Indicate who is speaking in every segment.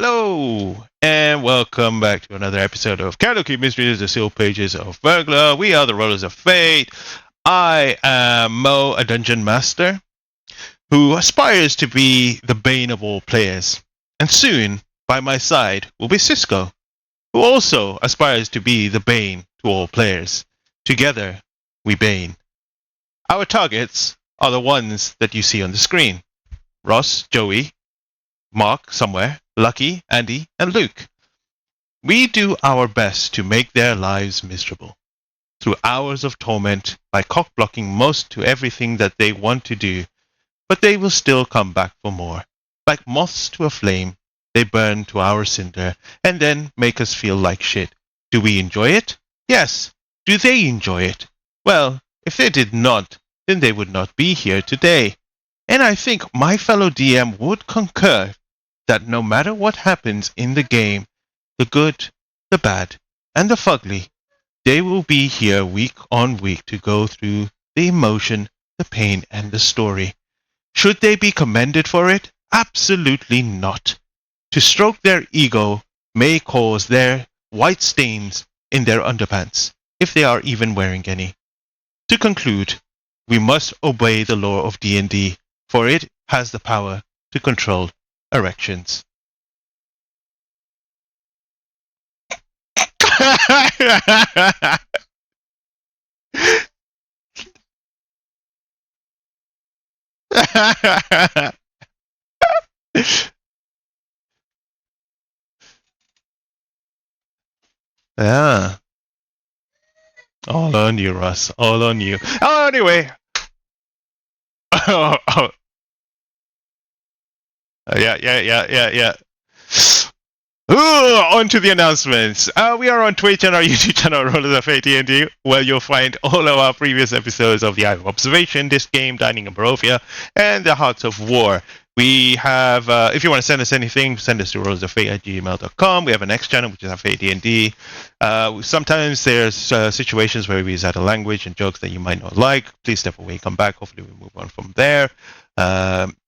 Speaker 1: Hello, and welcome back to another episode of Karaoke Mysteries, the Sealed Pages of Verglas. We are the Rollers of Fate. I am Mo, a dungeon master, who aspires to be the bane of all players. And soon, by my side, will be Cisco, who also aspires to be the bane to all players. Together, we bane. Our targets are the ones that you see on the screen. Ross, Joey, Mark somewhere, Lucky, Andy, and Luke. We do our best to make their lives miserable through hours of torment by cock-blocking most to everything that they want to do, but they will still come back for more. Like moths to a flame, they burn to our cinder and then make us feel like shit. Do we enjoy it? Yes. Do they enjoy it? Well, if they did not, then they would not be here today. And I think my fellow DM would concur that no matter what happens in the game, the good, the bad, and the fugly, they will be here week on week to go through the emotion, the pain, and the story. Should they be commended for it? Absolutely not. To stroke their ego may cause their white stains in their underpants, if they are even wearing any. To conclude, we must obey the law of D&D, for it has the power to control erections. Yeah. All on you, Russ. All on you. Oh, anyway. Oh. Yeah. On to the announcements. We are on Twitch and our YouTube channel, Rollers of AT&D, where you'll find all of our previous episodes of The Eye of Observation, This Game, Dining in Barovia, and The Hearts of War. We have, if you want to send us anything, send us to rollersoffate@gmail.com. We have an X channel, which is our AT&D. Sometimes there's situations where we use out a language and jokes that you might not like. Please step away, come back. Hopefully we move on from there.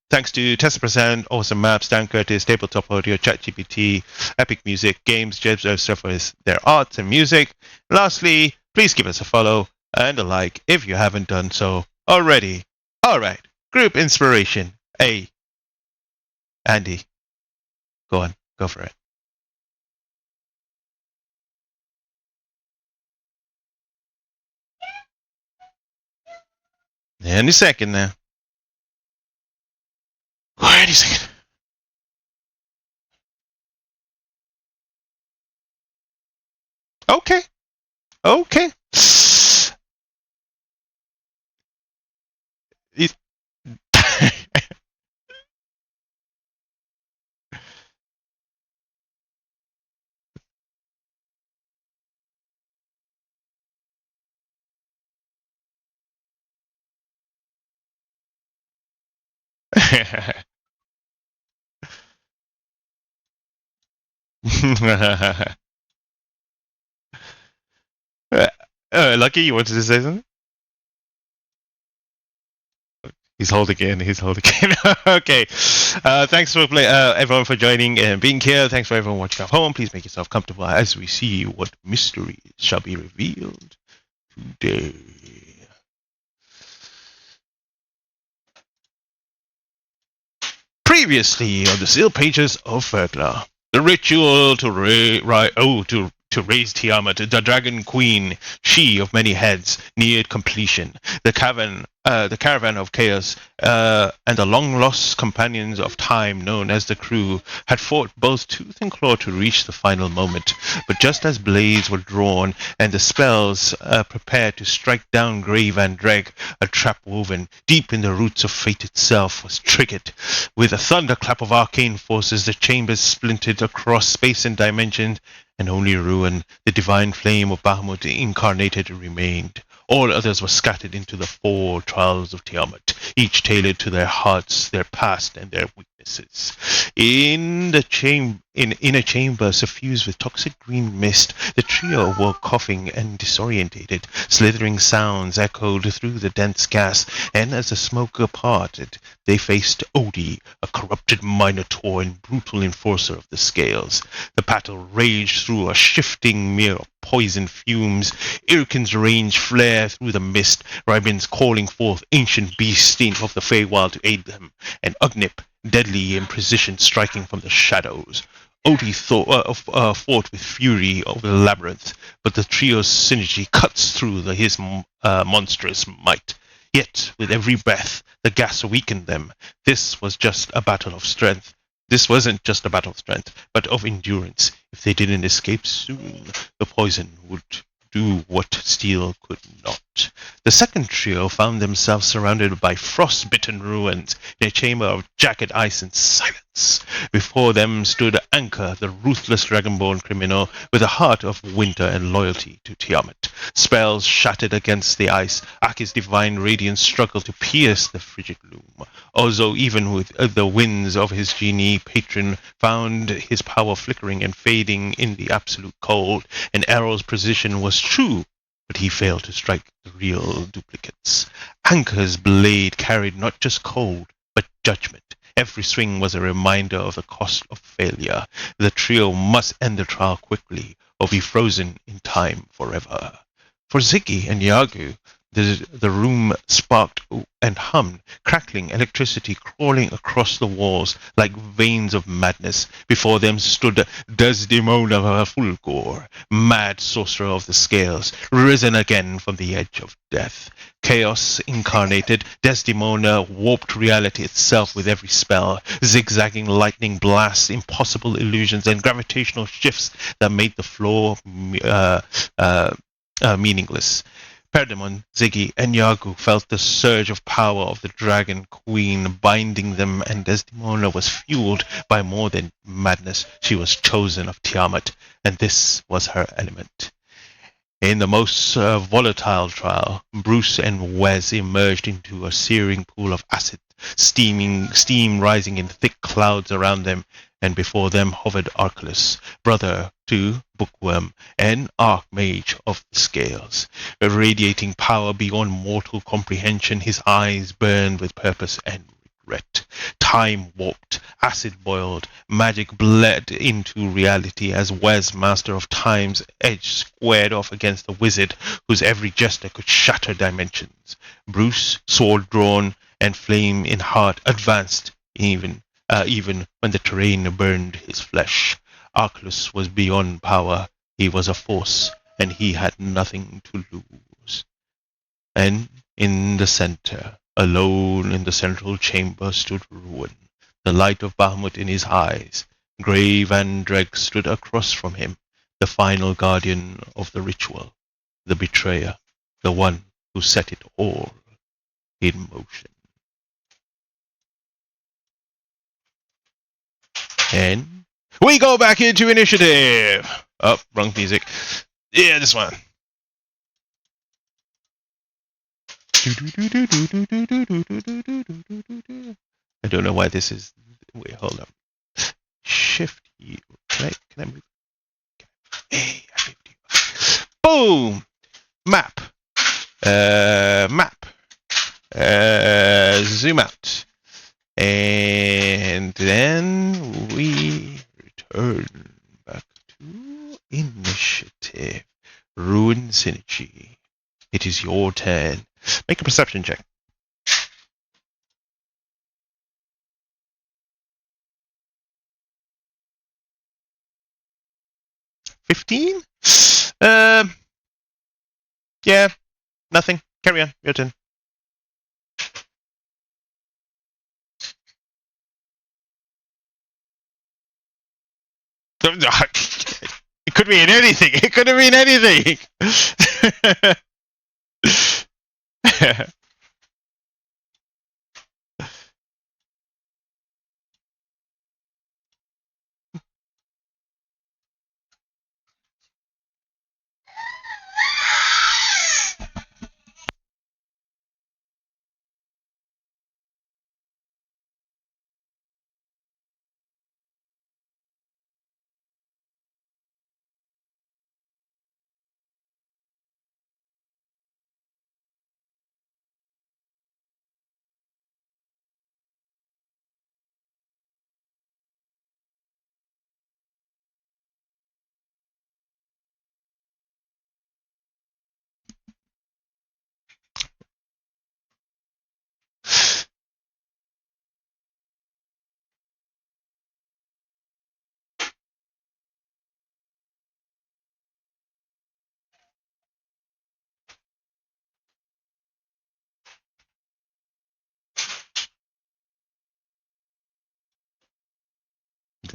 Speaker 1: Thanks to Tessa%, Awesome Maps, Dan Curtis, Tabletop Audio, ChatGPT, Epic Music, Games, Jebs, for their arts and music. Lastly, please give us a follow and a like if you haven't done so already. Alright, group inspiration. Hey, Andy, go on, go for it. Any second now. Any second. Okay. Lucky, you wanted to say something? He's holding in. Okay. Thanks for everyone for joining and being here. Thanks for everyone watching at home. Please make yourself comfortable as we see what mysteries shall be revealed today. Previously on the sealed pages of Verglas, the ritual to raise Tiamat, the Dragon Queen, she of many heads, neared completion. The caravan of chaos, and the long-lost companions of time known as the crew had fought both tooth and claw to reach the final moment. But just as blades were drawn and the spells prepared to strike down Grave and Dreg, a trap woven deep in the roots of fate itself was triggered. With a thunderclap of arcane forces, the chambers splintered across space and dimensions, and only Ruin, the divine flame of Bahamut incarnated, remained. All others were scattered into the four trials of Tiamat, each tailored to their hearts, their past, and their weakness. furnaces. In the in a chamber suffused with toxic green mist, the trio were coughing and disorientated. Slithering sounds echoed through the dense gas, and as the smoke parted, they faced Odie, a corrupted minotaur and brutal enforcer of the scales. The battle raged through a shifting mirror of poison fumes. Irkin's range flared through the mist, Rybin's calling forth ancient beasts of the Feywild to aid them, and Ugnip, deadly in precision, striking from the shadows. Odie fought with fury over the labyrinth, but the trio's synergy cuts through his monstrous might. Yet, with every breath, the gas weakened them. This was just a battle of strength. This wasn't just a battle of strength, but of endurance. If they didn't escape soon, the poison would do what steel could not. The second trio found themselves surrounded by frost-bitten ruins in a chamber of jagged ice and silence. Before them stood Anchor, the ruthless dragonborn criminal with a heart of winter and loyalty to Tiamat. Spells shattered against the ice, Aki's divine radiance struggled to pierce the frigid gloom. Although even with the winds of his genie patron found his power flickering and fading in the absolute cold, and Arrow's precision was true, but he failed to strike the real duplicates. Anchor's blade carried not just cold, but judgment. Every swing was a reminder of the cost of failure. The trio must end the trial quickly, or be frozen in time forever. For Ziggy and Yagu, the room sparked and hummed, crackling electricity crawling across the walls like veins of madness. Before them stood Desdemona Fulgor, mad sorcerer of the scales, risen again from the edge of death. Chaos incarnated, Desdemona warped reality itself with every spell, zigzagging lightning blasts, impossible illusions, and gravitational shifts that made the floor meaningless. Perdemon, Ziggy, and Yagu felt the surge of power of the Dragon Queen binding them, and Desdemona was fueled by more than madness. She was chosen of Tiamat, and this was her element. In the most volatile trial, Bruce and Wes emerged into a searing pool of acid, steam rising in thick clouds around them, and before them hovered Archelaus, brother to Bookworm and Archmage of the Scales. Radiating power beyond mortal comprehension, his eyes burned with purpose and regret. Time warped, acid boiled, magic bled into reality as Wes, master of time's edge, squared off against the wizard whose every gesture could shatter dimensions. Bruce, sword drawn and flame in heart, advanced even when the terrain burned his flesh. Archelaus was beyond power. He was a force, and he had nothing to lose. And in the center, alone in the central chamber, stood Ruin, the light of Bahamut in his eyes. Grey Van Dreg stood across from him, the final guardian of the ritual, the betrayer, the one who set it all in motion. And we go back into initiative. Oh, wrong music. Yeah, this one. I don't know why this is. Wait, hold up. Shift U. Can I move? Hey, I moved you. Boom! Map. Map. Zoom out. And then we return back to initiative. Ruin Synergy. It is your turn. Make a perception check. 15? Yeah, nothing. Carry on. Your turn. It could mean anything. It could have been anything.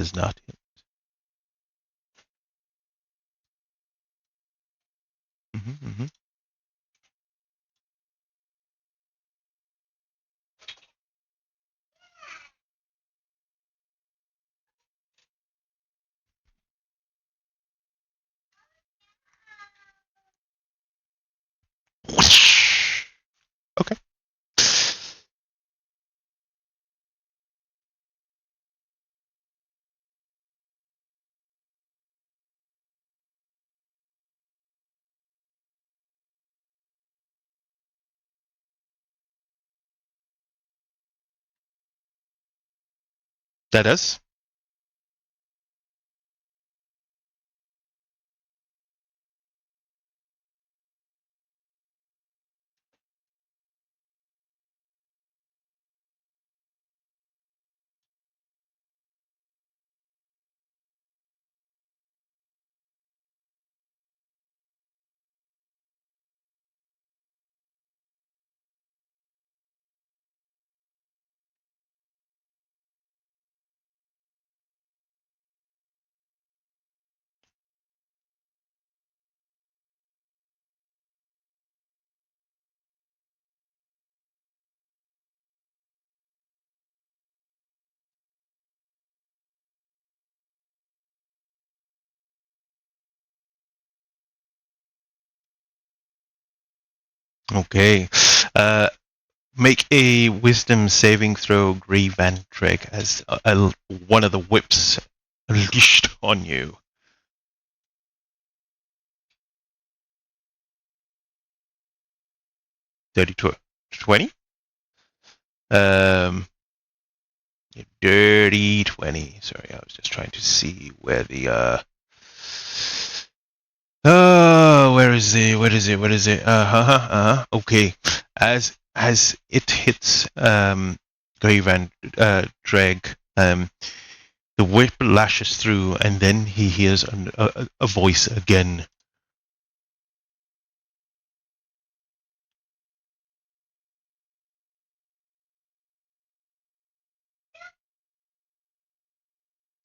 Speaker 1: does not hit. Mm-hmm. Okay. That does. Okay. Make a wisdom saving throw, Grey Van Drake, as one of the whips unleashed on you. 32. 20? Um, dirty 20. Sorry, I was just trying to see where the oh, where is it? Okay. As it hits Grave and Dreg, the whip lashes through, and then he hears a voice again.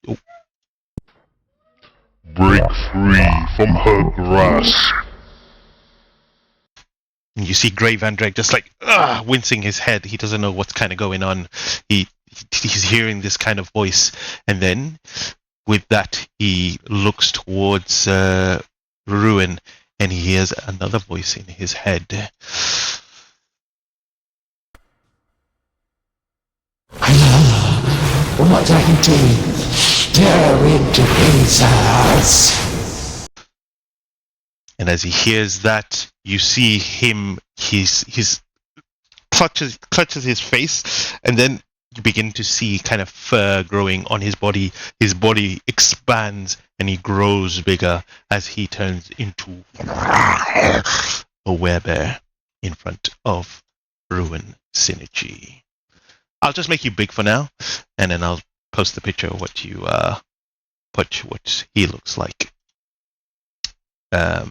Speaker 1: Oh.
Speaker 2: Break free from her grasp.
Speaker 1: And you see Grey Van Dreg just like wincing his head. He doesn't know what's kind of going on. He's hearing this kind of voice, and then with that he looks towards Ruin, and he hears another voice in his head.
Speaker 3: What I do, tear into pieces.
Speaker 1: And as he hears that, you see him. He's clutches his face, and then you begin to see kind of fur growing on his body. His body expands and he grows bigger as he turns into a werebear in front of Ruin Synergy. I'll just make you big for now, and then I'll post the picture of what you what he looks like. I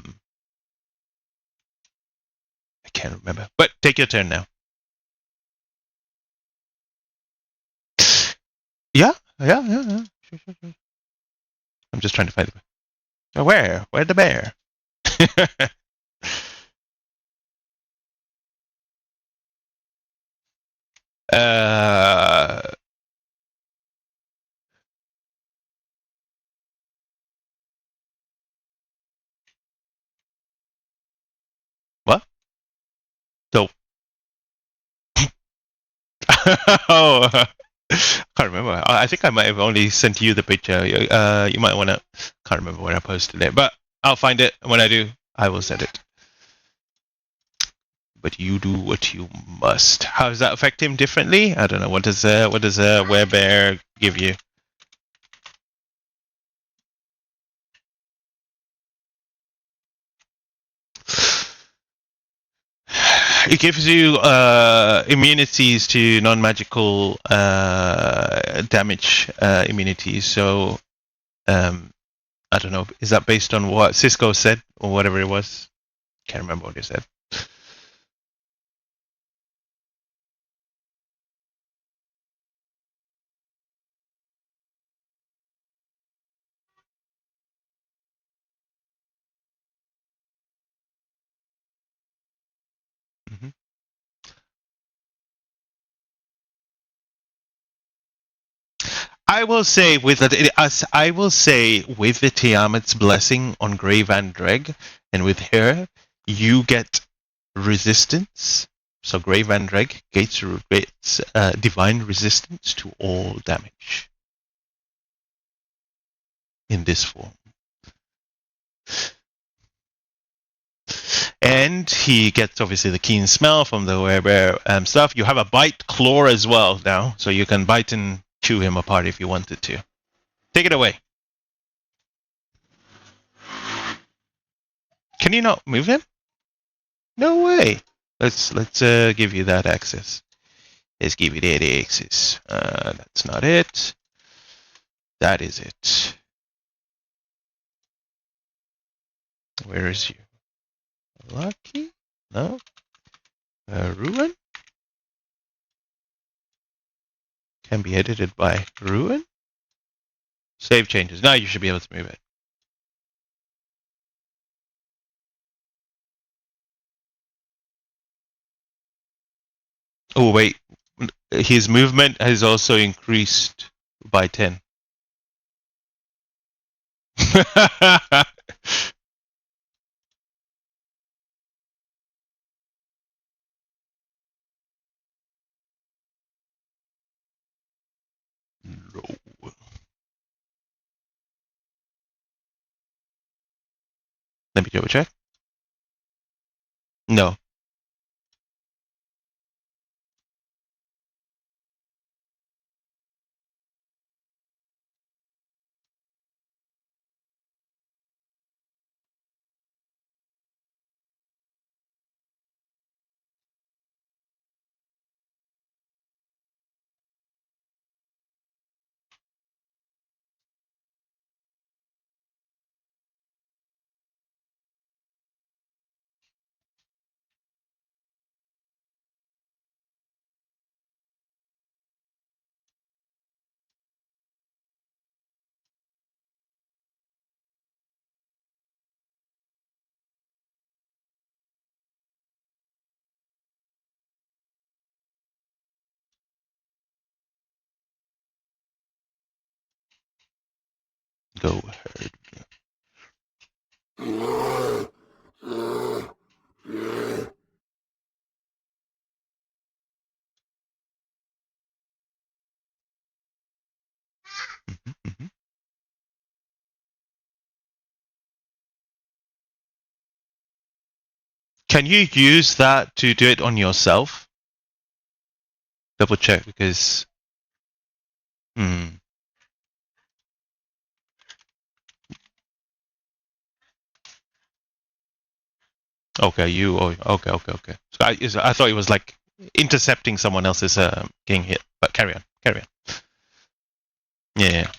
Speaker 1: can't remember, but take your turn now. Yeah. Sure. I'm just trying to find the bear. Where'd the bear? uh, what? So, oh, I can't remember. I think I might have only sent you the picture. You might want to. Can't remember where I posted it, but I'll find it. When I do, I will send it. But you do what you must. How does that affect him differently? I don't know. What does werebear give you? It gives you immunities to non-magical damage immunities. So I don't know. Is that based on what Cisco said or whatever it was? Can't remember what he said. will say with the Tiamat's blessing on Grey Van Dreg, and with her, you get resistance. So Grey Van Dreg gets divine resistance to all damage in this form. And he gets obviously the keen smell from the werebear stuff. You have a bite claw as well now, so you can bite and chew him apart if you wanted to. Take it away. Can you not move him? No way. Let's give you that access. Let's give you that access. That's not it. That is it. Where is you? Lucky? No. Ruin? Can be edited by Ruin? Save changes. Now you should be able to move it. Oh, wait. His movement has also increased by 10. No. Let me double check. No. Go ahead. Mhm. Can you use that to do it on yourself? Double check because. Hmm. Okay, you. Oh, okay. So I thought it was like intercepting someone else's getting hit. But carry on. Yeah.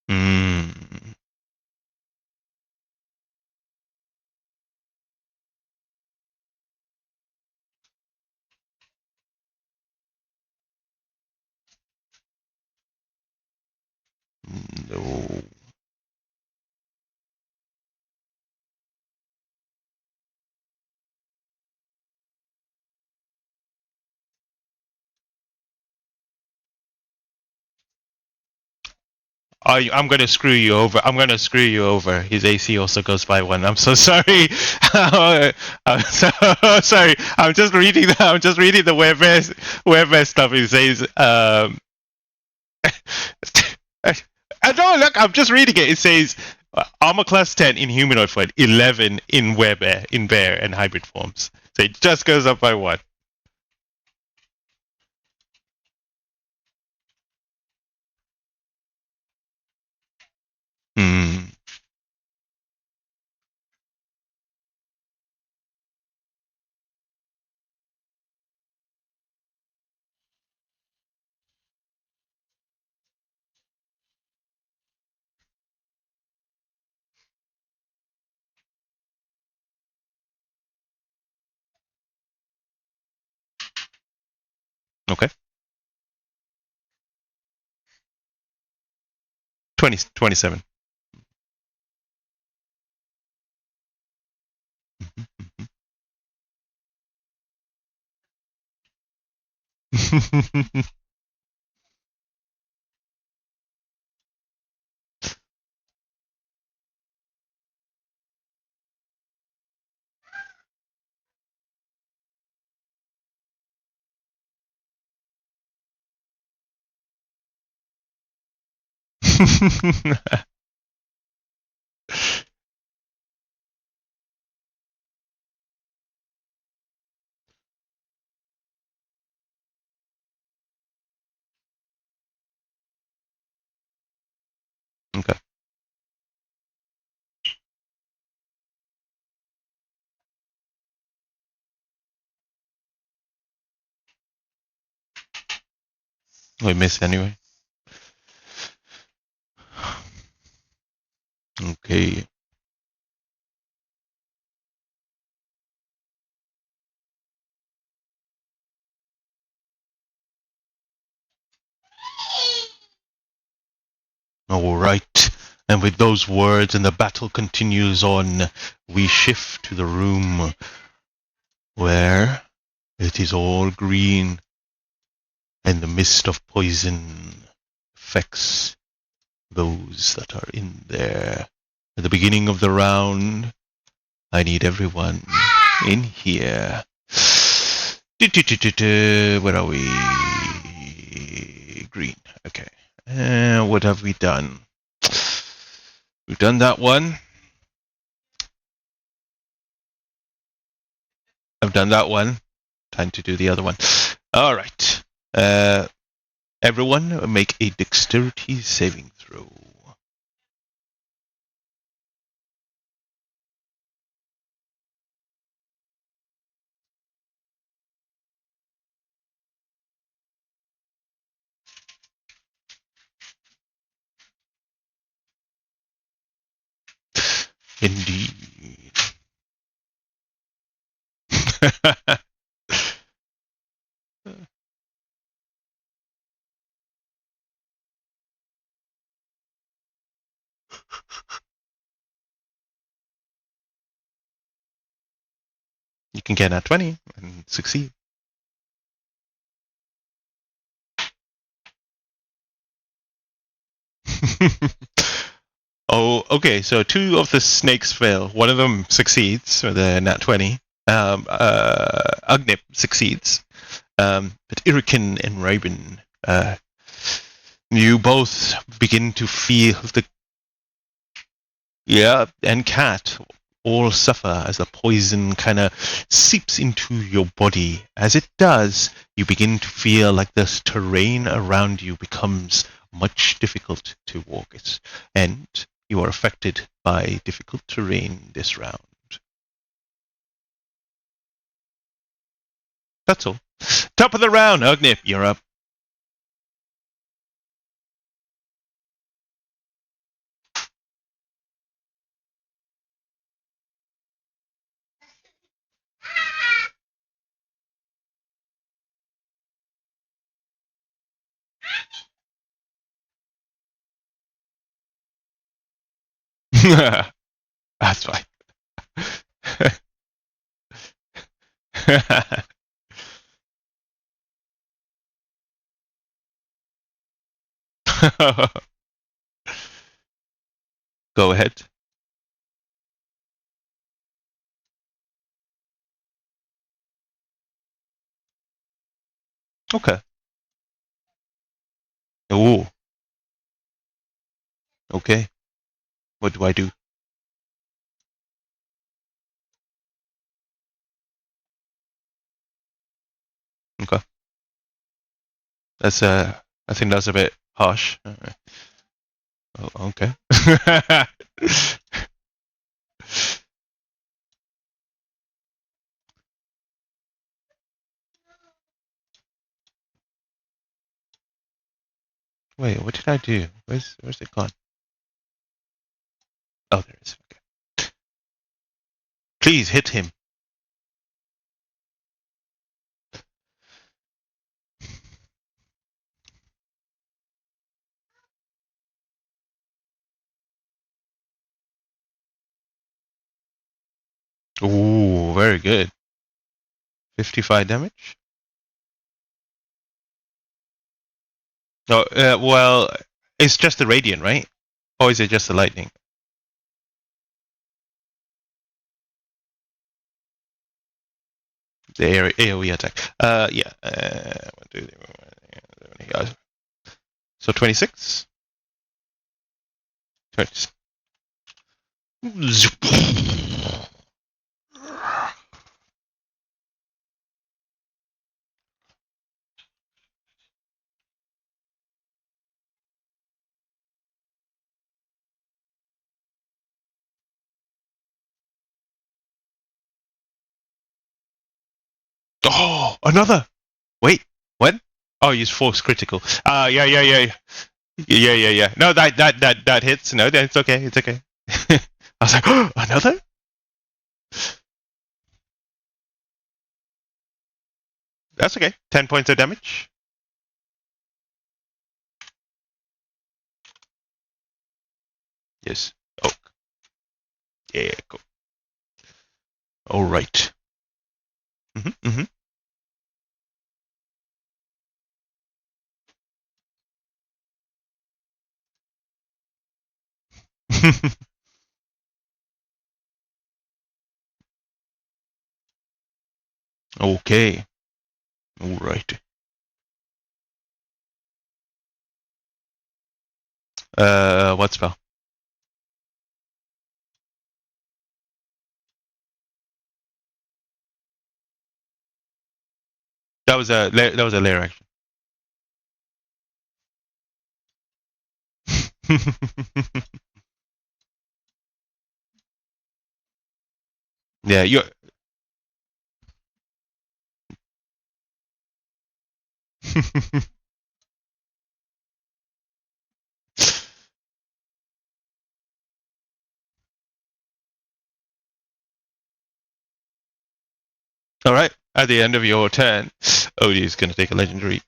Speaker 1: Mm. No. I'm gonna screw you over. I'm gonna screw you over. His AC also goes by 1. I'm so sorry. I'm so sorry. I'm just reading the web stuff. It says no, look, I'm just reading it. It says armor class 10 in humanoid form, 11 in in bear and hybrid forms. So it just goes up by 1. Hmm. Okay. 27. Okay. We miss anyway. Okay. All right. And with those words, and the battle continues on, we shift to the room where it is all green, and the mist of poison affects those that are in there. At the beginning of the round, I need everyone in here. Where are we? Green. Okay. What have we done? We've done that one. I've done that one. Time to do the other one. All right. Everyone make a dexterity saving throw. Indeed. You can get a 20 and succeed. Oh, okay. So two of the snakes fail. One of them succeeds with a nat 20. Ugnip succeeds. But Irikin and Raven, you both begin to feel the. Yeah, and Cat all suffer as the poison kind of seeps into your body. As it does, you begin to feel like this terrain around you becomes much difficult to walk it. And you are affected by difficult terrain this round. That's all. Top of the round, Ugnip, you're up. That's fine. Go ahead. Okay. Ooh. Okay. What do I do? Okay. That's I think that's a bit harsh. Oh, okay. Wait, what did I do? Where's it gone? Oh, there it is. Okay. Please hit him. Ooh, very good. 55 damage. Oh, well, it's just the radiant, right? Or is it just the lightning? The AoE attack. Yeah. 1, 2, 3, so 26? 20. Oh, another! Wait, what? Oh, use force critical. Yeah. Yeah. No, that hits. No, that's okay. It's okay. I was like, oh, another? That's okay. 10 points of damage. Yes. Oh, yeah, cool. All right. Mm-hmm. Okay. All right. What spell? That was a layer action. Yeah, you. All right. At the end of your turn, Odie is going to take a legendary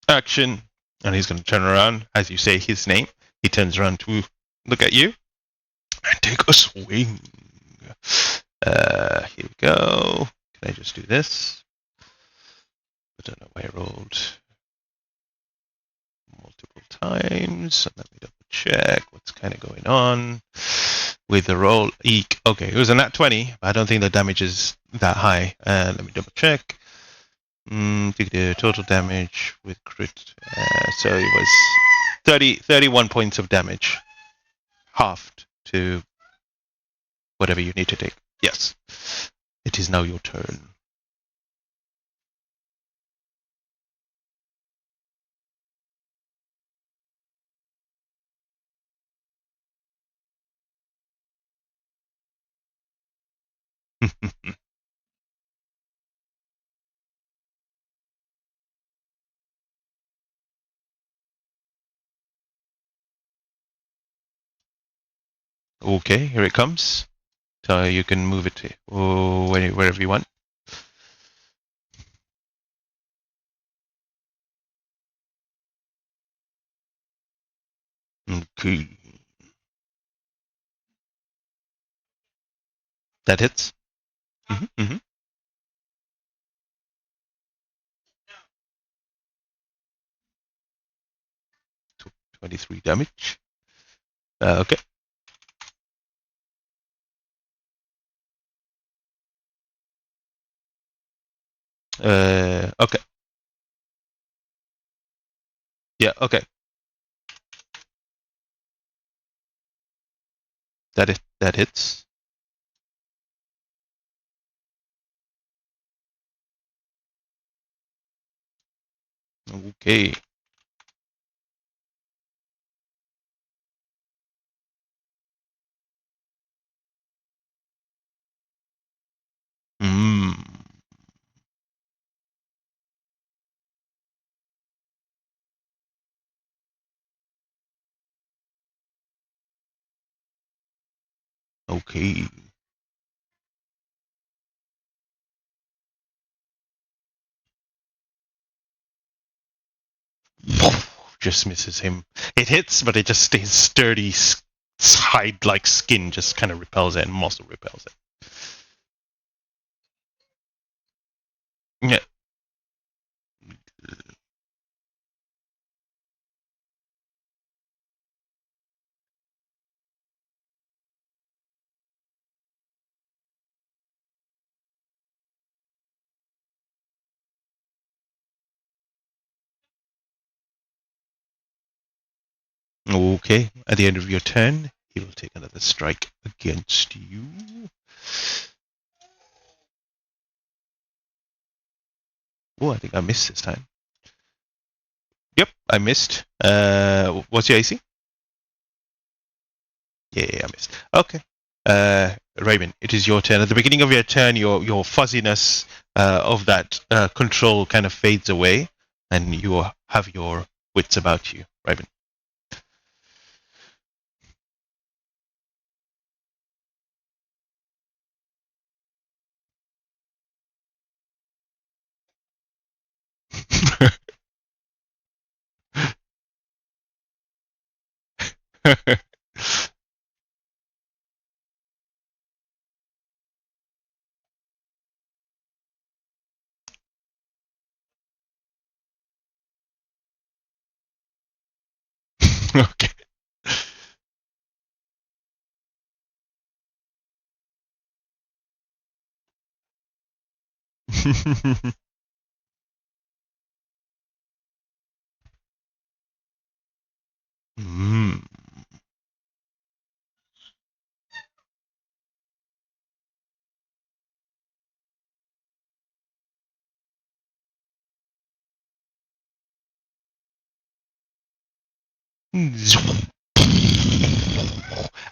Speaker 1: action, and he's going to turn around as you say his name. He turns around to look at you and take a swing. Here we go. Can I just do this? I don't know why I rolled multiple times. Let me double check what's kind of going on with the roll. Eek. Okay, it was a nat 20, but I don't think the damage is that high. Let me double check. The total damage with crit. So it was 31 points of damage, halved to whatever you need to take. Yes. It is now your turn. Okay, here it comes. So you can move it wherever you want. Okay. That hits. 23 damage. Okay. Okay. Yeah, okay. That hits. Okay. Mm. Okay. Just misses him. It hits, but it just stays sturdy, hide-like skin just kind of repels it, and muscle repels it. Yeah. Okay. At the end of your turn, he will take another strike against you. Oh, I think I missed this time. Yep, I missed. What's your AC? Yeah, I missed. Okay. Raven, it is your turn. At the beginning of your turn, your fuzziness of that control kind of fades away, and you have your wits about you, Raven. Okay. Mm.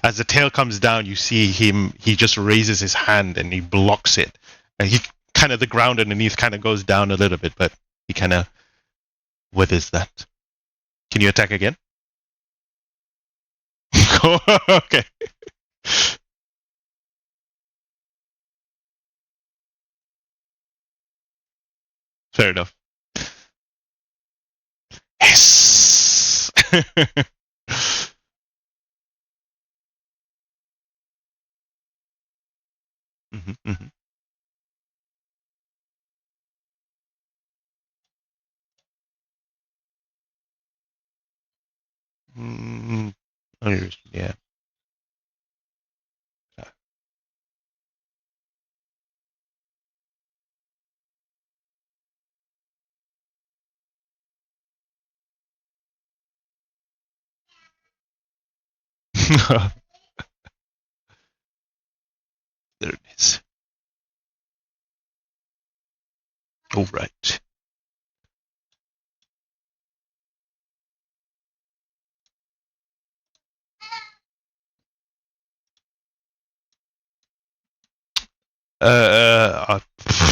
Speaker 1: As the tail comes down, you see him. He just raises his hand and he blocks it. And he kind of the ground underneath kind of goes down a little bit, but he kind of withers that. Can you attack again? Okay. Fair enough. Yes. Mhm, mhm. Mm, yeah. There it is. All right.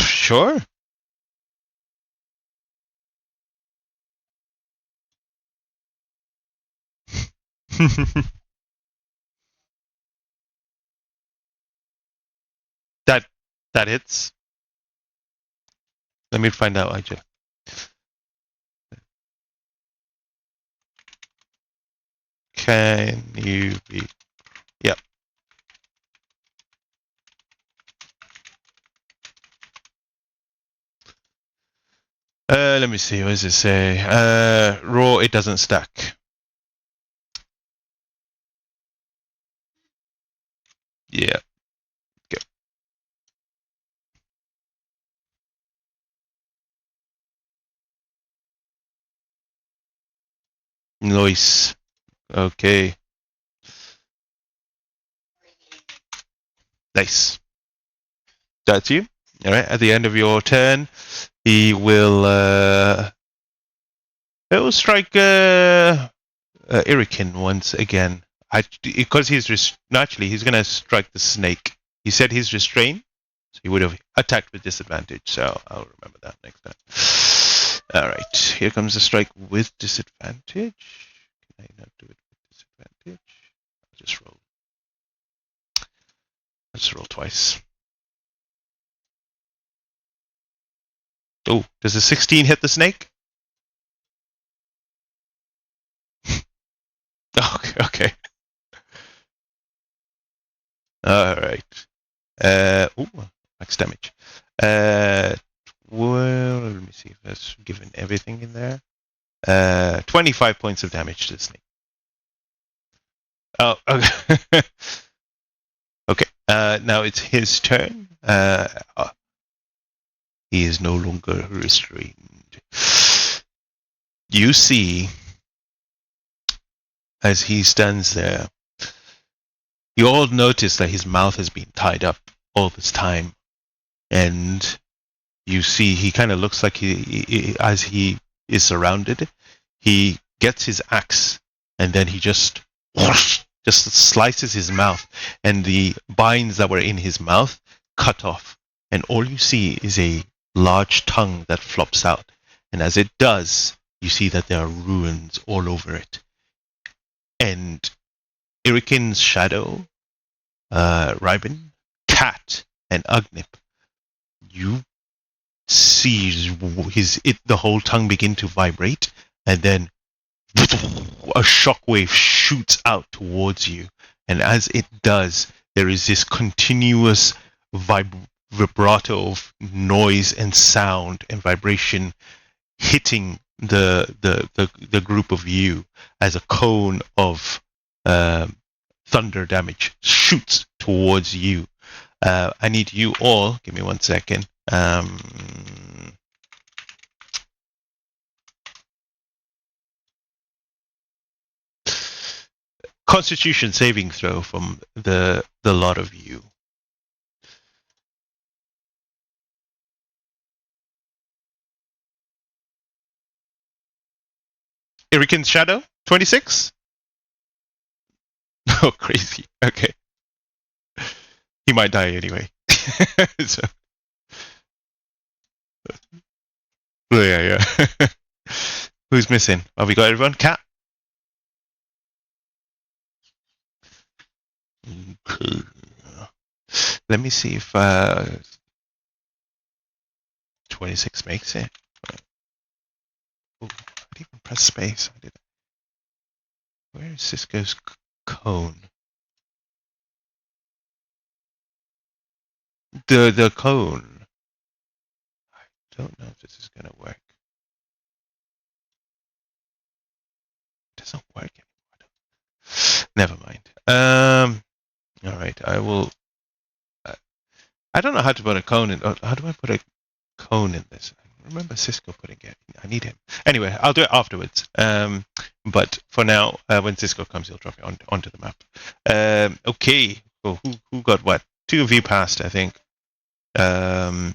Speaker 1: Sure. that that hits. Let me find out. Actually. Can you be? Yep. Let me see. What does it say? Raw. It doesn't stack. Yeah. Go. Nice. Okay. Nice. That's you. All right. At the end of your turn, he will. It will strike Irikin once again. Because he's naturally he's gonna strike the snake. He said he's restrained, so he would have attacked with disadvantage. So I'll remember that next time. All right, here comes the strike with disadvantage. Can I not do it with disadvantage? I'll just roll. Let's roll twice. Oh, does a 16 hit the snake? Okay, okay. All right. Ooh, max damage. Well, let me see if that's given everything in there. 25 points of damage to the snake. Oh, okay. Okay. Now it's his turn. He is no longer restrained. You see as he stands there, you all notice that his mouth has been tied up all this time, and you see he kind of looks like as he is surrounded, he gets his axe and then he just slices his mouth, and the binds that were in his mouth cut off, and all you see is a large tongue that flops out, and as it does, you see that there are runes all over it. And Irikin's shadow, Rybin, Cat, and Ugnip, you see the whole tongue begin to vibrate, and then a shockwave shoots out towards you, and as it does, there is this continuous vibrato of noise and sound and vibration hitting the group of you as a cone of thunder damage shoots towards you. I need you all. Give me 1 second. Constitution saving throw from the lot of you. Irikin's shadow 26. Oh, crazy. Okay, he might die anyway. So, yeah. Who's missing? Have we got everyone? Cat. Okay. Let me see if 26 makes it. Oh, I didn't even press space. I did. Where is Cisco's cone? The cone. I don't know if this is gonna work. It doesn't work anymore. Never mind. All right. I will. I don't know how to put a cone in. How do I put a cone in this? I remember Cisco putting it. I need him. Anyway, I'll do it afterwards. But for now, when Cisco comes, he'll drop it onto the map. Okay. Well, who got what? 2 of you passed, I think. Yeah,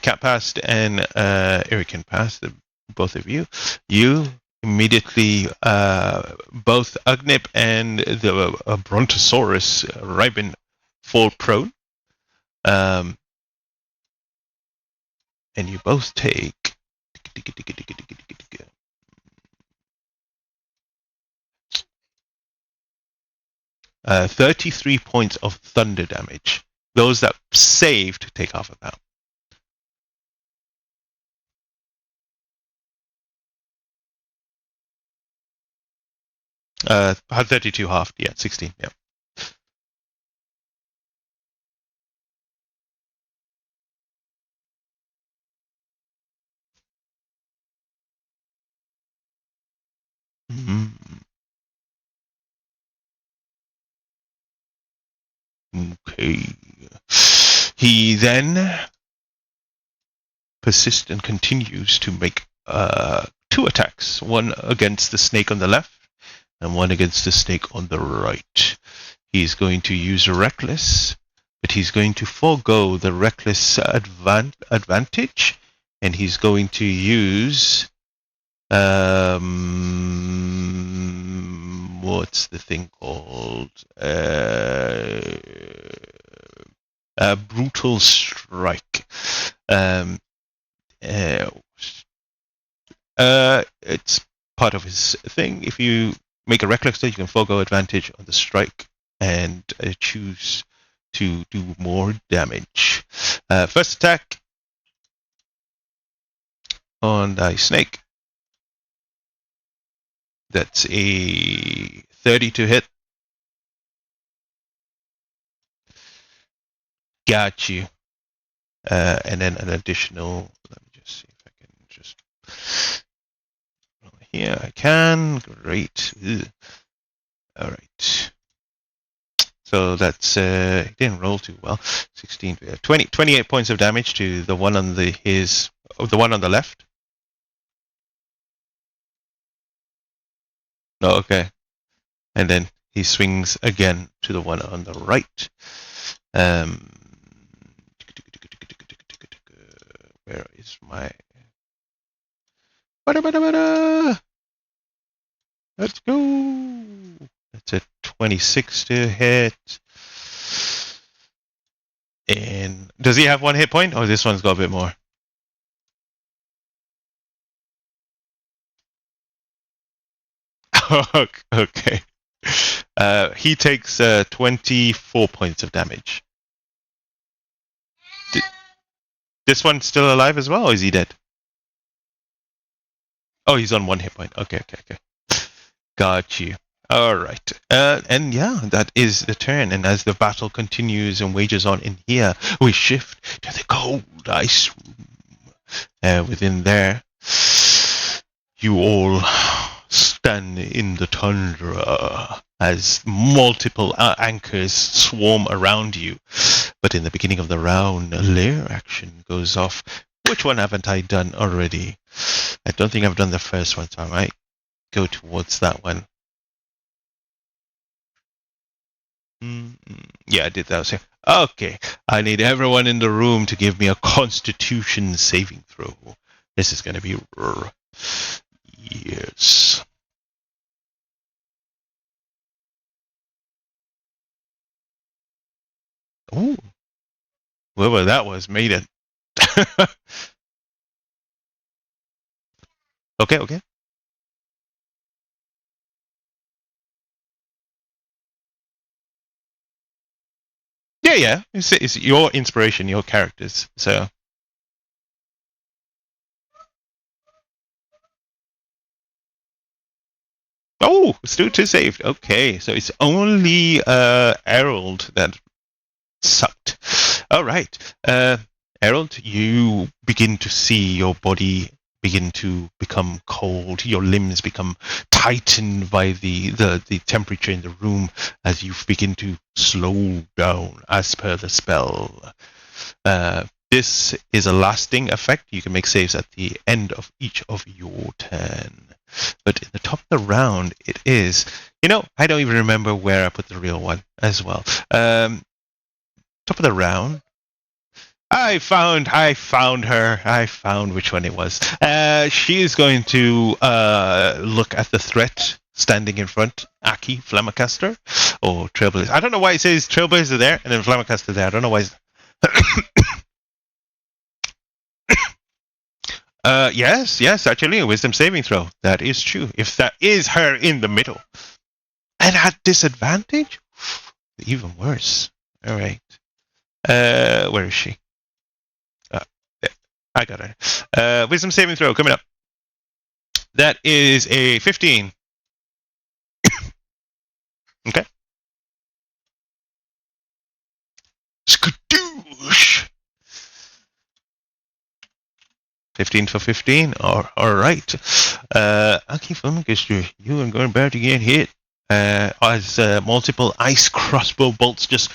Speaker 1: Cat passed and Irikin passed. Both of you. You immediately, both Ugnip and the Brontosaurus Rybin fall prone. And you both take 33 points of thunder damage. Those that saved take half of that. Had 32 half, yeah, 16, yeah. Okay. He then persists and continues to make 2 attacks. One against the snake on the left and one against the snake on the right. He's going to use Reckless, but he's going to forego the Reckless advantage, and he's going to use what's the thing called? Brutal Strike. It's part of his thing. If you make a reckless state, you can forego advantage on the strike and choose to do more damage. First attack on the snake. That's a 30 to hit. Got you. And then an additional. Let me just see if I can just. Here I can. Great. Ugh. All right. So that's it didn't roll too well. 16, 28 points of damage to the one on the one on the left. Oh, okay. And then he swings again to the one on the right. Where is my... Let's go! That's a 26 to hit. And does he have one hit point? Or this one's got a bit more? Okay. He takes 24 points of damage. This one's still alive as well, or is he dead? Oh, he's on one hit point. Okay. Got you. Alright. And yeah, that is the turn. And as the battle continues and wages on in here, we shift to the cold ice room. Within there, you all stand in the tundra as multiple anchors swarm around you. But in the beginning of the round, a lair action goes off. Which one haven't I done already? I don't think I've done the first one, so I might go towards that one. Yeah, I did that. So, okay, I need everyone in the room to give me a Constitution saving throw. This is going to be... Yes. Ooh. Whoever that was made it. Okay. Yeah. It's your inspiration, your characters. So. Oh, still two saved. Okay, so it's only Harold that sucked. All right, Harold, you begin to see your body begin to become cold. Your limbs become tightened by the temperature in the room as you begin to slow down as per the spell. This is a lasting effect. You can make saves at the end of each of your turn. But in the top of the round, it is... I don't even remember where I put the real one as well. Top of the round, I found her. I found which one it was. She is going to look at the threat standing in front. Aki, Flammacaster, or Trailblazer. I don't know why it says Trailblazer there and then Flammacaster there. I don't know why. Yes, actually, a wisdom saving throw. That is true. If that is her in the middle. And at disadvantage? Even worse. All right. Where is she? I got her. Wisdom saving throw coming up. That is a 15. Okay. Skadoosh! 15 for 15. All right. Aki Flammacaster, you are going about to get hit. As multiple ice crossbow bolts just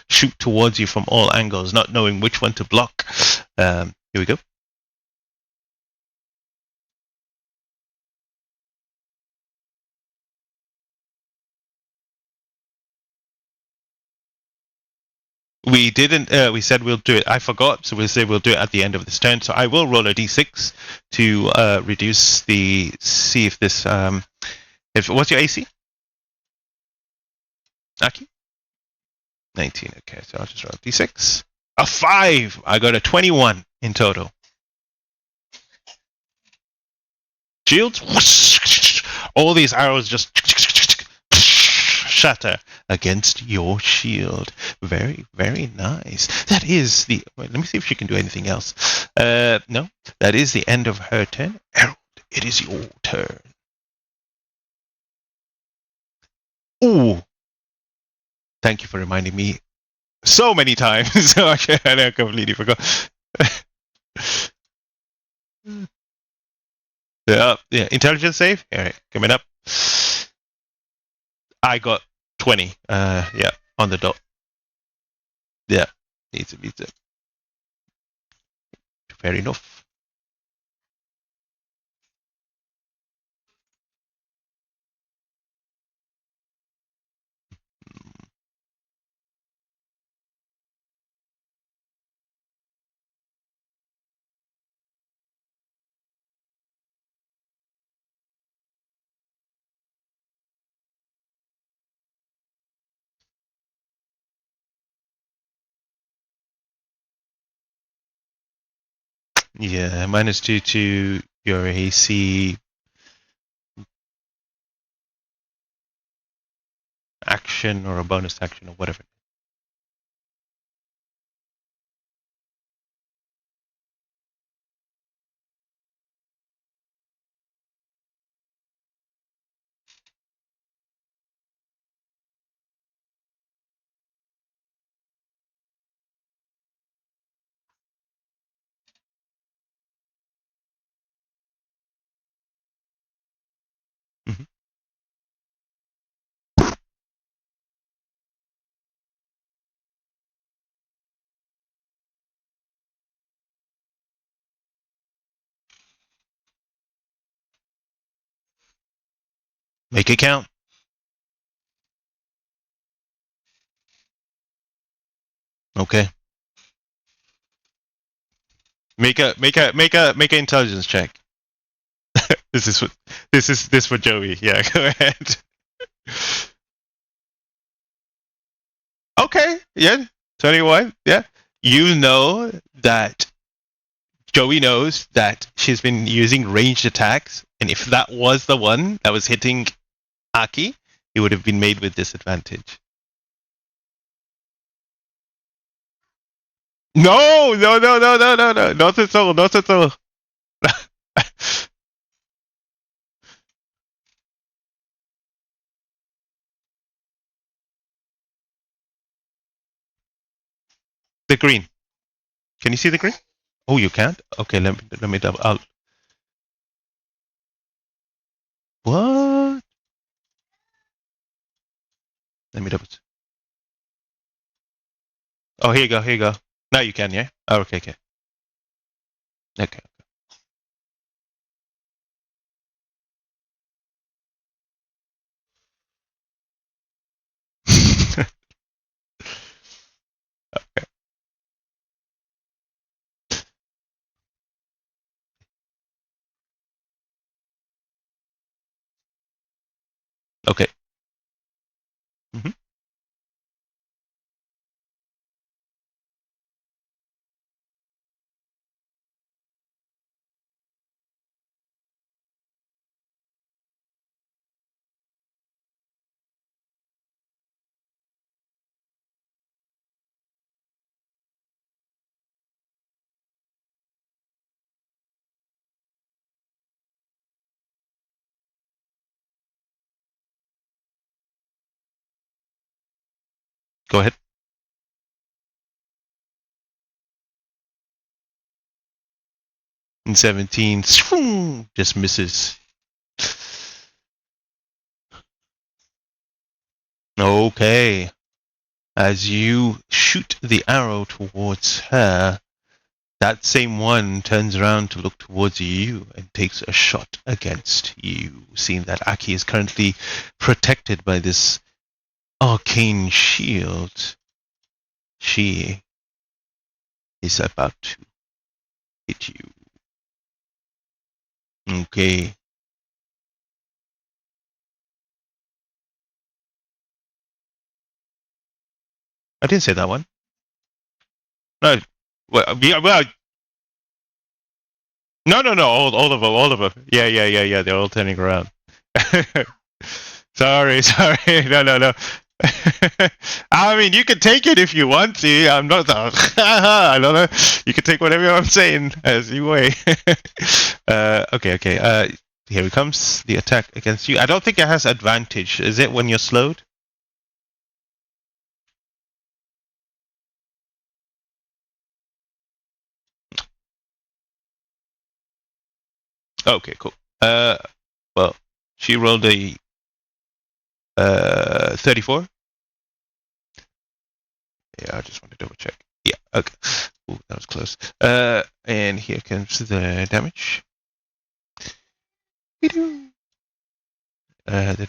Speaker 1: shoot towards you from all angles, not knowing which one to block. Here we go. We didn't. We said we'll do it. I forgot, so we'll say we'll do it at the end of this turn. So I will roll a d6 to reduce the. See if this. What's your AC? Aki? 19. Okay, so I'll just roll a d6. A 5. I got a 21 in total. Shields. All these arrows just shatter against your shield. Very, very nice. That is the... Wait, let me see if she can do anything else. No, that is the end of her turn. Harold, it is your turn. Ooh. Thank you for reminding me so many times. Okay, I completely forgot. Yeah, intelligence save. All right, coming up. I got 20. Yeah, on the dot. Yeah, needs it. Fair enough. Yeah, -2 to your AC action or a bonus action or whatever. Mhm. Make it count. Okay. Make a intelligence check. This is what this for Joey. Yeah, go ahead. Okay, yeah. 21. Yeah. You know that Joey knows that she's been using ranged attacks, and if that was the one that was hitting Aki, it would have been made with disadvantage. No, no, no, no, no, no, no, not at all, not at all. The green. Can you see the green? Oh, you can't. Okay, let me double. What? Let me double. Oh, here you go. Here you go. Now you can, yeah. Oh, okay, okay, okay. Okay. Hmm. Go ahead. And 17 just misses. Okay. As you shoot the arrow towards her, that same one turns around to look towards you and takes a shot against you. Seeing that Aki is currently protected by this arcane shield, she is about to hit you. Okay. I didn't say that one. No. Well, no. All of them. All of them. Yeah. They're all turning around. Sorry. No. I mean, you can take it if you want to. I'm not. I don't know. You can take whatever I'm saying as you weigh. Okay. Here it comes. The attack against you. I don't think it has advantage. Is it when you're slowed? Okay, cool. Well, she rolled a 34. Yeah, I just want to double check. Yeah, okay. Ooh, that was close. And here comes the damage. The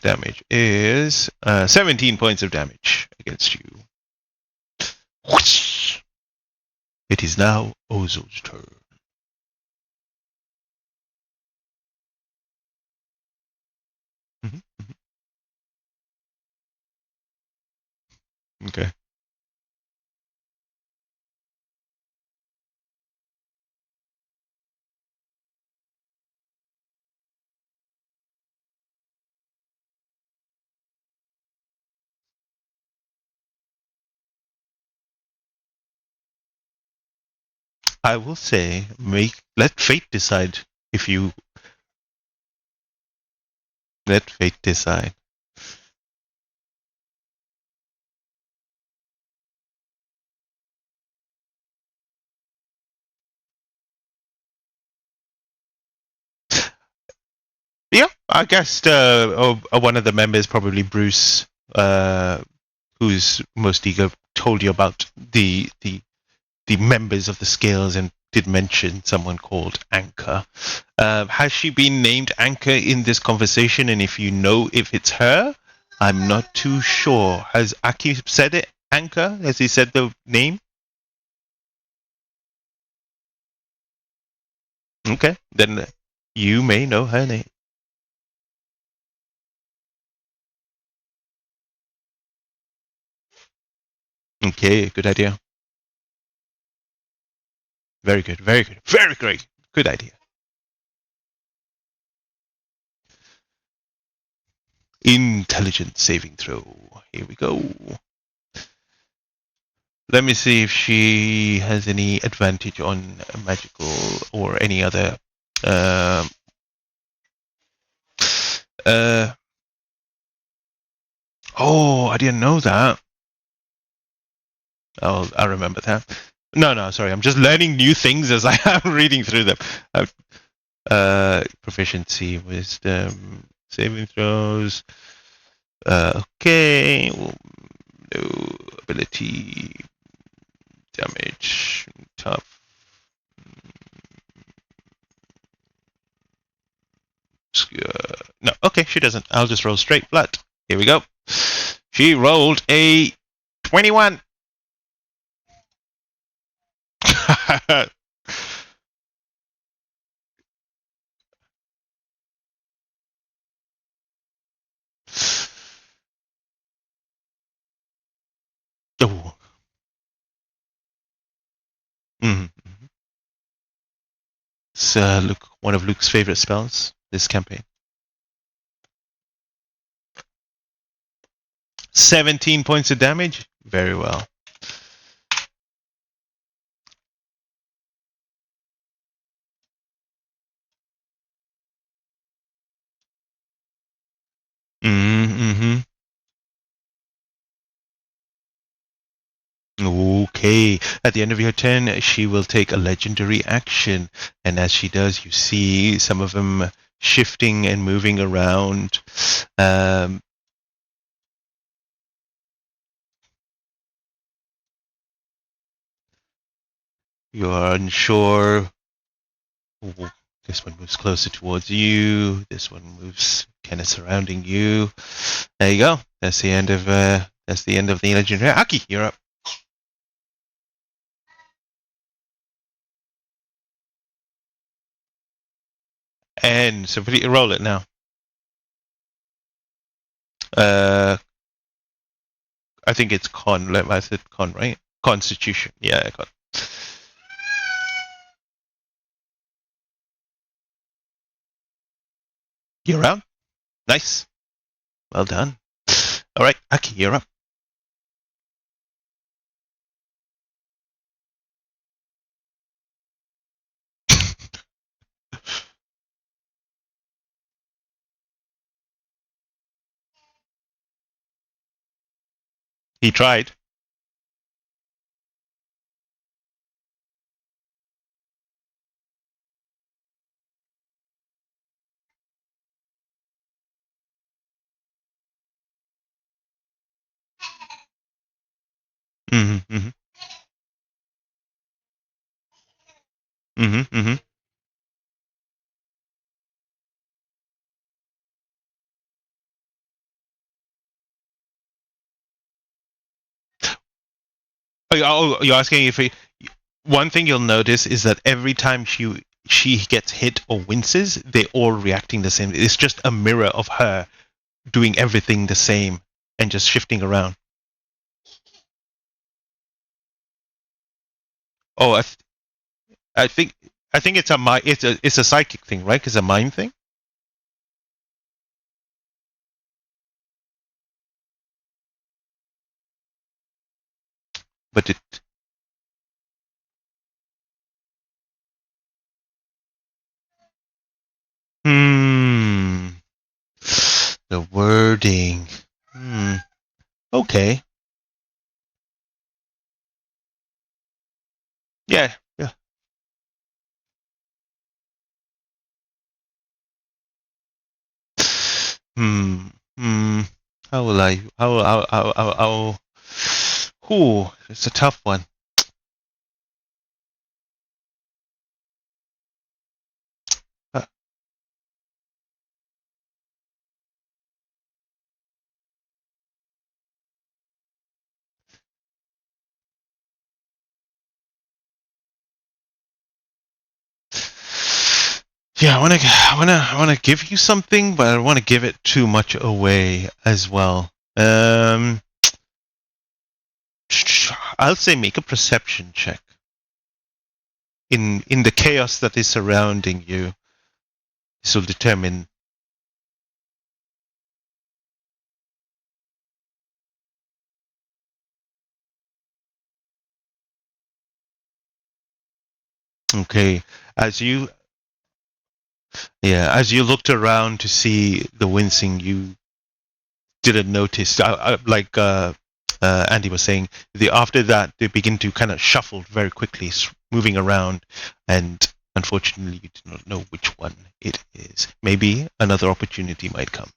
Speaker 1: damage is 17 points of damage against you. Whoosh! It is now Ozo's turn. Mm-hmm. Okay. I will say, let fate decide. If you let fate decide. Yeah, I guess one of the members, probably Bruce, who's most eager, told you about the members of the scales and did mention someone called Anchor. Has she been named Anchor in this conversation? And if you know if it's her, I'm not too sure. Has Aki said it, Anchor? Has he said the name? Okay, then you may know her name. Okay, good idea. Very good, very good, very great. Good idea. Intelligence saving throw. Here we go. Let me see if she has any advantage on magical or any other. Um, uh, oh, I didn't know that. Oh, I remember that. No, sorry. I'm just learning new things as I am reading through them. Proficiency, wisdom, saving throws. Okay. Well, no ability, damage, tough. No, okay, she doesn't. I'll just roll straight flat. Here we go. She rolled a 21. Oh. Mm-hmm. It's one of Luke's favorite spells this campaign. 17 points of damage. Very well. Mm-hmm. Okay. At the end of your turn, she will take a legendary action. And as she does, you see some of them shifting and moving around. You're unsure. Ooh, this one moves closer towards you. This one moves kind of surrounding you. There you go. That's the end of the legendary. Aki, you're up. And so roll it now. Uh, I think it's con. I said con, right? Constitution. Yeah, con. You're up. Nice. Well done. All right, Aki, you're up. He tried. Mm-hmm. Mm-hmm. Mm-hmm. Mm-hmm. You're asking if he, one thing you'll notice is that every time she gets hit or winces, they're all reacting the same. It's just a mirror of her doing everything the same and just shifting around. Oh, I think it's a psychic thing, right? It's a mind thing. But The wording. Okay. Yeah. Yeah. Hmm. Hmm. How will I? How? Ooh, it's a tough one. Uh, Yeah, I wanna give you something, but I don't want to give it too much away as well. I'll say make a perception check in the chaos that is surrounding you. This will determine. Okay, as you as you looked around to see the wincing, you didn't notice. Like Andy was saying, after that they begin to kind of shuffle very quickly, moving around, and unfortunately, you do not know which one it is. Maybe another opportunity might come.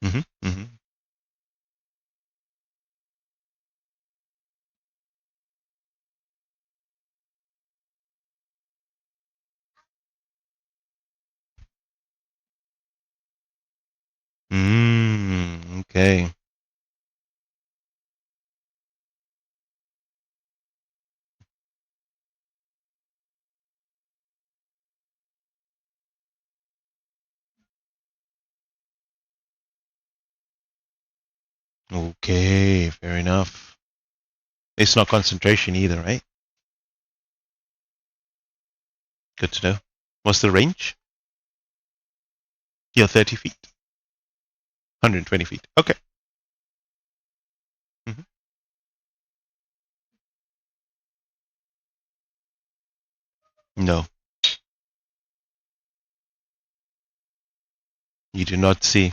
Speaker 1: Mm-hmm, mm-hmm. Okay. Okay, fair enough. It's not concentration either, right? Good to know. What's the range? You're 30 feet. 120 feet. Okay. Mm-hmm. No, you do not see.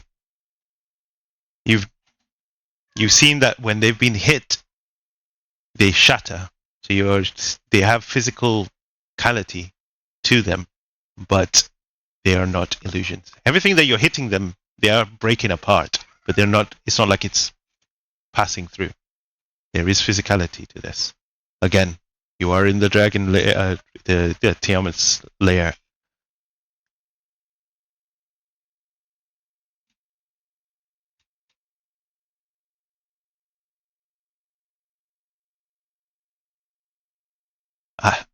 Speaker 1: You've you've seen that when they've been hit, they shatter. So they have physicality to them, but they are not illusions. Everything that you're hitting them, they are breaking apart, but they're not. It's not like it's passing through. There is physicality to this. Again, you are in the dragon the Tiamat's lair. Ah,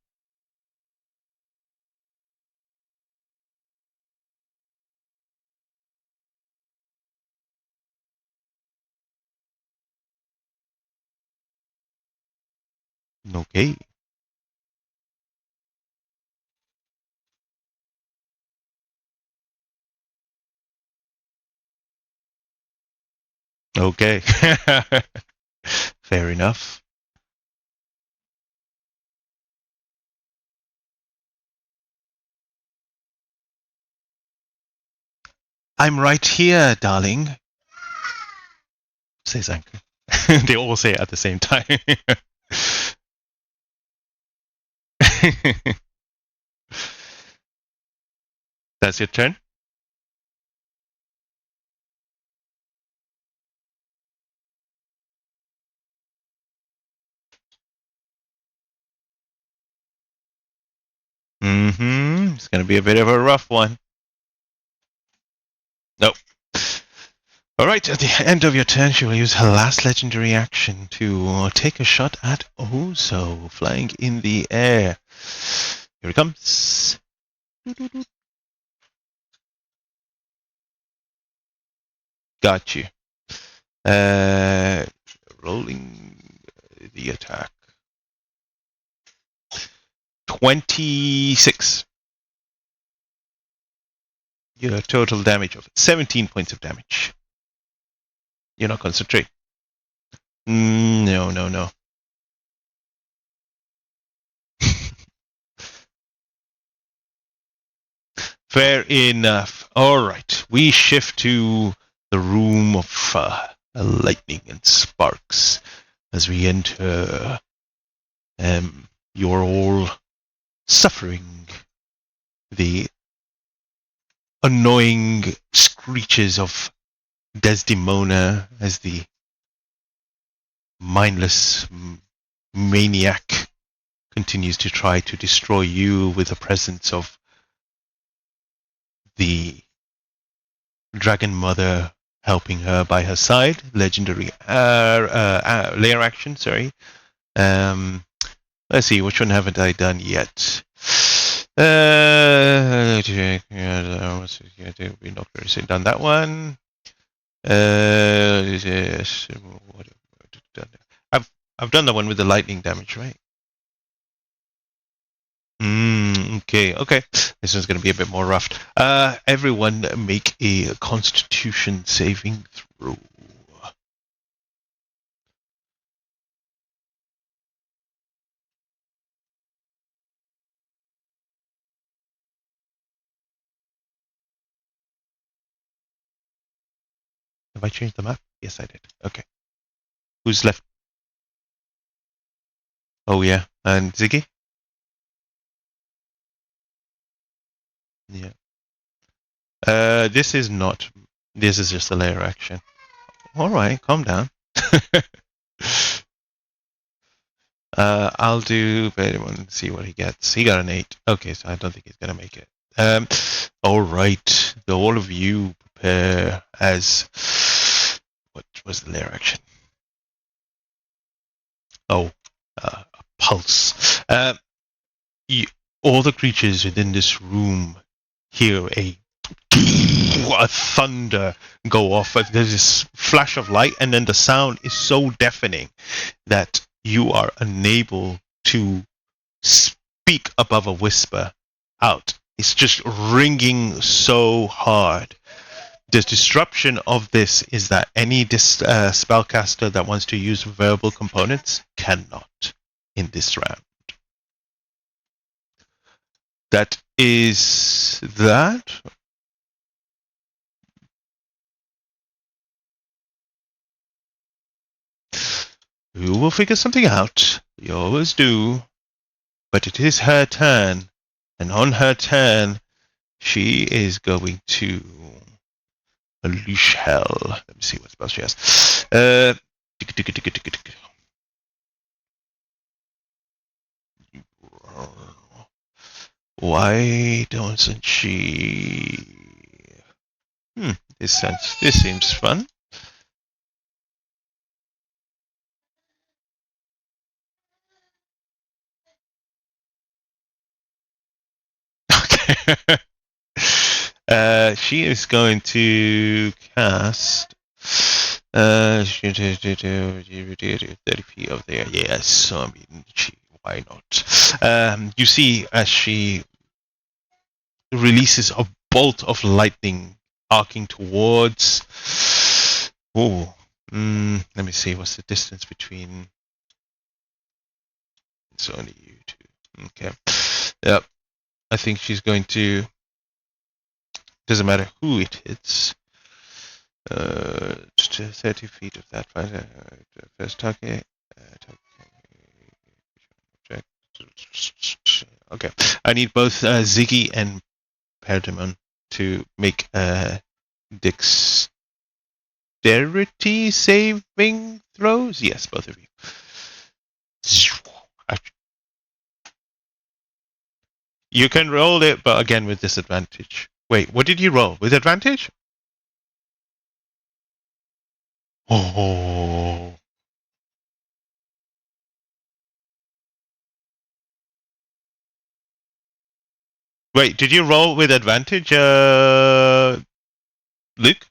Speaker 1: okay. Okay. Fair enough. I'm right here, darling, says Anchor. They all say it at the same time. That's your turn? Mm-hmm. It's going to be a bit of a rough one. Nope. All right, at the end of your turn, she will use her last legendary action to take a shot at Oso, flying in the air. Here it comes. Got you. Rolling the attack. 26. Your total damage of 17 points of damage. You're not concentrate. No. Fair enough. All right, we shift to the room of lightning and sparks as we enter. You're all suffering the annoying screeches of Desdemona as the mindless maniac continues to try to destroy you with the presence of the Dragon Mother helping her by her side. Legendary layer action, sorry. Let's see, which one haven't I done yet? We're not going to done that one. Yes, I've done the one with the lightning damage, right? Okay. This one's going to be a bit more rough. Everyone make a Constitution saving throw. Have I changed the map? Yes, I did. Okay. Who's left? Oh, yeah. And Ziggy? Yeah. This is not. This is just a layer action. All right, calm down. I'll do anyone see what he gets. He got an 8. Okay, so I don't think he's gonna make it. All right, all of you prepare as what was the layer action? Oh, a pulse. All the creatures within this room hear a thunder go off. There's this flash of light, and then the sound is so deafening that you are unable to speak above a whisper out. It's just ringing so hard. The disruption of this is that any spellcaster that wants to use verbal components cannot in this round. That is that. You will figure something out. You always do. But it is her turn. And on her turn, she is going to unleash hell. Let me see what spell she has. Why doesn't she? This seems fun. Okay. She is going to cast 30 feet over there. Yes, so I mean, why not? You see, as she releases a bolt of lightning arcing towards. Oh, let me see. What's the distance between? It's only you two. Okay. Yep. I think she's going to. Doesn't matter who it hits. 30 feet of that first target. Okay, I need both Ziggy and Perdemon to make dexterity saving throws. Yes, both of you. You can roll it, but again with disadvantage. Wait, what did you roll? With advantage? Oh. Wait, did you roll with advantage, Luke?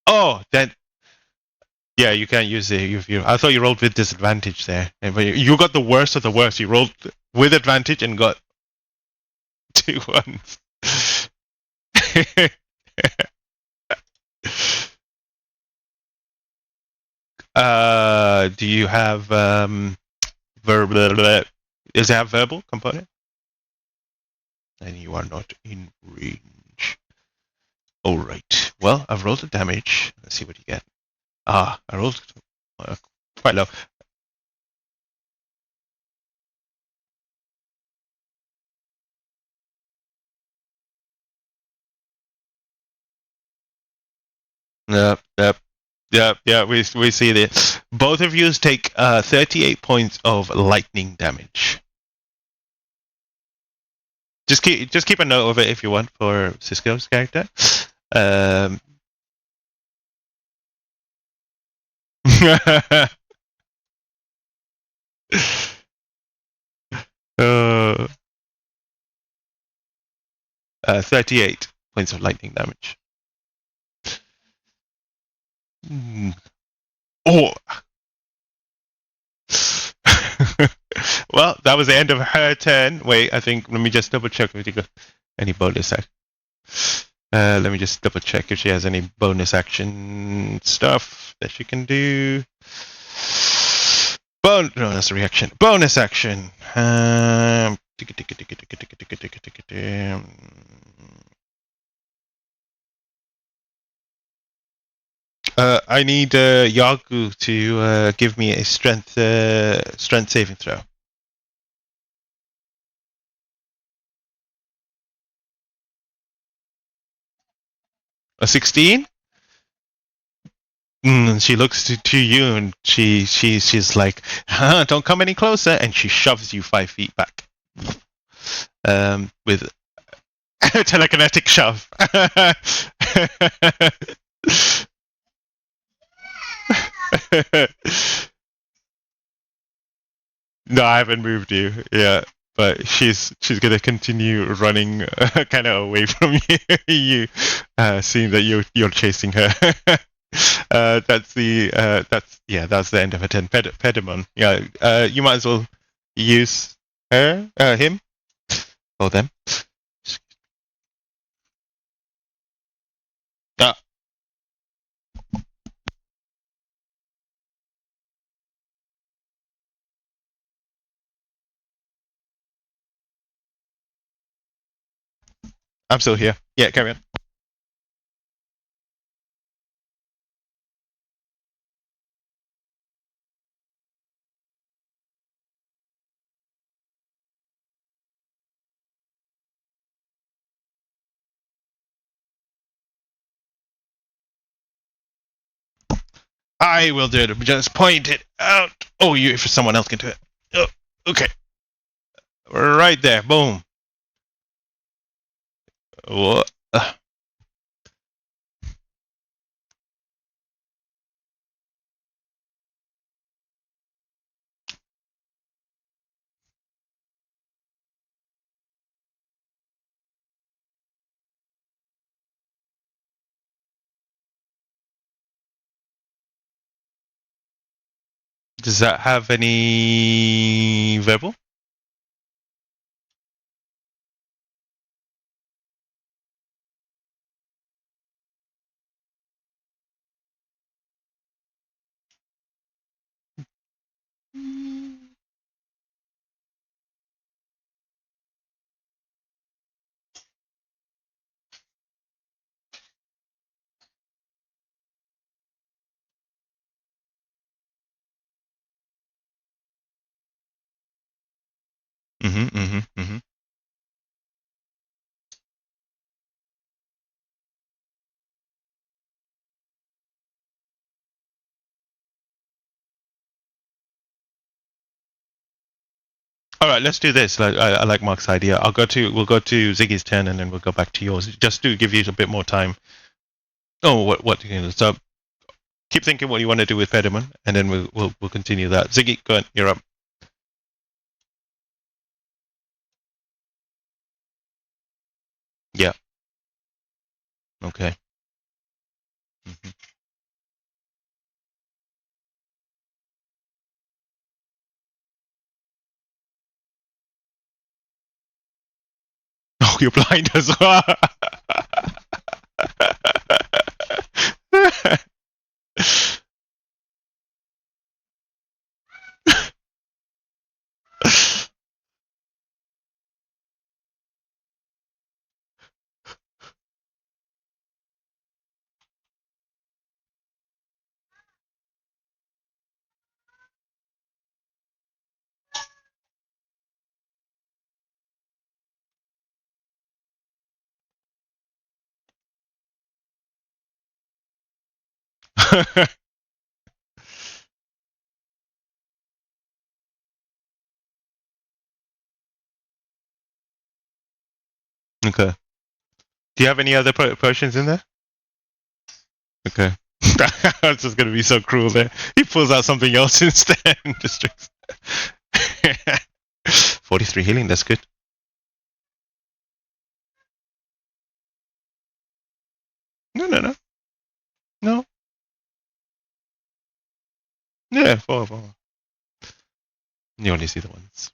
Speaker 1: Oh, then. Yeah, you can't use it. I thought you rolled with disadvantage there. But you got the worst of the worst. You rolled with advantage and got 2 ones. Do you have verbal? Does it have verbal component? and you are not in range. Alright, well, I've rolled the damage. Let's see what you get. I rolled quite low. Yep. We see this. Both of you take 38 points of lightning damage. Just keep a note of it if you want for Cisco's character. Um, uh, 38 points of lightning damage. Oh. Well, that was the end of her turn. Wait, I think let me just double check if you got any bonus action. Let me just double check if she has any bonus action stuff that she can do. Bonus reaction. Bonus action. I need Yagu to give me a strength saving throw. A 16? She looks to you and she's like, don't come any closer, and she shoves you 5 feet back. With a telekinetic shove. No, I haven't moved you. Yeah, but she's gonna continue running, kind of away from you, seeing that you're chasing her. That's the end of her turn. Pedimon. Yeah. You might as well use him, or them. Ah, I'm still here. Yeah, carry on. I will do it. Just point it out. Oh, you if someone else can do it. Oh, okay. Right there. Boom. Oh, does that have any verbal? Mm-hmm. All right, let's do this. I like Mark's idea. We'll go to Ziggy's turn, and then we'll go back to yours, just to give you a bit more time. Oh, what you know? So keep thinking what you want to do with Fedimon, and then we'll continue that. Ziggy, go on. You're up. Yeah. Okay. Mm-hmm. Oh, you're blind as well. Okay. Do you have any other potions in there? Okay. That's just gonna be so cruel there. He pulls out something else instead and just drinks. 43 healing, that's good. No, no, no. No. Yeah, four. You only see the ones.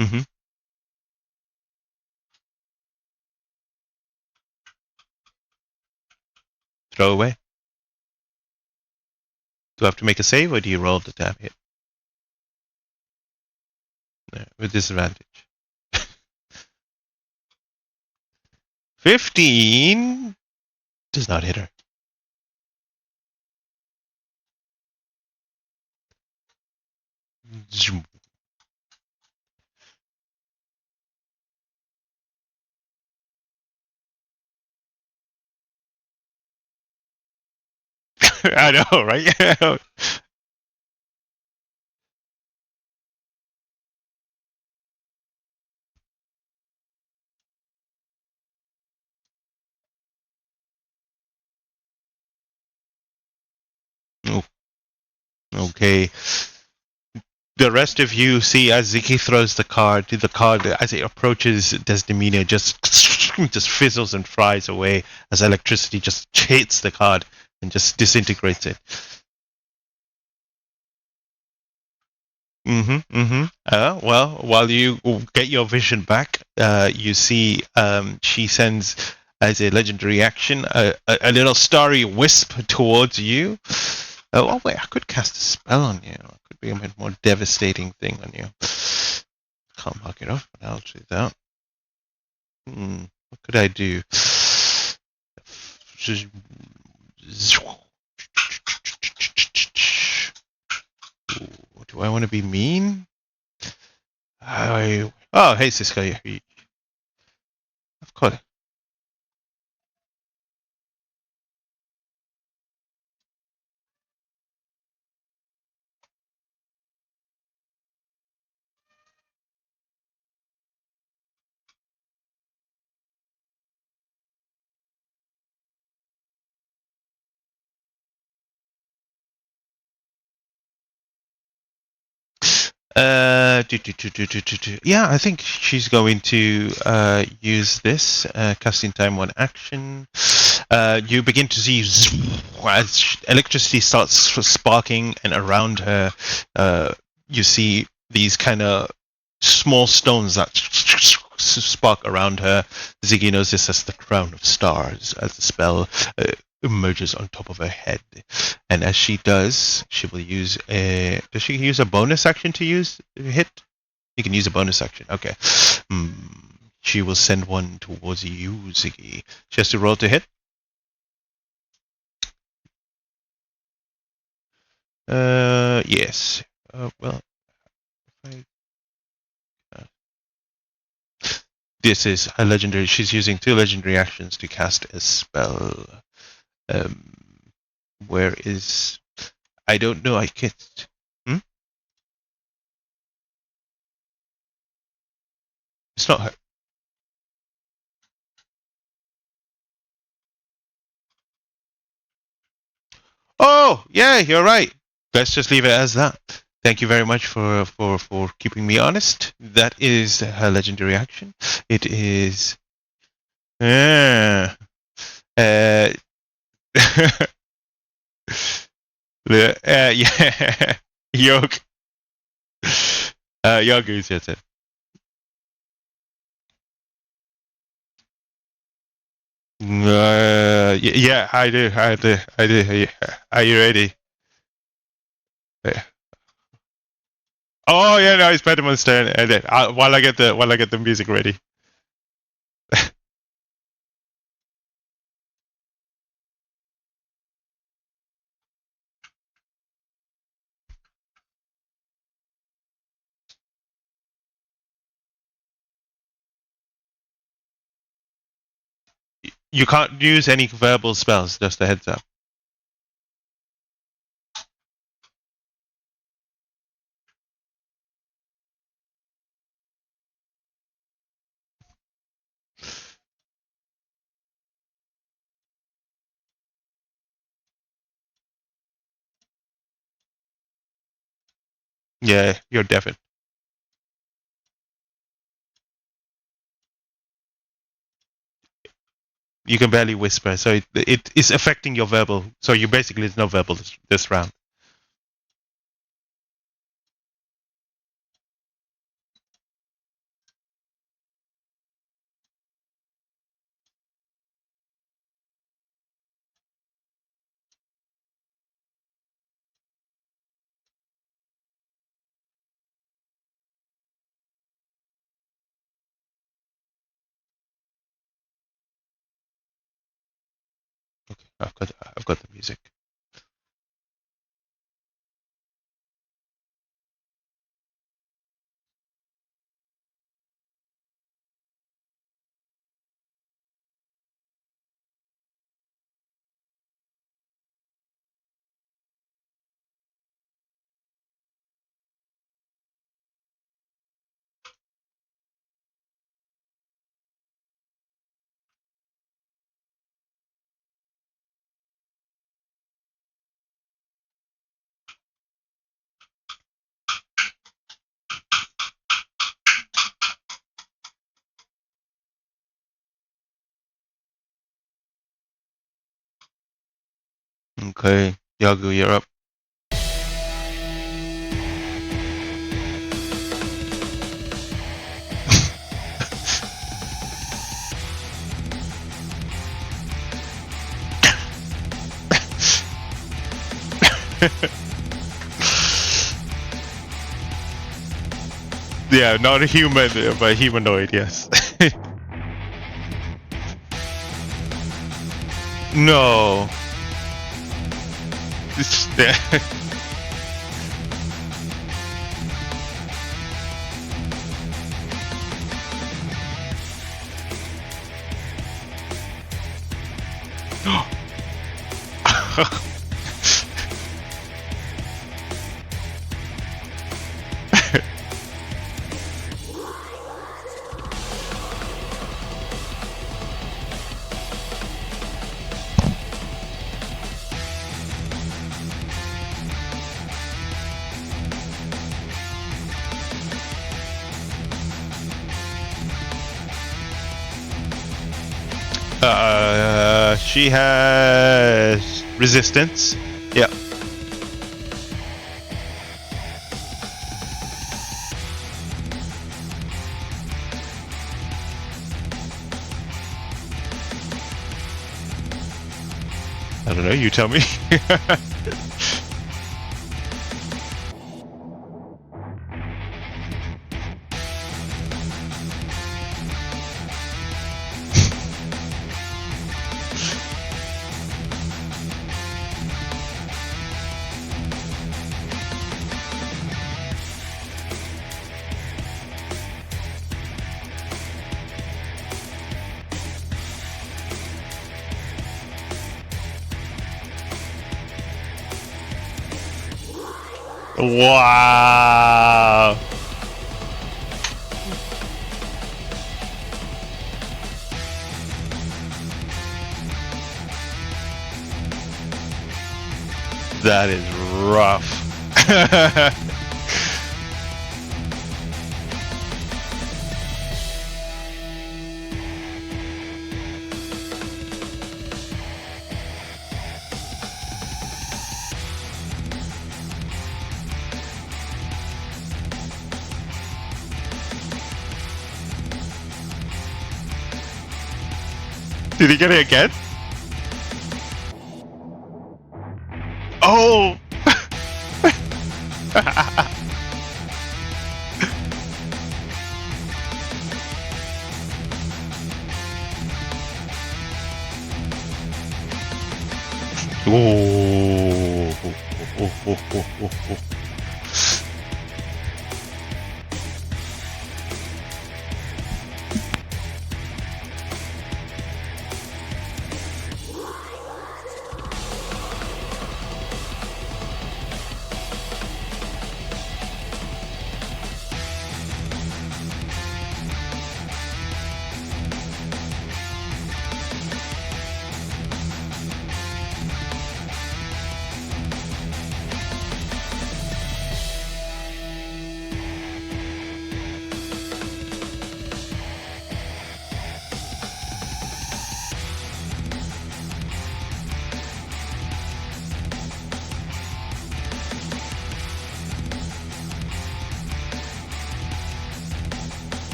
Speaker 1: Mm-hmm. Throw away. Do I have to make a save or do you roll the damn hit? No, with disadvantage. 15 does not hit her. I know, right? Oh, okay. The rest of you see as Ziki throws the card as it approaches Desdemona just fizzles and fries away as electricity just hits the card and just disintegrates it. Well, while you get your vision back, you see she sends as a legendary action a little starry wisp towards you. Oh wait, I could cast a spell on you. It could be a more devastating thing on you. Can't mark it off, but I'll do that. What could I do? Do I want to be mean? Oh, hey, Cisco. Of course. Yeah, I think she's going to use this casting time one action. You begin to see as electricity starts sparking, and around her, you see these kind of small stones that spark around her. Ziggy knows this as the crown of stars, as the spell emerges on top of her head. And as she does, she will use a. Does she use a bonus action to use hit? You can use a bonus action. Okay. She will send one towards you, Ziggy. She has to roll to hit. Yes. Well, if I, this is a legendary. She's using 2 legendary actions to cast a spell. Um, where is? I don't know. I can't. It's not her. Oh, yeah, you're right. Let's just leave it as that. Thank you very much for keeping me honest. That is her legendary action. It is. Uh, uh, yeah. Yog. Yog is it. Yeah, I do. Are you ready? Yeah. Oh yeah, no, it's Pentamon's turn. And then, while I get the music ready. You can't use any verbal spells, just a heads up. Yeah, you're deafened. You can barely whisper, so it is affecting your verbal. So you basically there's no verbal this round. Okay, I've got the music. Okay, Yagu, you're up. Yeah, not a human, but humanoid, yes. No. She has resistance. Yeah. I don't know, you tell me. Wow. That is rough. Did he get it again? Oh! Oh. Oh.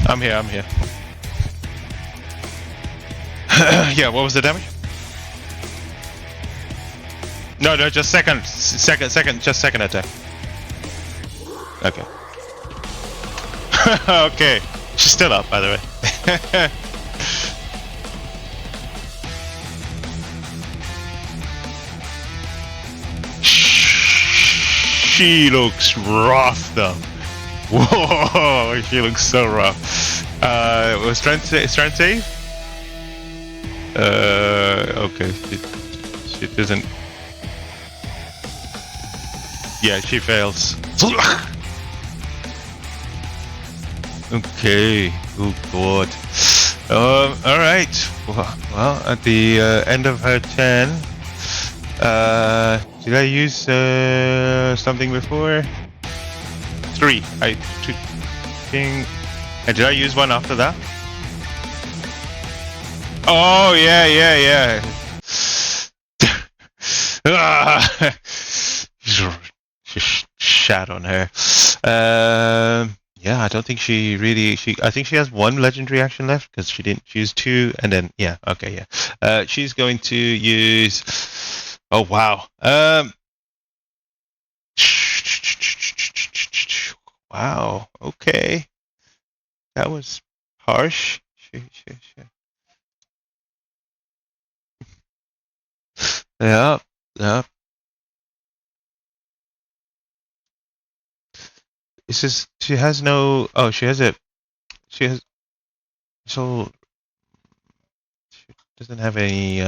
Speaker 1: I'm here. Yeah, what was the damage? No, just second attack. Okay. Okay. She's still up, by the way. She looks rough, though. Whoa, she looks so rough. Was strength save? Okay. She doesn't. Yeah, she fails. Okay. Oh God. All right. Well, at the end of her turn, did I use something before? 3. I took. And did I use one after that? Oh yeah. Shat on her. Yeah, I don't think she really. I think she has one legendary action left because she didn't use 2, and then yeah, okay, yeah. She's going to use. Oh wow. Wow. Okay, that was harsh. Yeah. Yeah. It's just she has no. Oh, she has it. She has. So she doesn't have any.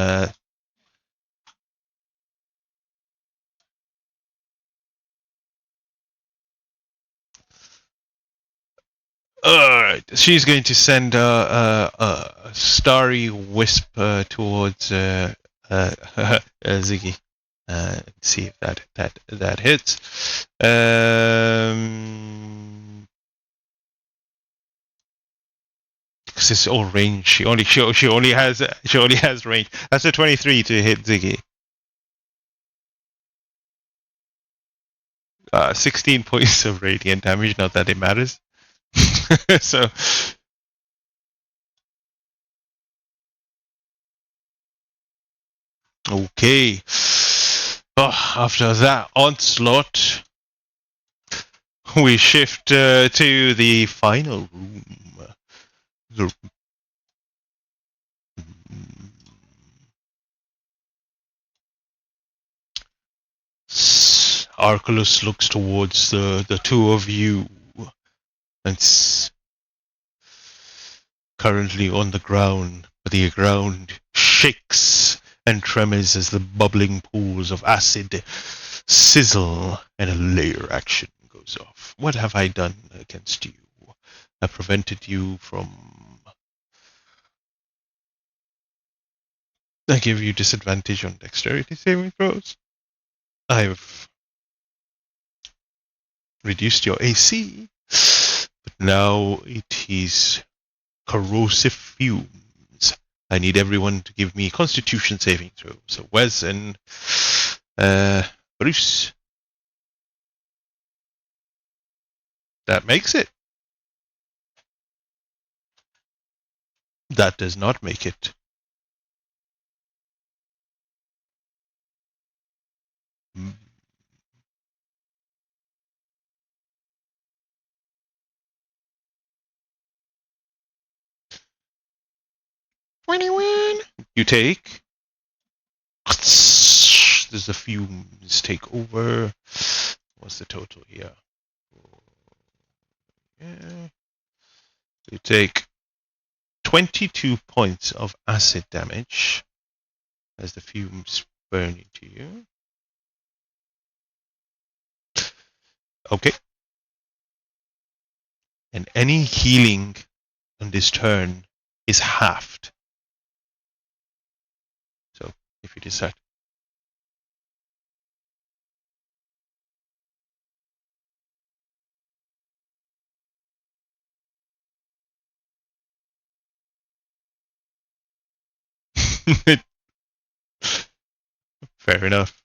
Speaker 1: Alright, she's going to send a starry wisp towards Ziggy. See if that hits. Because it's all range. She only has range. That's a 23 to hit Ziggy. 16 points of radiant damage. Not that it matters. So. Okay. Oh, after that onslaught, we shift to the final room. Arculus looks towards the two of you and currently on the ground. The ground shakes and tremors as the bubbling pools of acid sizzle and a layer action goes off. What have I done against you? I prevented you from. I give you disadvantage on dexterity saving throws. I've reduced your AC, but now it is corrosive fumes. I need everyone to give me Constitution saving throws. So Wes and Bruce. That makes it. That does not make it. Mm. 21. You take. There's the fumes take over. What's the total here? Yeah. You take 22 points of acid damage as the fumes burn into you. Okay. And any healing on this turn is halved. So if you decide. Fair enough.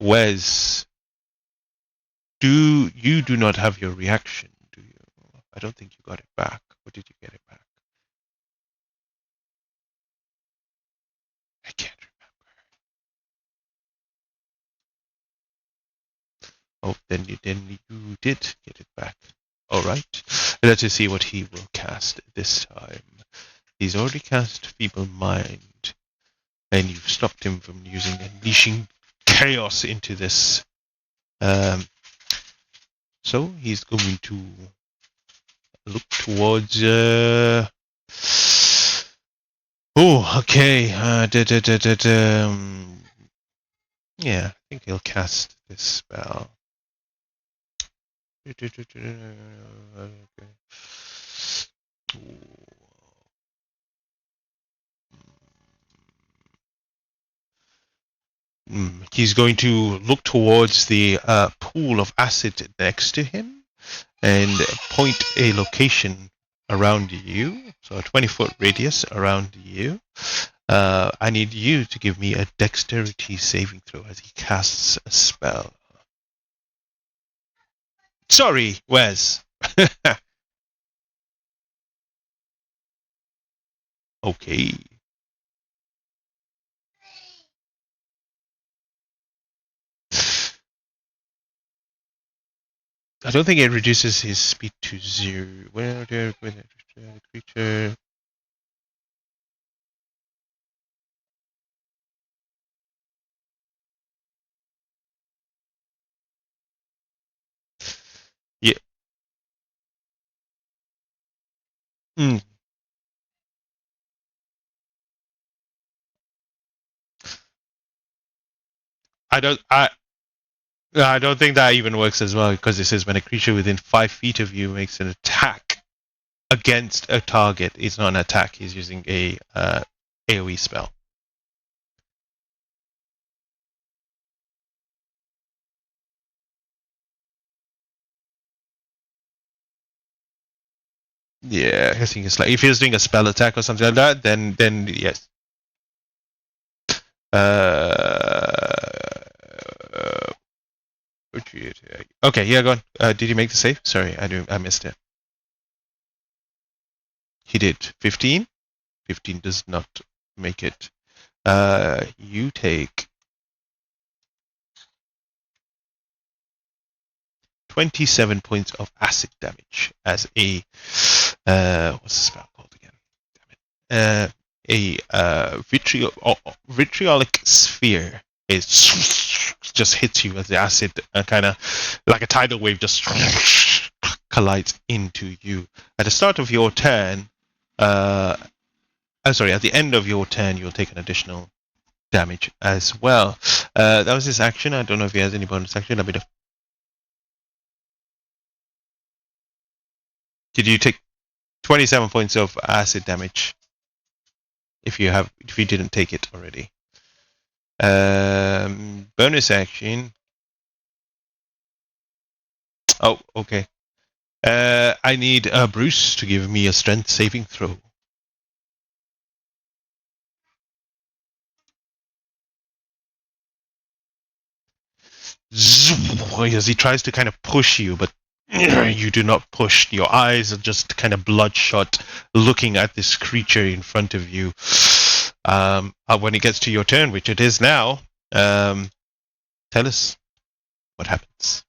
Speaker 1: Wes, you do not have your reaction, do you? I don't think you got it back. Or did you get it back? I can't remember. Oh, then you did get it back. All right. Let us see what he will cast this time. He's already cast Feeble Mind, and you've stopped him from using unleashing chaos into this. So he's going to look towards. Oh, okay. Yeah, I think he'll cast this spell. He's going to look towards the pool of acid next to him and point a location around you, so a 20-foot radius around you. I need you to give me a dexterity saving throw as he casts a spell. Sorry, Wes. Okay. I don't think it reduces his speed to 0. Where there creature. Yeah. Mm. I don't. I don't think that even works as well because it says when a creature within 5 feet of you makes an attack against a target, it's not an attack. He's using a AOE spell. Yeah, I think it's like if he was doing a spell attack or something like that, then yes. Okay, yeah, go on. Did you make the save? Sorry, I missed it. He did 15. 15 does not make it. You take 27 points of acid damage as a what's the spell called again? Damn it. Vitriolic sphere is just hits you as the acid kind of like a tidal wave just collides into you. At the start of your turn, sorry, at the end of your turn, you'll take an additional damage as well. That was his action. I don't know if he has any bonus action. A bit of. Did you take 27 points of acid damage? If you didn't take it already. Bonus action. Oh, okay. I need Bruce to give me a strength saving throw. As he tries to kind of push you, but you do not push. Your eyes are just kind of bloodshot, looking at this creature in front of you. When it gets to your turn, which it is now, tell us what happens.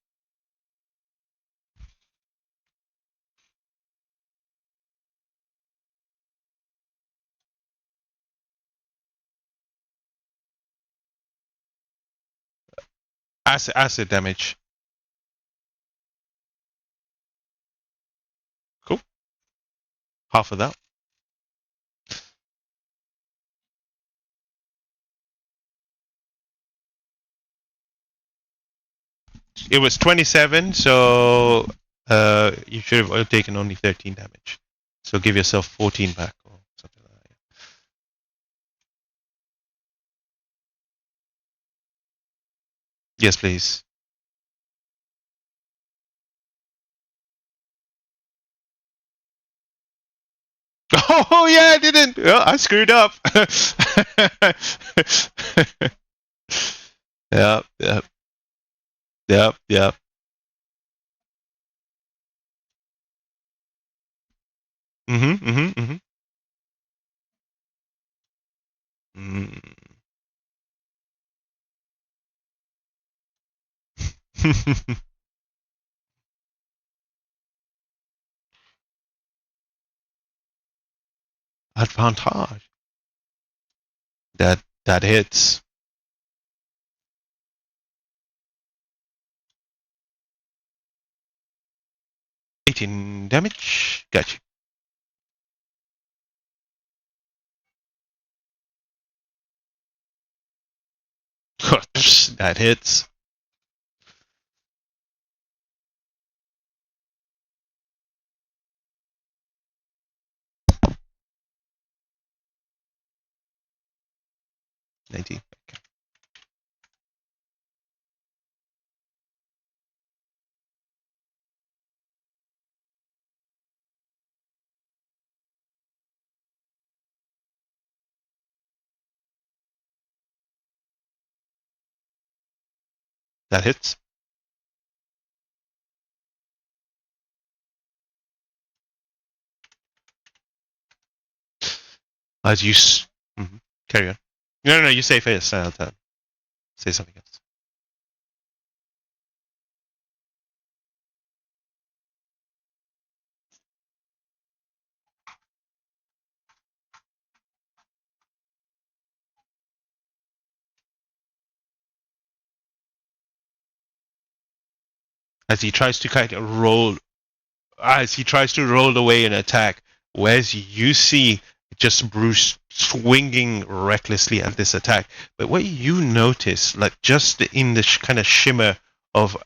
Speaker 1: Acid damage. Cool. Half of that. It was 27, so you should have taken only 13 damage. So give yourself 14 back or something like that. Yes, please. Oh yeah, I didn't. Well, I screwed up. Yeah, yeah. Yep. Yep. Mm-hmm. Mm-hmm. Mm-hmm. Mm. Advantage. That hits. 18 damage. Gotcha. That hits. Nineteen. Okay. That hits. As you mhm. Carry on. No, no, no. You say first. I'll say something else. As he tries to kind of roll, as he tries to roll away an attack, whereas you see just Bruce swinging recklessly at this attack. But what you notice, like just in the kind of shimmer of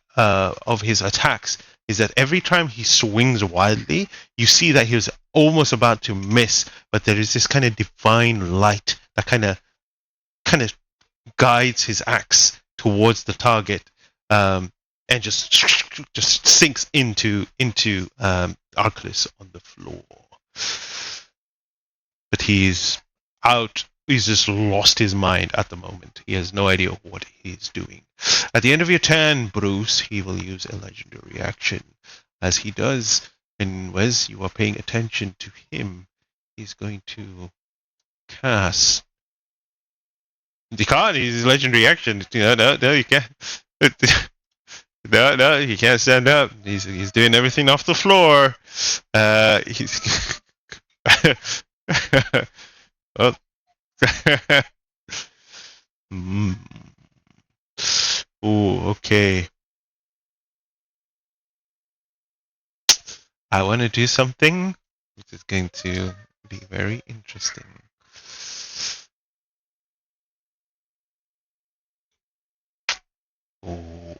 Speaker 1: his attacks, is that every time he swings wildly, you see that he was almost about to miss, but there is this kind of divine light that kind of guides his axe towards the target, and just sinks into Arclis on the floor. But he's out. He's just lost his mind at the moment. He has no idea what he's doing. At the end of your turn, Bruce, he will use a legendary action. As he does, and Wes, you are paying attention to him, he's going to cast. You can't. He's legendary action. No, you can't. No, he can't stand up. He's doing everything off the floor. He's. Oh. Mm. Ooh, okay. I want to do something which is going to be very interesting. Ooh.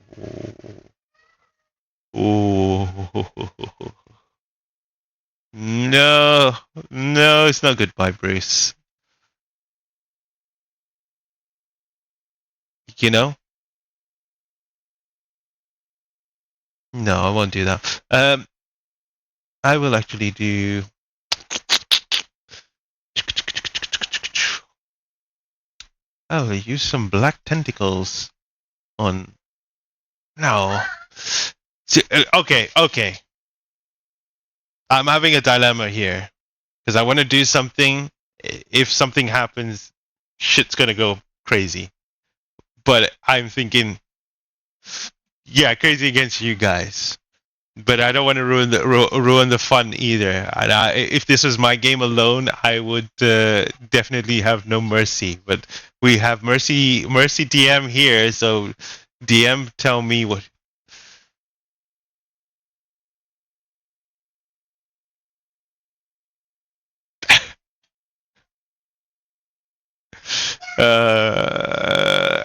Speaker 1: Ooh. No, no, it's not goodbye, Bruce. You know? No, I won't do that. I will actually do. I will use some black tentacles on. No. Okay. I'm having a dilemma here because I want to do something. If something happens, shit's gonna go crazy. But I'm thinking, yeah, crazy against you guys. But I don't want to ruin the fun either. And if this was my game alone, I would definitely have no mercy. But we have mercy DM here, so DM, tell me what.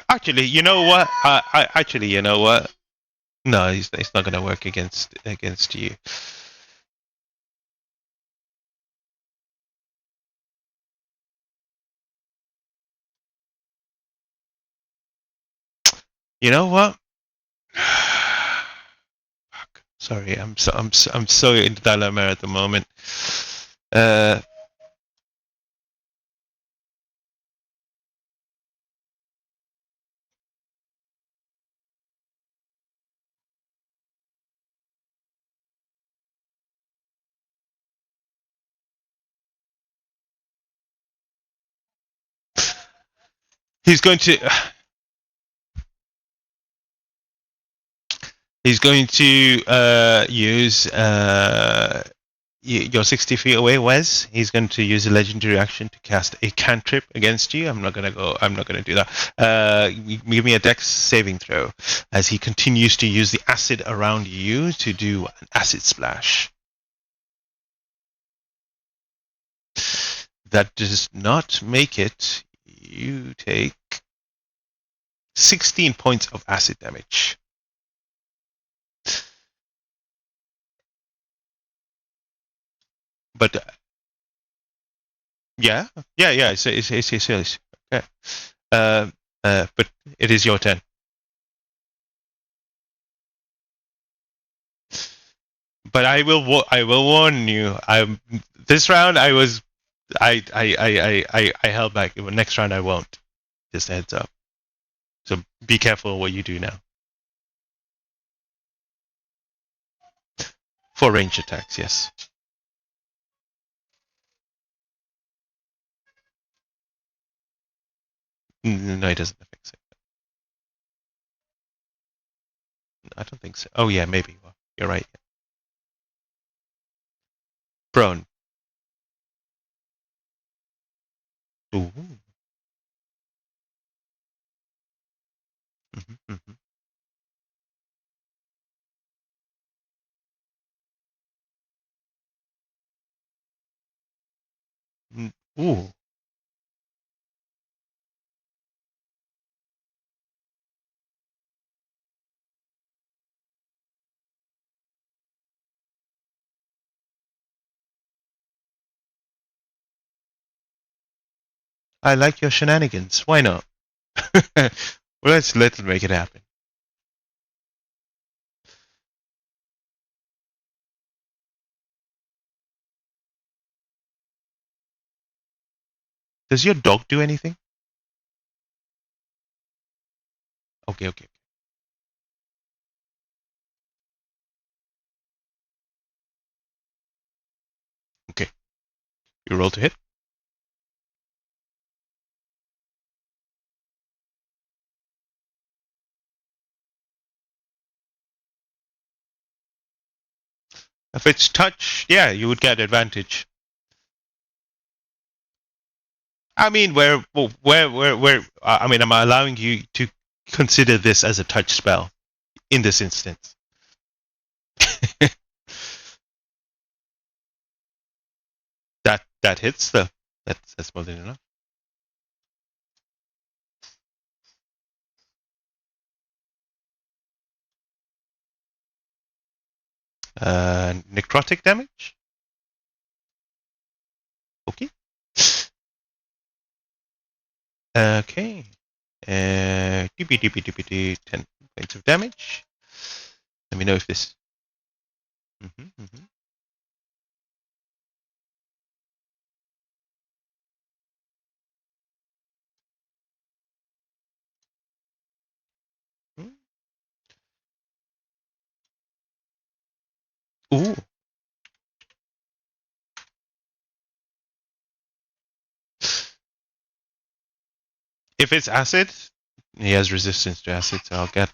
Speaker 1: Actually, you know what? Actually, you know what? No, it's not gonna work against you. You know what? Fuck. Sorry, I'm so in dilemma at the moment. Uh, He's going to. He's going to use you're 60 feet away, Wes. He's going to use a legendary action to cast a cantrip against you. I'm not gonna do that. Give me a dex saving throw as he continues to use the acid around you to do an acid splash. That does not make it. You take 16 points of acid damage. But yeah. It's okay. But it is your turn. But I will warn you. This round I held back. Next round I won't. Just a heads up. So be careful what you do now. For range attacks, yes. No, it doesn't affect it. I don't think so. Oh yeah, maybe. Well, you're right. Prone. Ooh. Mm-hmm. Ooh. I like your shenanigans. Why not? Well, let's make it happen. Does your dog do anything? Okay. Okay. You roll to hit. If it's touch, yeah, you would get advantage. I mean, I mean, I'm allowing you to consider this as a touch spell in this instance. that hits though. That's more than enough. Necrotic damage. Okay. Okay. 10 points of damage. Let me know if this. Mm-hmm. Ooh. If it's acid, he has resistance to acid, so I'll give.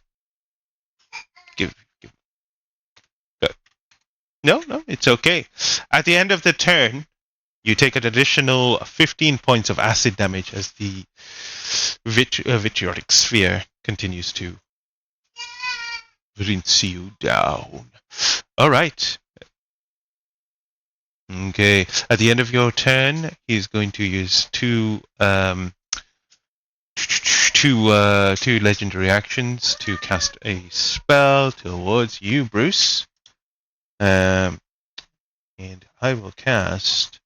Speaker 1: No, it's okay. At the end of the turn, you take an additional 15 points of acid damage as the vitriolic sphere continues to rinse you down. All right. Okay. At the end of your turn, he's going to use two legendary actions to cast a spell towards you, Bruce. And I will cast.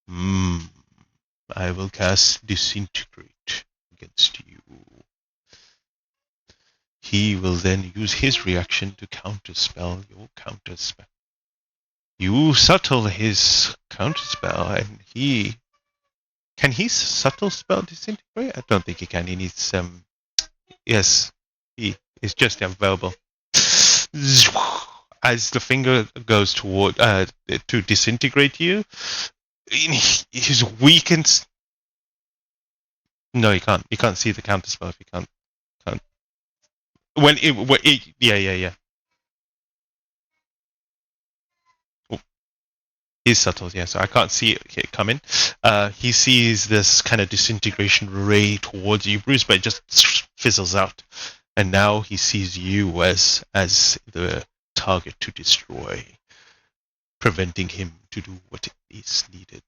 Speaker 1: I will cast Disintegrate against you. He will then use his reaction to counterspell your counterspell. You subtle his counterspell, and he. Can he subtle spell Disintegrate? I don't think he can. He needs Yes, he is just available. As the finger goes toward to disintegrate you, his weakened. No, you can't. You can't see the counter spell if you can't. Yeah. Oh, he's subtle, yeah. So I can't see it coming. He sees this kind of disintegration ray towards you, Bruce, but it just fizzles out. And now he sees you as the target to destroy, preventing him to do what is needed.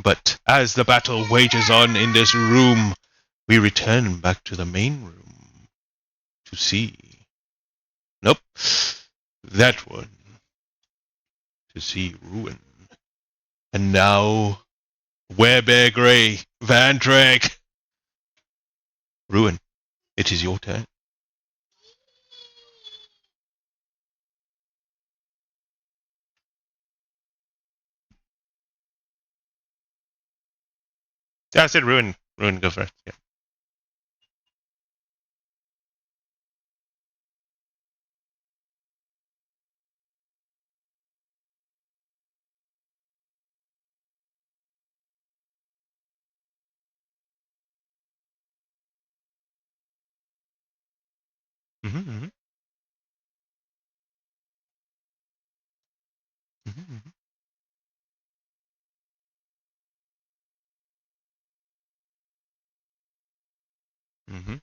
Speaker 1: But as the battle wages on in this room, we return back to the main room to see. Nope. That one. To see Ruin. And now, Werebear Grey, Van Drag. Ruin, it is your turn. Yeah, I said Ruin. Ruin, go first. Yeah. Mm-hmm, mm-hmm, mm-hmm.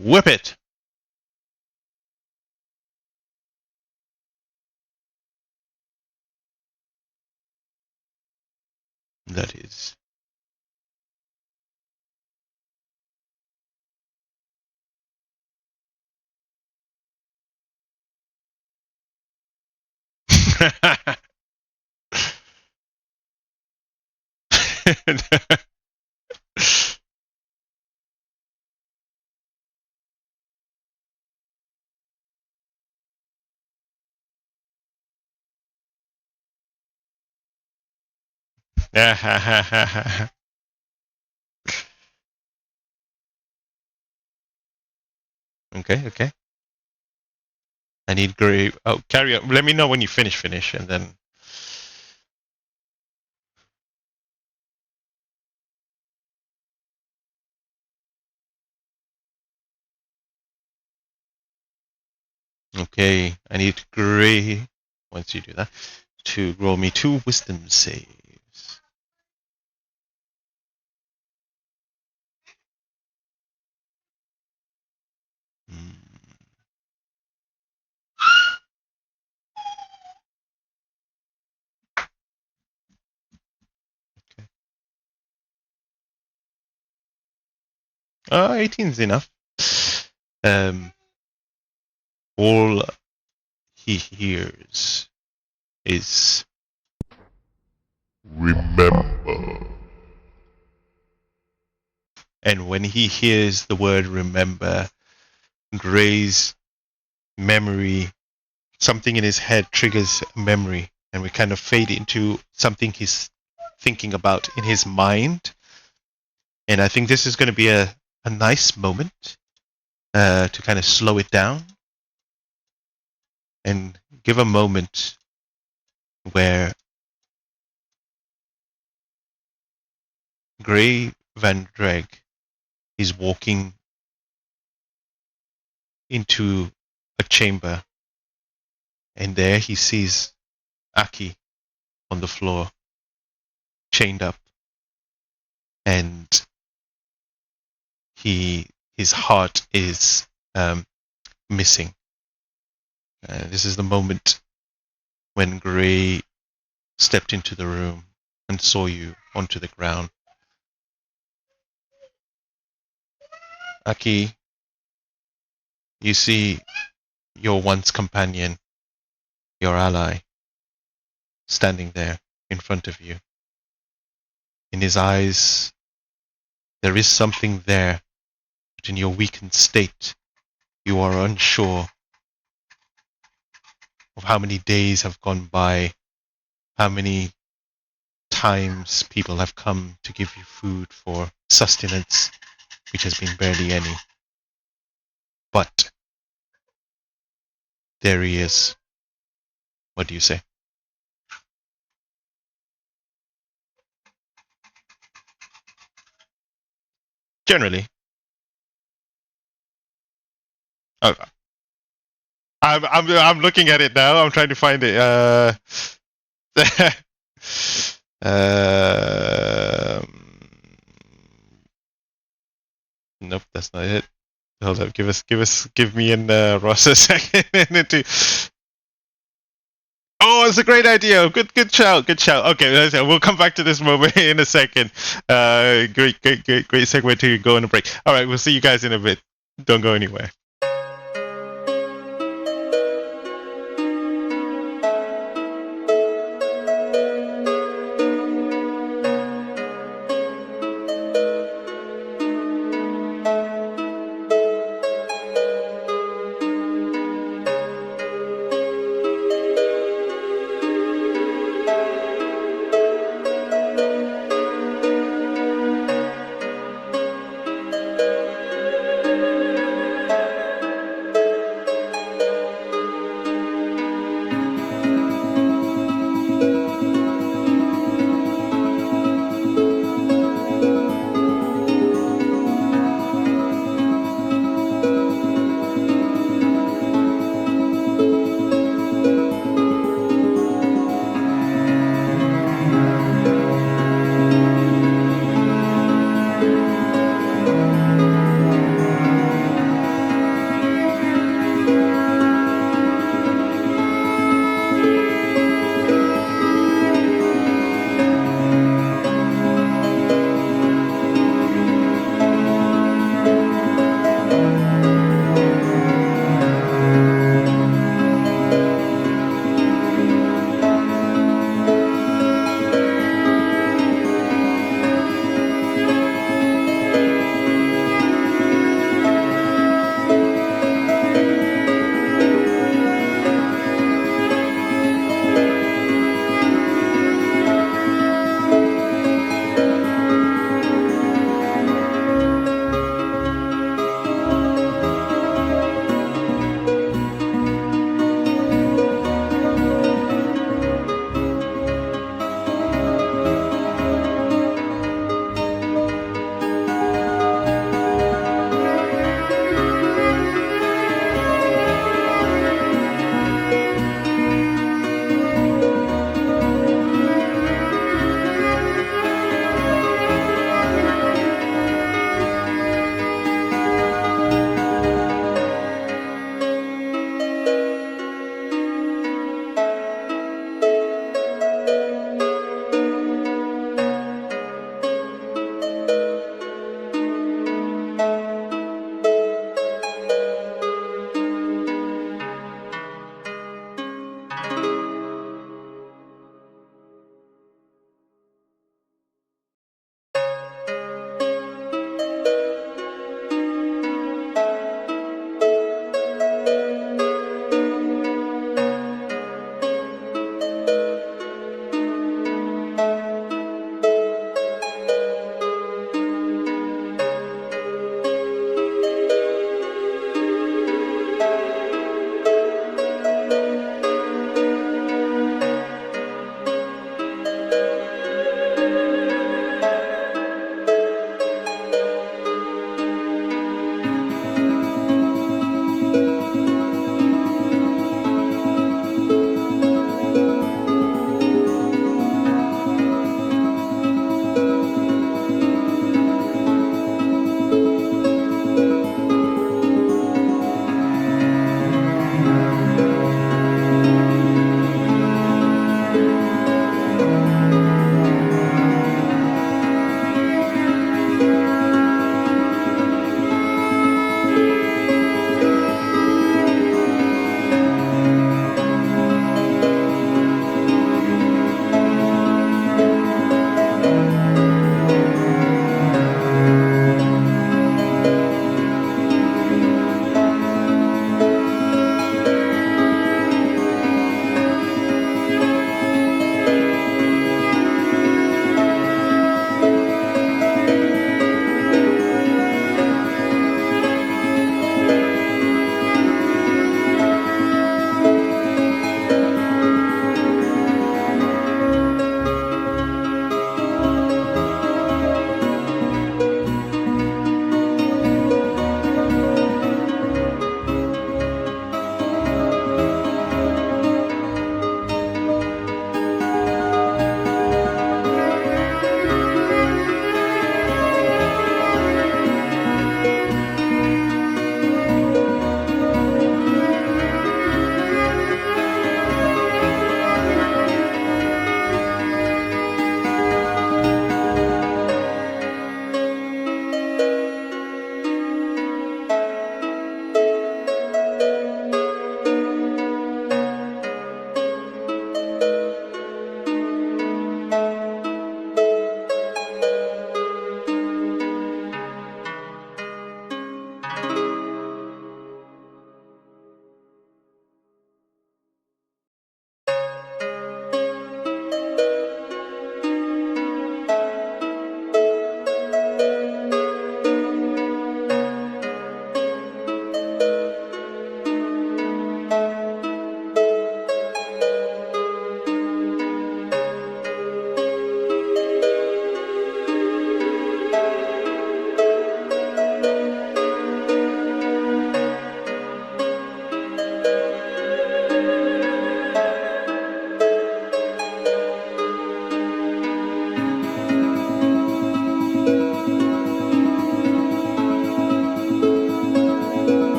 Speaker 1: Whip it. That is. Okay. I need Grey. Oh, carry on. Let me know when you finish, and then. Okay, I need Grey, once you do that, to roll me 2 wisdom saves. Mm, 18 is enough. All he hears is,
Speaker 2: Remember.
Speaker 1: and when he hears the word remember, Gray's memory, something in his head triggers a memory, and we kind of fade into something he's thinking about in his mind. And I think this is going to be a nice moment to kind of slow it down and give a moment where Gray Van Dreg is walking into a chamber, and there he sees Aki on the floor, chained up, and his heart is missing. This is the moment when Gray stepped into the room and saw you onto the ground. Aki, you see your once companion, your ally, standing there in front of you. In his eyes, there is something there but in your weakened state, you are unsure of how many days have gone by, how many times people have come to give you food for sustenance, which has been barely any. But there he is. What do you say? Generally. Oh, I'm looking at it now. I'm trying to find it. Nope, that's not it. Hold up, give me and Ross a second. Oh, it's a great idea. Good shout. Okay, we'll come back to this moment in a second. Great segue to go on a break. All right, we'll see you guys in a bit. Don't go anywhere.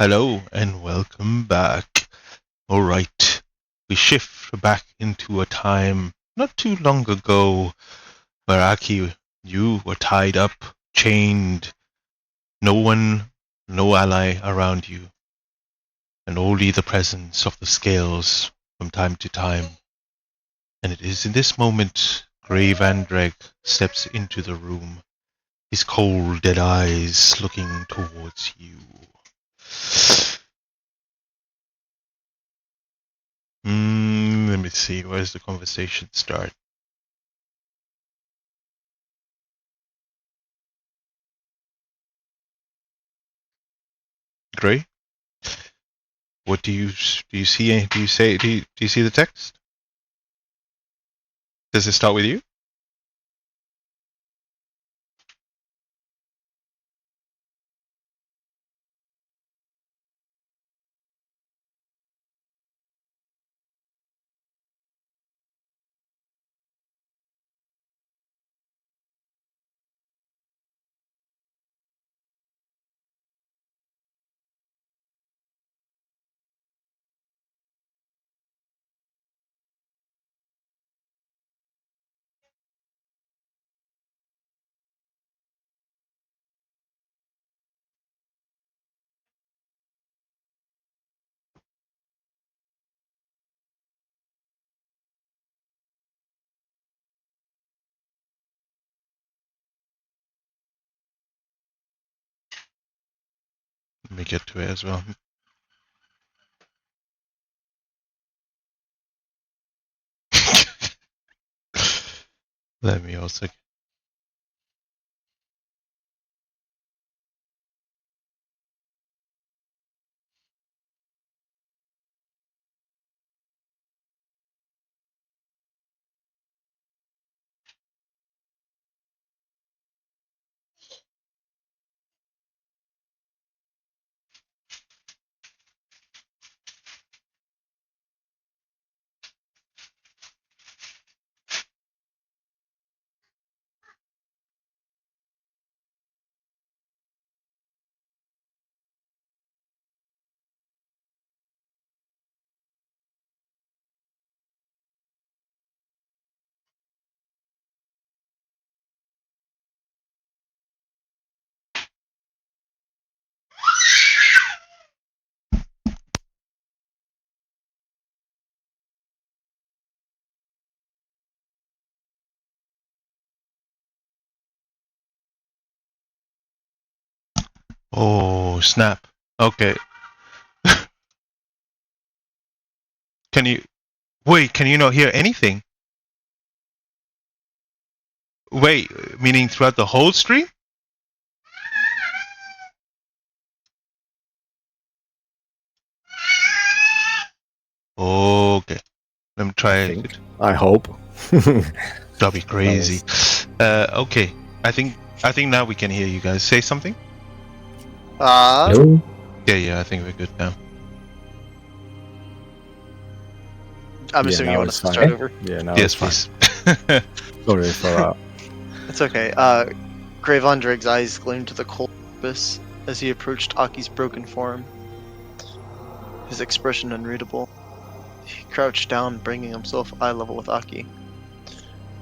Speaker 1: Hello and welcome back. Alright, we shift back into a time not too long ago where Aki, you were tied up, chained, no one, no ally around you, and only the presence of the scales from time to time. And it is in this moment Grave Andreg steps into the room, his cold, dead eyes looking towards you. Let me see. Where does the conversation start? Gray? What do you see? Do you see the text? Does it start with you? Let me get to it as well. Let me also. Oh, snap. Okay. Can you wait? Can you not hear anything? Wait, meaning throughout the whole stream? Okay. Let me try it.
Speaker 4: I hope.
Speaker 1: That'll be crazy. Okay. I think now we can hear you guys. Say something.
Speaker 5: Hello?
Speaker 1: Yeah. I think we're good now.
Speaker 5: I'm
Speaker 4: Yeah,
Speaker 5: assuming
Speaker 4: now
Speaker 5: you want
Speaker 4: it's
Speaker 5: us to
Speaker 4: fine.
Speaker 5: start over.
Speaker 4: Yeah, now
Speaker 1: Yes,
Speaker 4: it's fine.
Speaker 1: please.
Speaker 4: Sorry for that.
Speaker 5: It's okay. Grave Andreg's eyes gleamed to the cold abyss as he approached Aki's broken form. His expression unreadable. He crouched down, bringing himself eye level with Aki.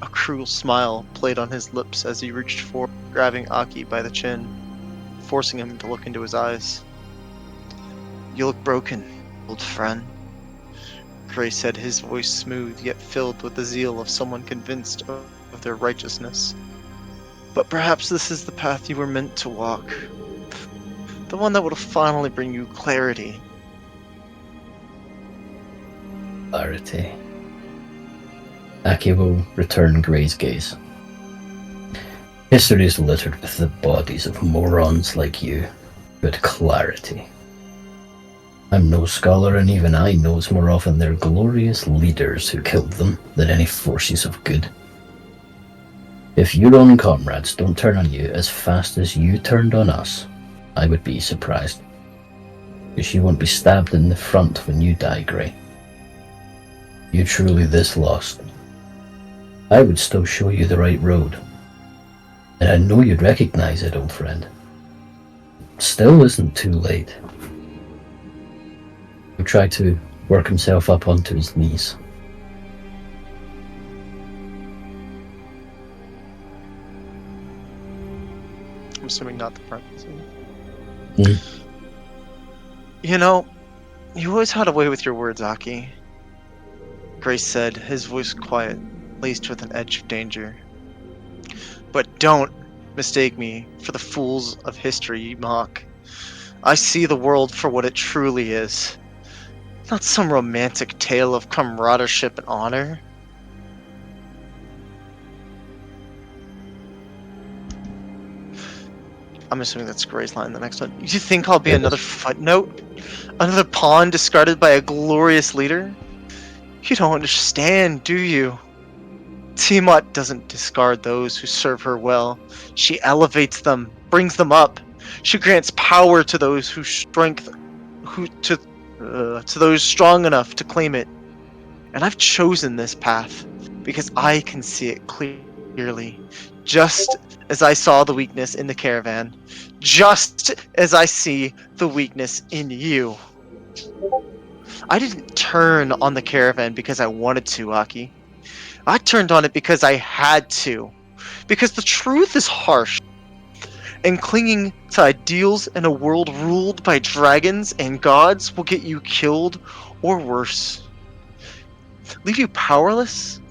Speaker 5: A cruel smile played on his lips as he reached forward, grabbing Aki by the chin, forcing him to look into his eyes. "You look broken, old friend," Gray said, his voice smooth yet filled with the zeal of someone convinced of their righteousness. "But perhaps this is the path you were meant to walk. The one that will finally bring you clarity."
Speaker 3: Clarity. Aki will return Gray's gaze. History is littered with the bodies of morons like you, but clarity. I'm no scholar, and even I knows more often they're glorious leaders who killed them than any forces of good. If your own comrades don't turn on you as fast as you turned on us, I would be surprised. Because you won't be stabbed in the front when you die, Gray. You truly this lost. I would still show you the right road. And I know you'd recognize it, old friend. Still isn't too late. He tried to work himself up onto his knees.
Speaker 5: I'm assuming not the front.
Speaker 3: Hmm.
Speaker 5: You know, you always had a way with your words, Aki. Grace said, his voice quiet, laced with an edge of danger. But don't mistake me for the fools of history you mock. I see the world for what it truly is. Not some romantic tale of camaraderie and honor. I'm assuming that's Gray's line, the next one. You think I'll be another footnote? Another pawn discarded by a glorious leader? You don't understand, do you? Tiamat doesn't discard those who serve her well. She elevates them, brings them up. She grants power to those to those strong enough to claim it. And I've chosen this path because I can see it clearly. Just as I saw the weakness in the caravan. Just as I see the weakness in you. I didn't turn on the caravan because I wanted to, Aki. I turned on it because I had to. Because the truth is harsh. And clinging to ideals in a world ruled by dragons and gods will get you killed or worse. Leave you powerless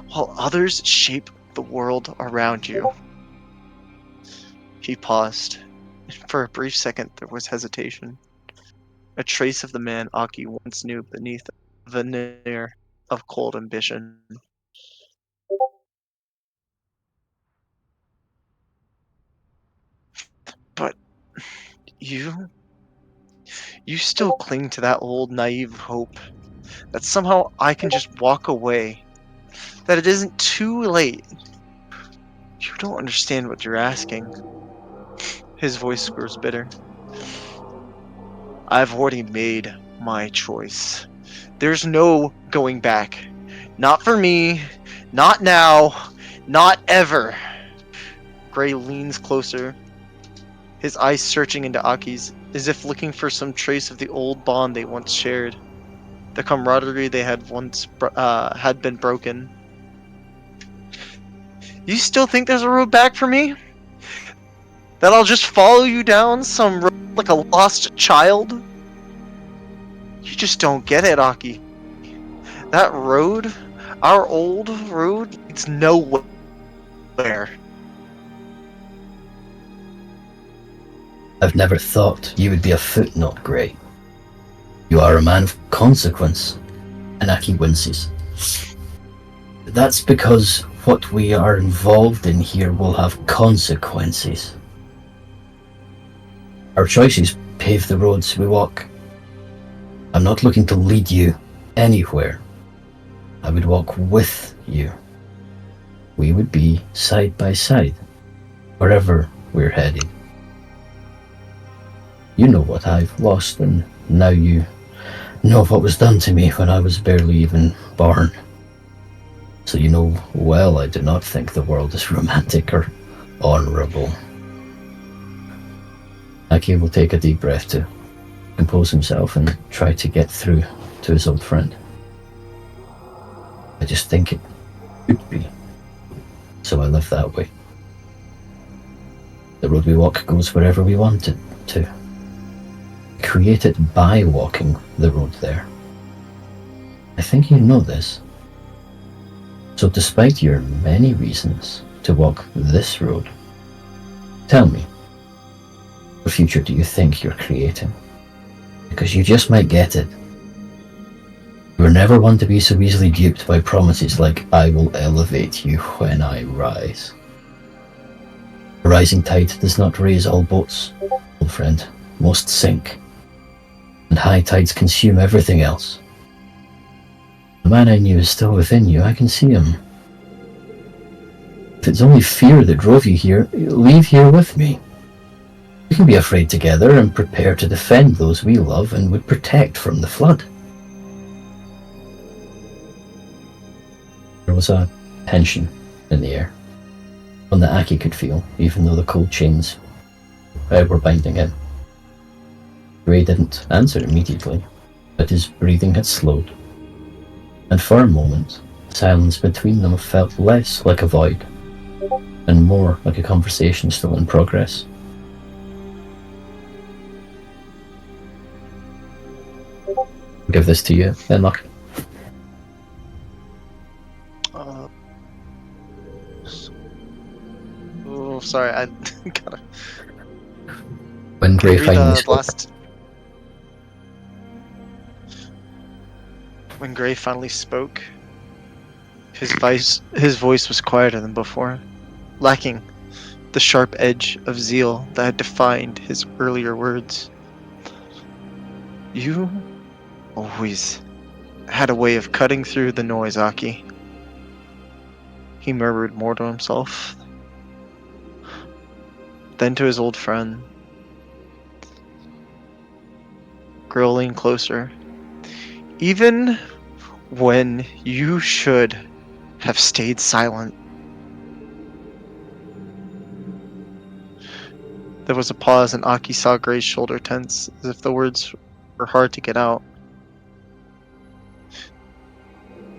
Speaker 5: while others shape the world around you. He paused. For a brief second there was hesitation. A trace of the man Aki once knew beneath a veneer of cold ambition. But you still cling to that old naive hope that somehow I can just walk away, that it isn't too late. You don't understand what you're asking. His voice grows bitter. I've already made my choice. There's no going back. Not for me, not now, not ever. Gray leans closer, his eyes searching into Aki's, as if looking for some trace of the old bond they once shared. The camaraderie they had once had been broken. You still think there's a road back for me? That I'll just follow you down some road like a lost child? You just don't get it, Aki. That road, our old road, leads nowhere.
Speaker 3: I've never thought you would be a footnote, Grey. You are a man of consequence. And Aki winces. That's because what we are involved in here will have consequences. Our choices pave the roads we walk. I'm not looking to lead you anywhere. I would walk with you. We would be side by side, wherever we're headed. You know what I've lost, and now you know what was done to me when I was barely even born. So you know well I do not think the world is romantic or honourable. Aki will take a deep breath to compose himself and try to get through to his old friend. I just think it could be, so I live that way. The road we walk goes wherever we want it to. Create it by walking the road there. I think you know this. So despite your many reasons to walk this road, tell me, what future do you think you're creating? Because you just might get it. You were never one to be so easily duped by promises like, I will elevate you when I rise. A rising tide does not raise all boats, old friend. Most sink. And high tides consume everything else. The man I knew is still within you. I can see him. If it's only fear that drove you here, leave here with me. We can be afraid together and prepare to defend those we love and would protect from the flood. There was a tension in the air, one that Aki could feel, even though the cold chains were binding him. Gray didn't answer immediately, but his breathing had slowed, and for a moment, the silence between them felt less like a void, and more like a conversation still in progress. I'll give this to you, then, Luck.
Speaker 5: Oh, sorry, I gotta
Speaker 3: When Gray
Speaker 5: read
Speaker 3: finally
Speaker 5: the
Speaker 3: spoke,
Speaker 5: last. When Gray finally spoke, his voice was quieter than before, lacking the sharp edge of zeal that had defined his earlier words. You always had a way of cutting through the noise, Aki. He murmured more to himself. Then to his old friend. Grill leaned closer. Even when you should have stayed silent. There was a pause, and Aki saw Gray's shoulder tense, as if the words were hard to get out.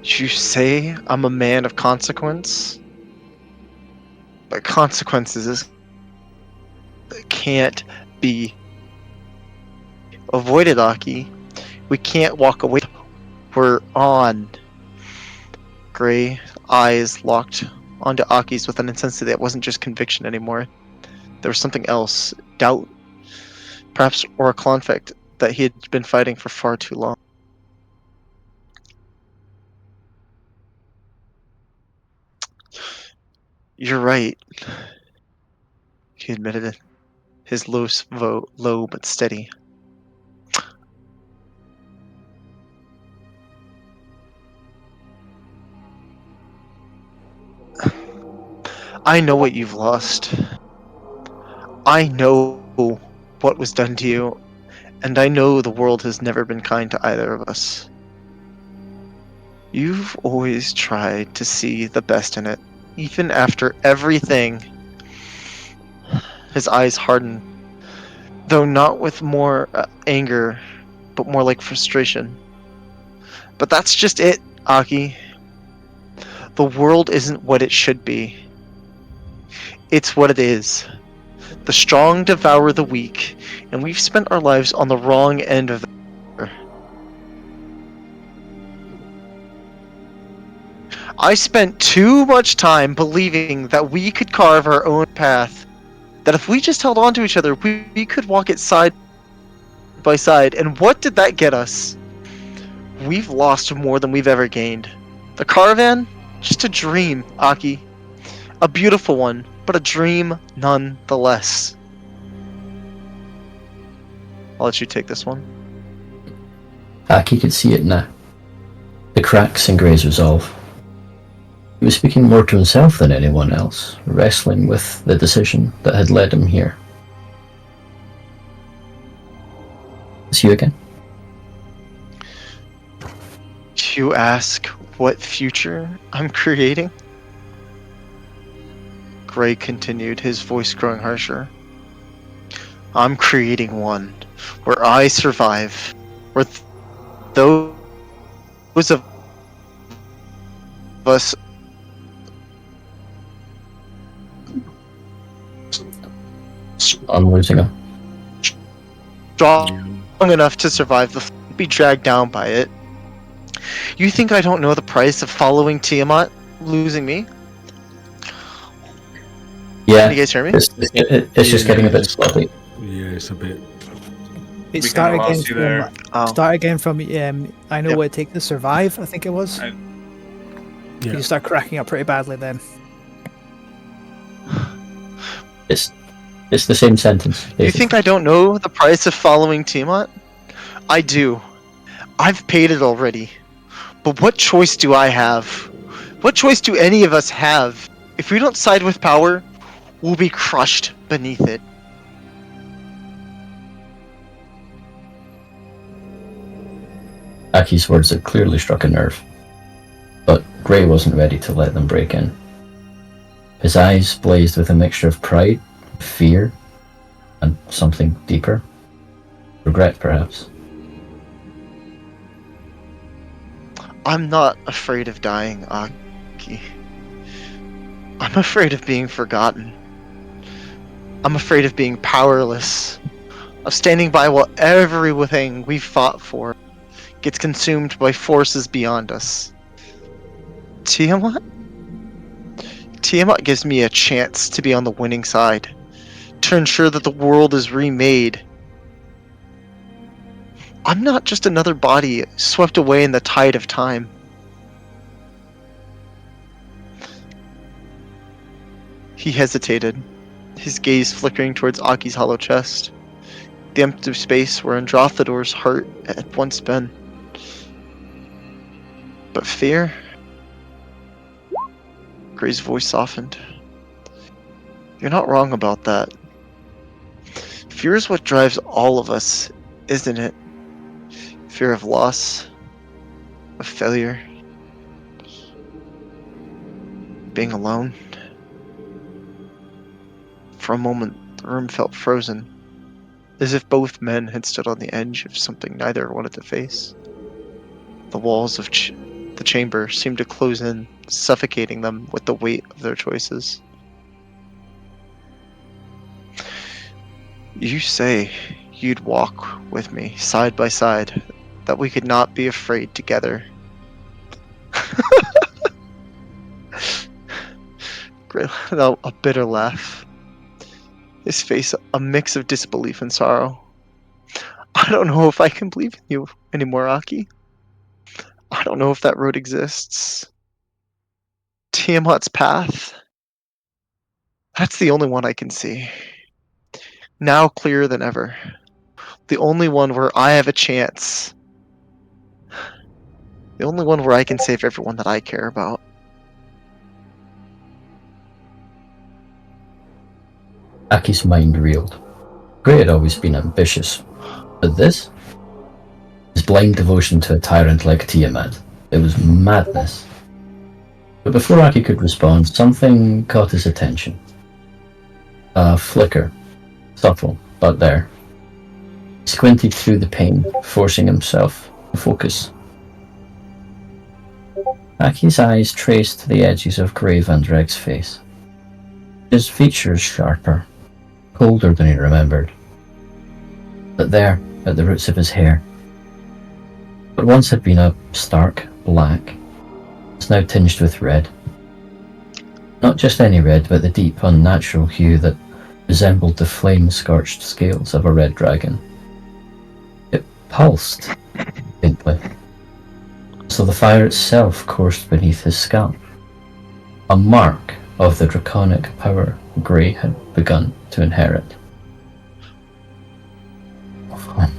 Speaker 5: You say I'm a man of consequence? But consequences can't be avoided, Aki. We can't walk away. We're on. Gray eyes locked onto Aki's with an intensity that wasn't just conviction anymore. There was something else. Doubt. Perhaps, or a conflict that he had been fighting for far too long. You're right, he admitted it, his low but steady. I know what you've lost. I know what was done to you, and I know the world has never been kind to either of us. You've always tried to see the best in it, even after everything. His eyes hardened, though not with more anger, but more like frustration. But that's just it, Aki. The world isn't what it should be. It's what it is. The strong devour the weak, and we've spent our lives on the wrong end of the. I spent too much time believing that we could carve our own path. That if we just held on to each other, we could walk it side by side. And what did that get us? We've lost more than we've ever gained. The caravan? Just a dream, Aki. A beautiful one, but a dream nonetheless. I'll let you take this one.
Speaker 3: Aki could see it now. The cracks in Gray's resolve. He was speaking more to himself than anyone else, wrestling with the decision that had led him here. It's you again.
Speaker 5: You ask what future I'm creating? Gray continued, his voice growing harsher. I'm creating one where I survive, where those of us
Speaker 3: I'm losing him.
Speaker 5: strong enough to survive the be dragged down by it. You think I don't know the price of following Tiamat, losing me?
Speaker 3: Yeah,
Speaker 5: Can you guys hear me?
Speaker 3: it's just getting a bit sloppy.
Speaker 4: Yeah, it's a bit.
Speaker 6: It
Speaker 7: We
Speaker 6: start
Speaker 7: kinda
Speaker 6: again
Speaker 7: lost you
Speaker 6: from
Speaker 7: there.
Speaker 5: Oh.
Speaker 6: start again from I know
Speaker 5: Yep.
Speaker 6: what it takes to survive. I think it was.
Speaker 4: Yeah.
Speaker 6: You start cracking up pretty badly then.
Speaker 3: It's the same sentence.
Speaker 5: You think I don't know the price of following Tiamat? I do. I've paid it already. But what choice do I have? What choice do any of us have? If we don't side with power, we'll be crushed beneath it.
Speaker 3: Aki's words had clearly struck a nerve, but Gray wasn't ready to let them break in. His eyes blazed with a mixture of pride, fear, and something deeper. Regret, perhaps.
Speaker 5: I'm not afraid of dying, Aki. I'm afraid of being forgotten. I'm afraid of being powerless. Of standing by while everything we fought for gets consumed by forces beyond us. Tiamat? Tiamat gives me a chance to be on the winning side. To ensure that the world is remade. I'm not just another body swept away in the tide of time. He hesitated, his gaze flickering towards Aki's hollow chest, the empty space where Androthador's heart had once been. But fear? Gray's voice softened. You're not wrong about that. Fear is what drives all of us, isn't it? Fear of loss, of failure, being alone. For a moment, the room felt frozen, as if both men had stood on the edge of something neither wanted to face. The walls of the chamber seemed to close in, suffocating them with the weight of their choices. You say you'd walk with me, side by side, that we could not be afraid together. Gray let out a bitter laugh, his face a mix of disbelief and sorrow. I don't know if I can believe in you anymore, Aki. I don't know if that road exists. Tiamat's path? That's the only one I can see. Now clearer than ever. The only one where I have a chance. The only one where I can save everyone that I care about.
Speaker 3: Aki's mind reeled. Gray had always been ambitious, but this? His blind devotion to a tyrant like Tiamat. It was madness. But before Aki could respond, something caught his attention. A flicker. Subtle, but there. He squinted through the pain, forcing himself to focus. Aki's eyes traced the edges of Grey Van Dreg's face. His features sharper, colder than he remembered. But there, at the roots of his hair, what once had been a stark black, was now tinged with red. Not just any red, but the deep, unnatural hue that resembled the flame-scorched scales of a red dragon. It pulsed faintly, so the fire itself coursed beneath his scalp, a mark of the draconic power Grey had begun to inherit.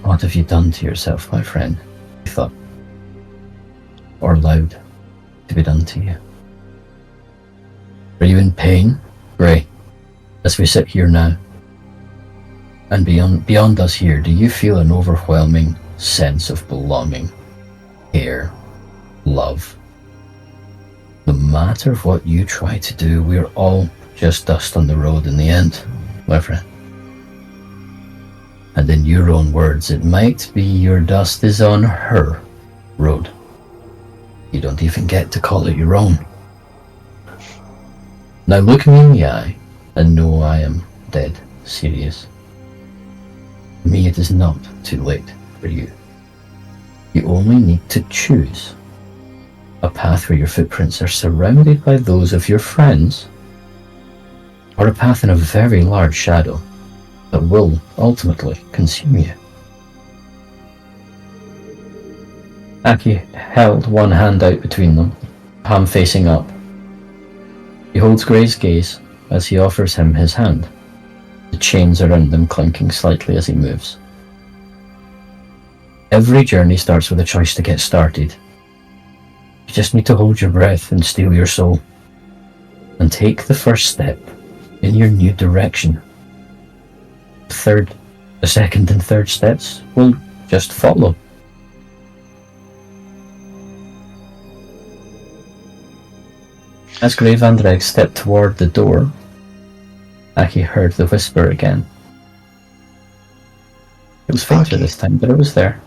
Speaker 3: What have you done to yourself, my friend? He thought. Or allowed to be done to you. Are you in pain, Grey, as we sit here now? And beyond us here, do you feel an overwhelming sense of belonging, care, love? No matter what you try to do, we're all just dust on the road in the end, my friend. And in your own words, it might be your dust is on her road. You don't even get to call it your own. Now look me in the eye and know I am dead serious. For me, it is not too late for you. You only need to choose a path where your footprints are surrounded by those of your friends, or a path in a very large shadow that will ultimately consume you. Aki held one hand out between them, palm facing up. He holds Gray's gaze as he offers him his hand, the chains around them clinking slightly as he moves. Every journey starts with a choice to get started. You just need to hold your breath and steel your soul, and take the first step in your new direction. The second and third steps will just follow. As Grey Van Dreg stepped toward the door, Aki heard the whisper again. It was fainter this time, but it was there.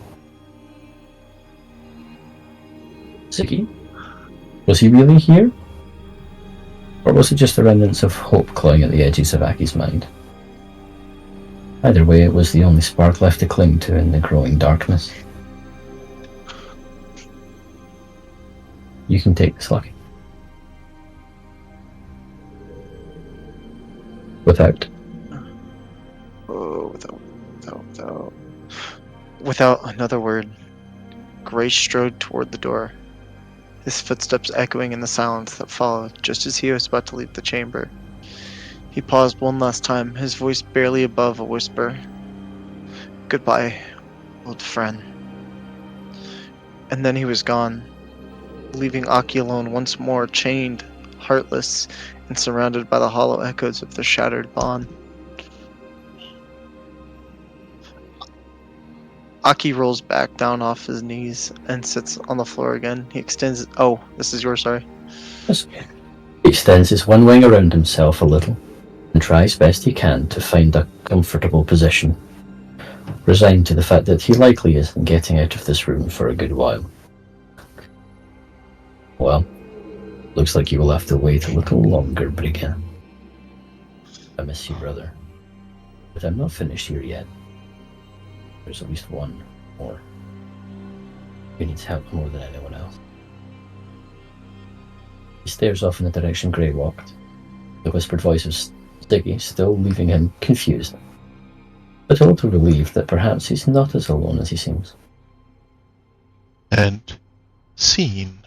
Speaker 3: Ziggy? Was he really here? Or was it just the remnants of hope clawing at the edges of Aki's mind? Either way, it was the only spark left to cling to in the growing darkness. You can take this, Lucky. Without.
Speaker 5: Oh, without another word, Gray strode toward the door, his footsteps echoing in the silence that followed just as he was about to leave the chamber. He paused one last time, his voice barely above a whisper. Goodbye, old friend. And then he was gone, leaving Aki alone once more, chained, heartless, and surrounded by the hollow echoes of their shattered bond. Aki rolls back down off his knees and sits on the floor again. He extends... Oh, this is yours, sorry.
Speaker 3: He extends his one wing around himself a little and tries best he can to find a comfortable position, resigned to the fact that he likely isn't getting out of this room for a good while. Well, looks like you will have to wait a little longer, Brigand. I miss you, brother. But I'm not finished here yet. There's at least one more who needs help more than anyone else. He stares off in the direction Grey walked, the whispered voice of Ziggy still leaving him confused, but a little relieved that perhaps he's not as alone as he seems.
Speaker 1: And scene.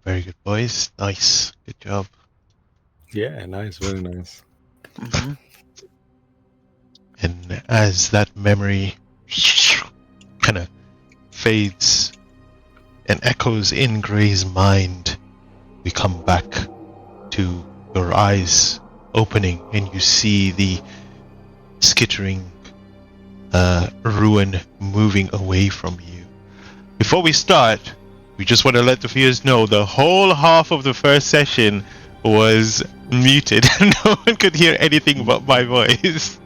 Speaker 1: Very good, boys. Nice. Good job.
Speaker 4: Yeah, nice, very nice.
Speaker 5: Mm-hmm.
Speaker 1: And as that memory kind of fades and echoes in Gray's mind, we come back to your eyes opening and you see the skittering ruin moving away from you. Before we start, we just want to let the viewers know the whole half of the first session was muted. No one could hear anything but my voice.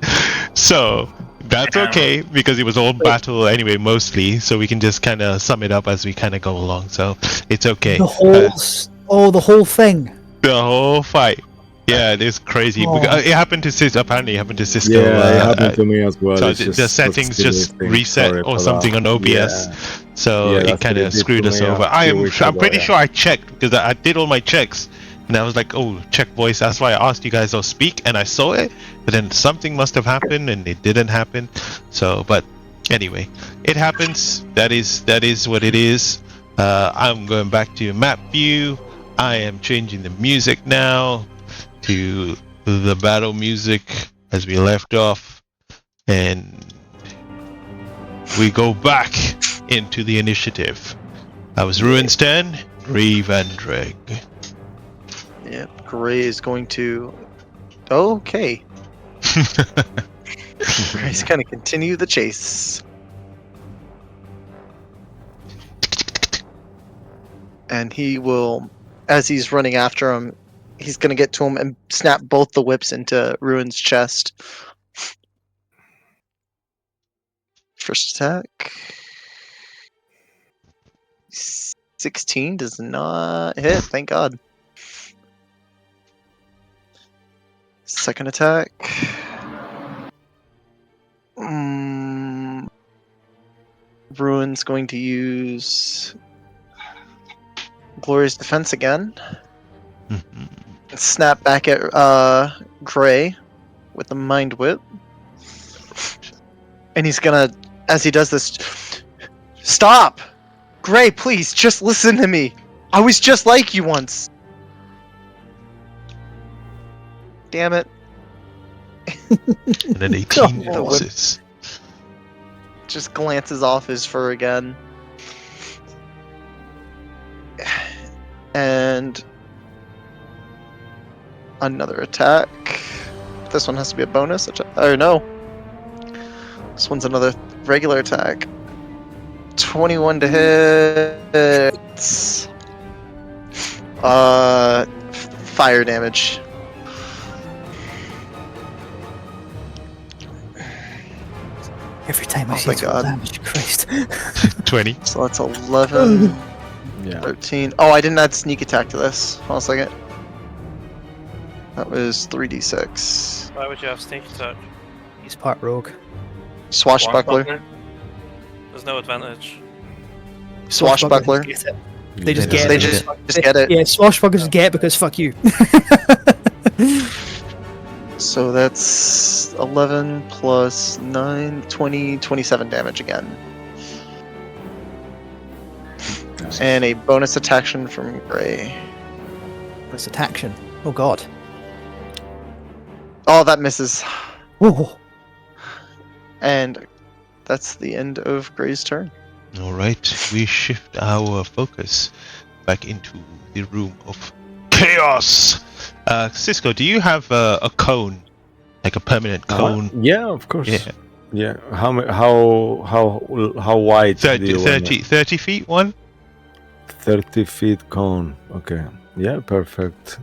Speaker 1: So that's okay because it was all battle anyway, mostly. So we can just kind of sum it up as we kind of go along. So it's okay.
Speaker 6: The whole, the whole thing.
Speaker 1: The whole fight. Yeah, it's crazy.
Speaker 6: Oh.
Speaker 1: Because it happened to Cisco. Apparently, it happened to Cisco.
Speaker 4: Yeah, it happened to me as well.
Speaker 1: So
Speaker 4: It's
Speaker 1: the settings just reset or something on OBS.
Speaker 4: Yeah.
Speaker 1: So
Speaker 4: Yeah,
Speaker 1: it
Speaker 4: that's
Speaker 1: kind
Speaker 4: what
Speaker 1: of
Speaker 4: it did
Speaker 1: screwed
Speaker 4: to
Speaker 1: us
Speaker 4: me
Speaker 1: over.
Speaker 4: a few weeks
Speaker 1: I'm
Speaker 4: ago,
Speaker 1: pretty
Speaker 4: yeah.
Speaker 1: sure I checked because I did all my checks, and I was like, "Oh, check voice." That's why I asked you guys to speak, and I saw it. But then something must have happened, and it didn't happen. So, but anyway, it happens. That is what it is. I'm going back to map view. I am changing the music now to the battle music as we left off, and we go back into the initiative. I was Ruin's 10, Grave Andreg.
Speaker 5: Yep, Gray is going to... Okay. Gray's going to continue the chase. And he will, as he's running after him, he's going to get to him and snap both the whips into Ruin's chest. First attack. 16 does not hit, thank God. Second attack. Ruin's going to use Glorious Defense again. Snap back at Gray with the Mind Whip. And he's gonna, as he does this, stop! Gray, please, just listen to me. I was just like you once. Damn it.
Speaker 1: And then 18
Speaker 5: Oh.
Speaker 1: misses.
Speaker 5: Just glances off his fur again. And another attack. This one has to be a bonus attack. Oh no. This one's another regular attack. 21 to hit. Fire damage.
Speaker 6: Every time I
Speaker 5: Oh
Speaker 6: see
Speaker 5: my
Speaker 6: it,
Speaker 5: God.
Speaker 6: damage, Christ.
Speaker 1: 20.
Speaker 5: So that's 11,
Speaker 4: Yeah.
Speaker 5: 13. Oh, I didn't add sneak attack to this. Hold on a second. That was 3d6.
Speaker 7: Why would you have sneak attack?
Speaker 6: He's part rogue.
Speaker 5: Swashbuckler.
Speaker 7: There's no advantage.
Speaker 5: Swashbuckler.
Speaker 6: Get it. They just
Speaker 1: Yeah,
Speaker 6: get
Speaker 5: They
Speaker 6: it.
Speaker 5: just get it.
Speaker 6: Yeah, swashbucklers get because fuck you.
Speaker 5: So that's 11 plus 9, 20, 27 damage again. And a bonus attack from Gray.
Speaker 6: This attack. Oh god.
Speaker 5: Oh, that misses.
Speaker 6: Oh.
Speaker 5: And that's the end of Gray's turn.
Speaker 1: All right, we shift our focus back into the room of chaos. Cisco, do you have a cone, like a permanent cone?
Speaker 4: Yeah, of course.
Speaker 1: Yeah.
Speaker 4: Yeah. How wide? do
Speaker 1: 30,
Speaker 4: you want
Speaker 1: 30 feet one?
Speaker 4: 30 feet cone. Okay. Yeah, perfect.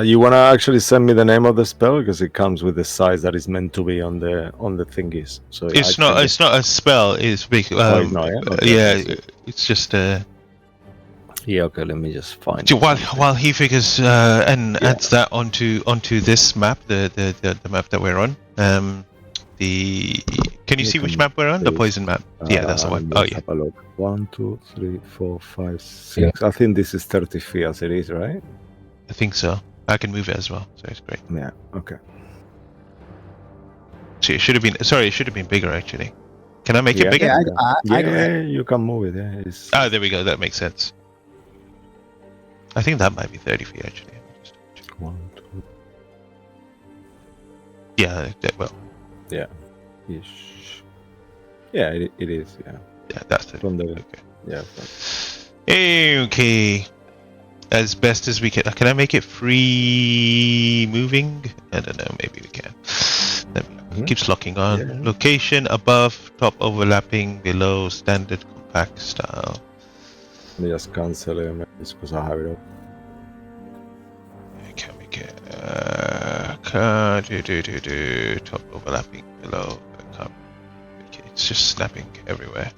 Speaker 4: You wanna actually send me the name of the spell because it comes with the size that is meant to be on the thingies. So
Speaker 1: It's
Speaker 4: I
Speaker 1: not.
Speaker 4: can
Speaker 1: It's not a spell. It's big.
Speaker 4: it's not, yeah? Okay,
Speaker 1: yeah. It's just.
Speaker 4: Yeah. Okay. Let me just find.
Speaker 1: While he figures and adds that onto this map, the map that we're on. Can you see which map we're on? The poison map. Yeah, that's the one. Oh
Speaker 4: Let's
Speaker 1: yeah.
Speaker 4: have a look. 1, 2, 3, 4, 5, 6. I think this is 30 feet as it is, right?
Speaker 1: I think so. I can move it as well, so it's great.
Speaker 4: Yeah. Okay.
Speaker 1: See, it should have been. Sorry, it should have been bigger actually. Can I make it
Speaker 4: Yeah.
Speaker 1: bigger?
Speaker 6: I got it.
Speaker 4: Yeah, you can move it. Yeah. It's,
Speaker 1: Ah, there we go. That makes sense. I think that might be 30 feet actually.
Speaker 4: 1, 2,
Speaker 1: Yeah. Well.
Speaker 4: ish. Yeah, it is. Yeah.
Speaker 1: Yeah, that's it.
Speaker 4: From the
Speaker 1: Okay.
Speaker 4: yeah.
Speaker 1: Okay. As best as we can. Can I make it free moving? I don't know. Maybe we can. It keeps locking on.
Speaker 4: Yeah.
Speaker 1: Location above, top overlapping, below, standard compact style.
Speaker 4: Let me just cancel it because I have it up.
Speaker 1: Can we get top overlapping, below? Okay, it's just snapping everywhere.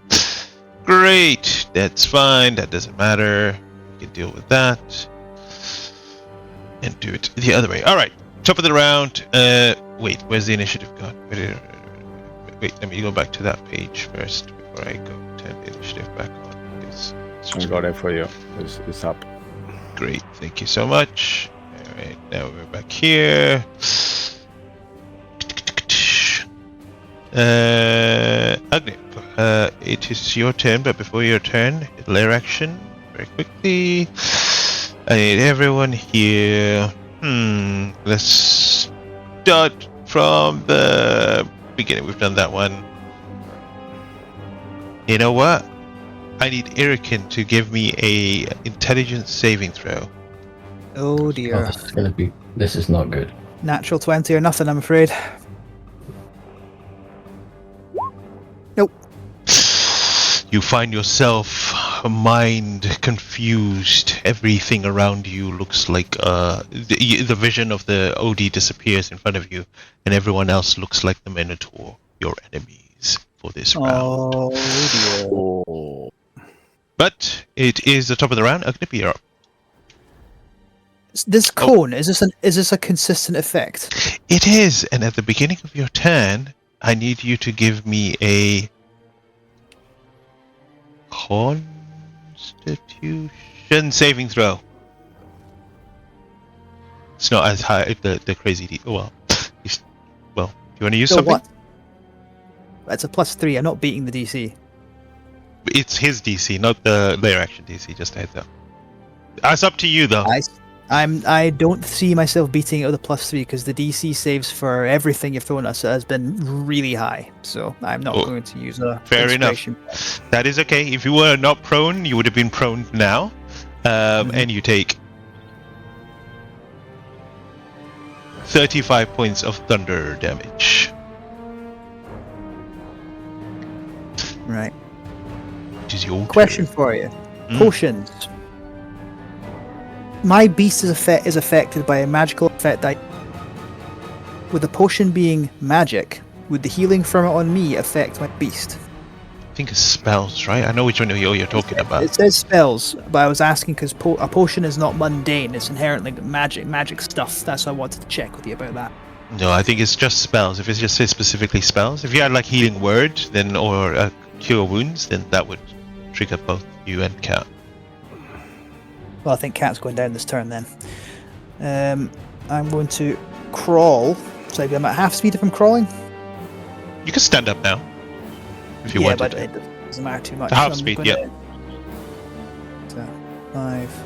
Speaker 1: Great. That's fine. That doesn't matter. We can deal with that. And do it the other way. Alright. Top of the round. Wait, where's the initiative gone? Wait, let me go back to that page first before I go turn the initiative back on.
Speaker 4: I got it for you. It's up.
Speaker 1: Great, thank you so much. Alright, now we're back here. Agni, it is your turn, but before your turn, lair action, very quickly. I need everyone here. Let's start from the beginning. We've done that one. You know what? I need Irikin to give me a intelligence saving throw.
Speaker 6: Oh
Speaker 3: Oh,
Speaker 6: dear.
Speaker 3: this is not good.
Speaker 6: Natural 20 or nothing, I'm afraid. Nope.
Speaker 1: You find yourself mind confused. Everything around you looks like the vision of the OD disappears in front of you, and everyone else looks like the Minotaur, your enemies for this round.
Speaker 6: Oh dear.
Speaker 4: Oh.
Speaker 1: But it is the top of the round. Agnipi, you're up.
Speaker 6: This cone, is this a consistent effect?
Speaker 1: It is, and at the beginning of your turn, I need you to give me a Constitution saving throw. It's not as high. The crazy. Well, do you want to use
Speaker 6: So
Speaker 1: something?
Speaker 6: what? That's a +3. I'm not beating the DC.
Speaker 1: It's his DC, not the lair action DC. Just a heads up. That's up to you, though.
Speaker 6: I don't see myself beating it with a +3 because the DC saves for everything you've thrown us has been really high. So I'm not going to use a
Speaker 1: Fair enough.
Speaker 6: inspiration.
Speaker 1: That is okay. If you were not prone, you would have been prone now, and you take 35 points of thunder damage.
Speaker 6: Right.
Speaker 1: Which is your
Speaker 6: Question
Speaker 1: turn.
Speaker 6: for you: Potions. My beast is affected by a magical effect. With the potion being magic, would the healing from it on me affect my beast?
Speaker 1: think it's spells, right? I know which one you're talking about.
Speaker 6: It says spells, but I was asking because a potion is not mundane. It's inherently magic stuff. That's why I wanted to check with you about that.
Speaker 1: No, I think it's just spells. If it just says specifically spells, if you had like healing word, then or cure wounds, then that would trigger both you and Cat.
Speaker 6: Well, I think Cat's going down this turn then. I'm going to crawl. So I'm at half speed if I'm crawling.
Speaker 1: You can stand up now if you want
Speaker 6: but
Speaker 1: to.
Speaker 6: it doesn't matter too much.
Speaker 1: Half
Speaker 6: I'm
Speaker 1: speed,
Speaker 6: gonna-
Speaker 1: yep.
Speaker 6: So 5,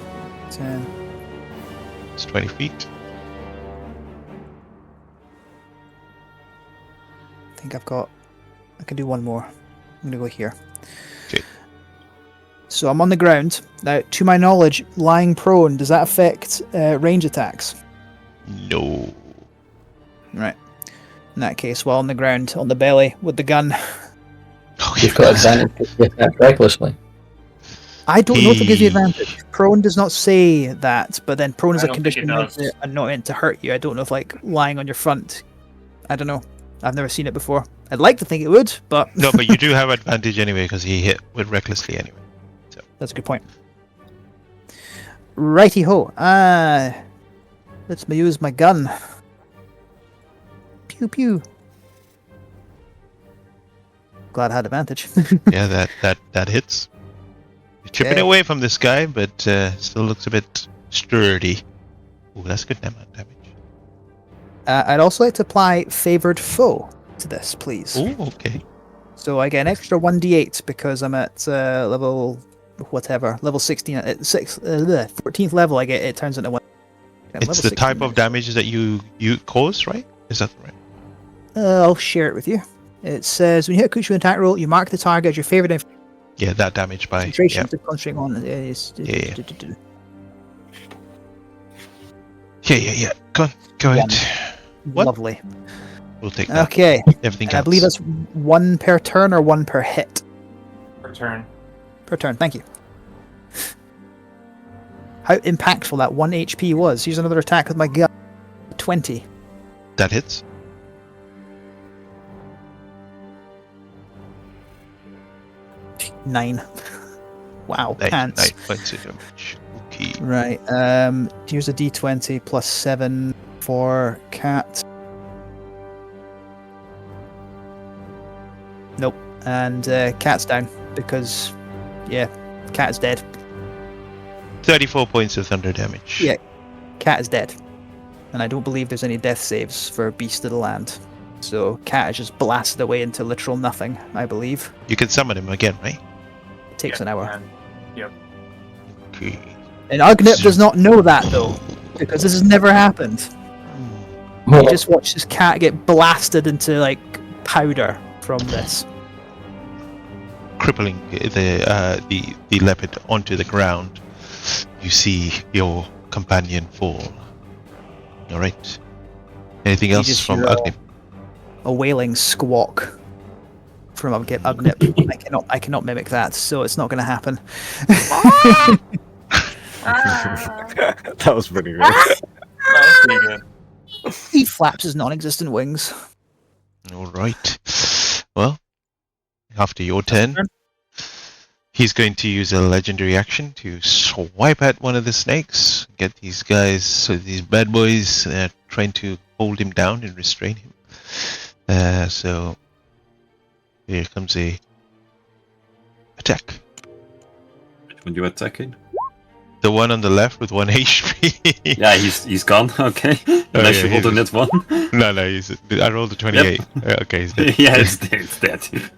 Speaker 6: 10.
Speaker 1: It's 20 feet.
Speaker 6: I think I can do one more. I'm gonna go here.
Speaker 1: Okay.
Speaker 6: So I'm on the ground now. To my knowledge, lying prone, does that affect range attacks?
Speaker 1: No.
Speaker 6: Right. In that case, while on the ground, on the belly with the gun,
Speaker 1: Oh,
Speaker 3: You've got advantage if you attack recklessly.
Speaker 6: I don't know if it gives you
Speaker 1: He-
Speaker 6: advantage. Prone does not say that, but then prone is
Speaker 7: I
Speaker 6: a
Speaker 7: don't think
Speaker 6: condition
Speaker 7: it
Speaker 6: meant
Speaker 7: does.
Speaker 6: not meant to hurt you. I don't know if like lying on your front. I don't know. I've never seen it before. I'd like to think it would, but
Speaker 1: No, but you do have advantage anyway because he hit with recklessly anyway.
Speaker 6: that's a good point. Righty ho. Let's me use my gun. Pew pew. Glad I had advantage.
Speaker 1: Yeah, that hits. You're chipping
Speaker 6: Okay.
Speaker 1: away from this guy, but still looks a bit sturdy. Ooh, that's good damage.
Speaker 6: I'd also like to apply favored foe to this, please.
Speaker 1: Ooh, okay.
Speaker 6: So I get an extra 1d8 because I'm at level 16 at 14th level. I get it turns into 1. I'm
Speaker 1: It's
Speaker 6: level
Speaker 1: the type
Speaker 6: 16
Speaker 1: of damage that you cause, right? Is that right?
Speaker 6: I'll share it with you. It says when you hit a creature with an attack roll, you mark the target as your favorite
Speaker 1: Yeah, that damage by
Speaker 6: concentration
Speaker 1: yeah.
Speaker 6: to concentrate on.
Speaker 1: Yeah. Yeah. Go ahead. What?
Speaker 6: Lovely.
Speaker 1: We'll take that.
Speaker 6: Okay,
Speaker 1: Everything
Speaker 6: and I
Speaker 1: else.
Speaker 6: believe that's 1 per turn or 1 per hit.
Speaker 7: Return.
Speaker 6: Per turn, thank you. How impactful that 1 HP was. Use another attack with my gun. 20.
Speaker 1: That hits.
Speaker 6: 9. Wow,
Speaker 1: Nine
Speaker 6: pants.
Speaker 1: points of damage. Okay.
Speaker 6: Right, here's a d20 plus 7 for Cat. Nope, and Cat's down because, yeah, Cat is dead.
Speaker 1: 34 points of thunder damage.
Speaker 6: Yeah. Cat is dead. And I don't believe there's any death saves for Beast of the Land. So Cat is just blasted away into literal nothing, I believe.
Speaker 1: You can summon him again, right?
Speaker 6: It takes an hour.
Speaker 1: Okay.
Speaker 6: And Ugnip does not know that though, because this has never happened.
Speaker 3: Well,
Speaker 6: You just watch this cat get blasted into like powder from this.
Speaker 1: Crippling the leopard onto the ground. You see your companion fall. All right. Anything
Speaker 6: You
Speaker 1: else
Speaker 6: just
Speaker 1: from
Speaker 6: hear
Speaker 1: Agni?
Speaker 6: A wailing squawk from Ugnip. I cannot mimic that, so it's not going to happen.
Speaker 4: That was pretty good.
Speaker 7: That was pretty good.
Speaker 6: He flaps his non-existent wings.
Speaker 1: All right. Well, after your turn, he's going to use a legendary action to swipe at one of the snakes. Get these guys, so these bad boys, trying to hold him down and restrain him. So here comes a attack.
Speaker 8: Which one you attacking?
Speaker 1: The one on the left with 1 HP.
Speaker 8: Yeah, he's gone. Okay. Unless
Speaker 1: yeah,
Speaker 8: you rolled a
Speaker 1: he's-
Speaker 8: net one.
Speaker 1: No, I rolled a 28. Okay, he's dead.
Speaker 8: Yeah, it's dead.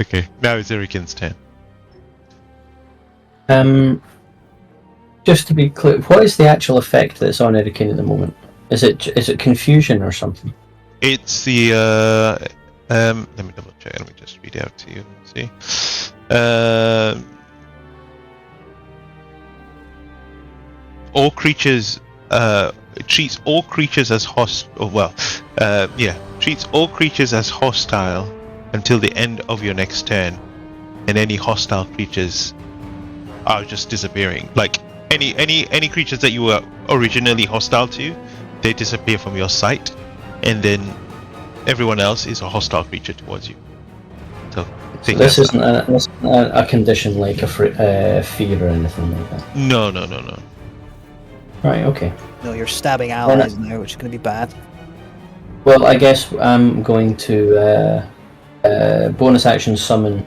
Speaker 1: Okay, now it's Erican's turn.
Speaker 3: just to be clear, what is the actual effect that's on Erican at the moment? Is it confusion or something?
Speaker 1: It's the let me double check. Let me just read it out to you. See, all creatures it treats all creatures as treats all creatures as hostile until the end of your next turn, and any hostile creatures are just disappearing. Like any creatures that you were originally hostile to, they disappear from your sight, and then everyone else is a hostile creature towards you. So Take
Speaker 3: This
Speaker 1: that.
Speaker 3: isn't a condition like a fear or anything like that.
Speaker 1: No.
Speaker 3: Right, okay.
Speaker 6: No, you're stabbing allies now, which is going to be bad.
Speaker 3: Well, I guess I'm going to bonus action summon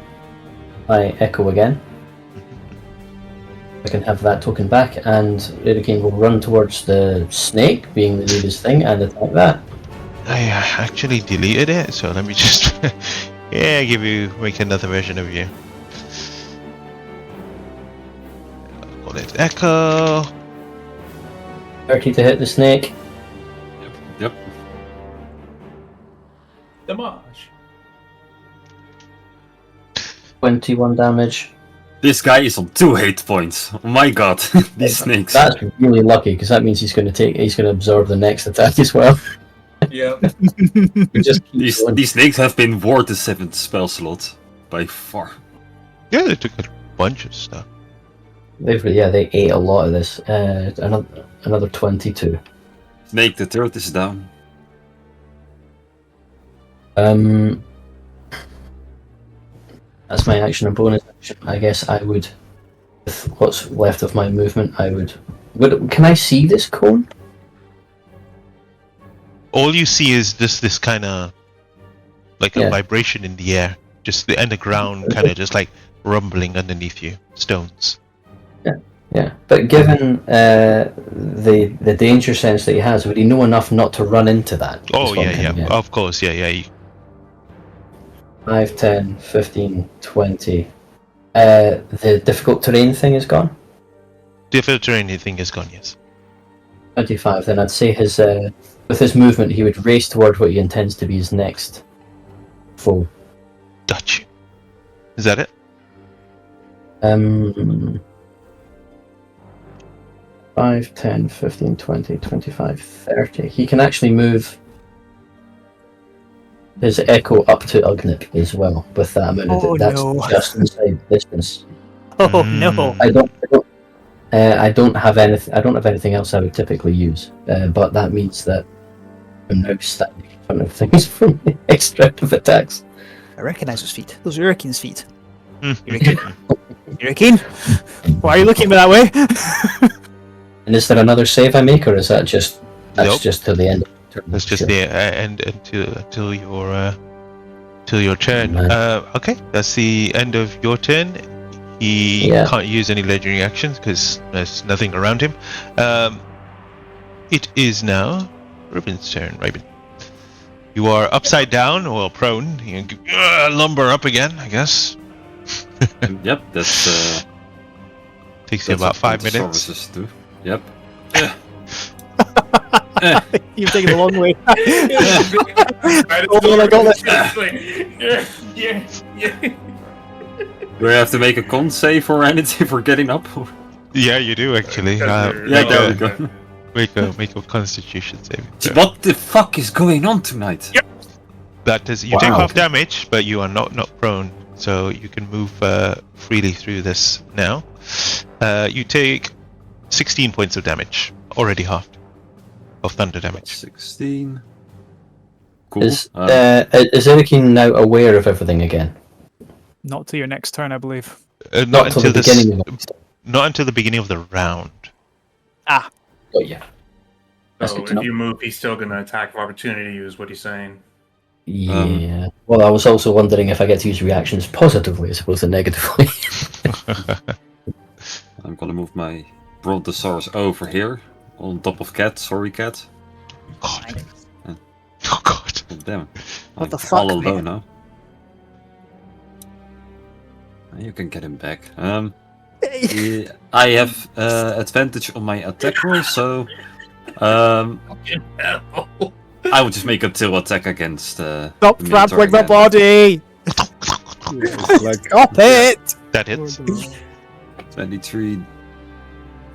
Speaker 3: my Echo again. I can have that token back, and Hurricane will run towards the snake, being the nearest thing, and attack that.
Speaker 1: I actually deleted it, so let me just make another version of you. Call it Echo.
Speaker 3: 30 to hit the snake.
Speaker 8: Yep.
Speaker 7: Damage.
Speaker 3: 21 damage.
Speaker 8: This guy is on 2 hit points. Oh my god, these snakes.
Speaker 3: That's really lucky, because that means he's going to absorb the next attack as well.
Speaker 7: Yep.
Speaker 3: Just keep going.
Speaker 8: These snakes have been worth the 7th spell slot by far.
Speaker 1: Yeah, they took a bunch of stuff.
Speaker 3: They ate a lot of this. Another 22.
Speaker 8: Snake the third is down.
Speaker 3: That's my action and bonus action. I guess I would, with what's left of my movement, can I see this cone?
Speaker 1: All you see is just this kind of like a
Speaker 3: Yeah.
Speaker 1: vibration in the air, and the ground kind of just like rumbling underneath you, stones.
Speaker 3: Yeah, but given the danger sense that he has, would he know enough not to run into that?
Speaker 1: Oh
Speaker 3: Is what I'm
Speaker 1: yeah,
Speaker 3: getting at.
Speaker 1: of course, yeah.
Speaker 3: 5, 10, 15, 20. The difficult terrain thing is gone.
Speaker 1: The filter anything is gone. Yes.
Speaker 3: 25. Then I'd say with his movement, he would race toward what he intends to be his next foe.
Speaker 1: Got you. Is that it?
Speaker 3: 5, 10, 15, 20, 25, 30. He can actually move his Echo up to Ugnip as well with that amount of that's just inside distance.
Speaker 6: Oh no!
Speaker 3: I don't have anything else I would typically use, but that means that I'm now standing in front of things from the next round of attacks.
Speaker 6: I recognize those feet. Those are Hurricane's feet. Hurricane? Why are you looking at me that way?
Speaker 3: And is there another save I make, or is that just
Speaker 1: Nope.
Speaker 3: just till the end of the turn?
Speaker 1: That's just
Speaker 3: Sure.
Speaker 1: the end until your turn.
Speaker 3: Nice.
Speaker 1: Okay, that's the end of your turn. He
Speaker 3: Yeah.
Speaker 1: can't use any legendary actions because there's nothing around him. It is now Ruben's turn. Ruben, you are upside down or prone. You can lumber up again, I guess.
Speaker 8: Yep, that's
Speaker 1: Takes you
Speaker 8: that's
Speaker 1: about
Speaker 8: what
Speaker 1: 5
Speaker 8: the
Speaker 1: minutes.
Speaker 8: services do. Yep.
Speaker 6: You've taken a long way.
Speaker 7: Hold
Speaker 6: on, I got
Speaker 7: this. Yeah.
Speaker 8: Do I have to make a con save or anything for getting up?
Speaker 1: Yeah, you do actually.
Speaker 8: Yeah, there we go.
Speaker 1: Make a Constitution saving throw.
Speaker 8: What the fuck is going on tonight?
Speaker 1: That is, you take
Speaker 3: Wow.
Speaker 1: half damage, but you are not prone, so you can move freely through this now. You take 16 points of damage, already halved, of thunder damage.
Speaker 8: 16. Cool.
Speaker 3: Is Hurricane now aware of everything again?
Speaker 6: Not till your next turn, I believe.
Speaker 1: Not
Speaker 3: till the
Speaker 1: until
Speaker 3: beginning of it.
Speaker 1: not until the beginning of the round.
Speaker 6: Ah,
Speaker 3: Oh yeah. That's
Speaker 7: Oh,
Speaker 3: good to
Speaker 7: if
Speaker 3: know.
Speaker 7: you move, he's still going to attack of opportunity, is what he's saying.
Speaker 3: Yeah. Well, I was also wondering if I get to use reactions positively as opposed to negatively.
Speaker 8: I'm gonna move my Brontosaurus over here, on top of Cat. Sorry, Cat.
Speaker 1: God. Oh God.
Speaker 8: Oh, damn.
Speaker 6: What
Speaker 8: I'm
Speaker 6: the fuck,
Speaker 8: all alone
Speaker 6: man?
Speaker 8: now. You can get him back. I have advantage on my attack roll, so I will just make a tail attack against.
Speaker 6: stop
Speaker 8: the
Speaker 6: trampling my
Speaker 8: Minotaur again.
Speaker 6: body!
Speaker 4: Like,
Speaker 6: Stop it!
Speaker 1: That hits.
Speaker 8: 23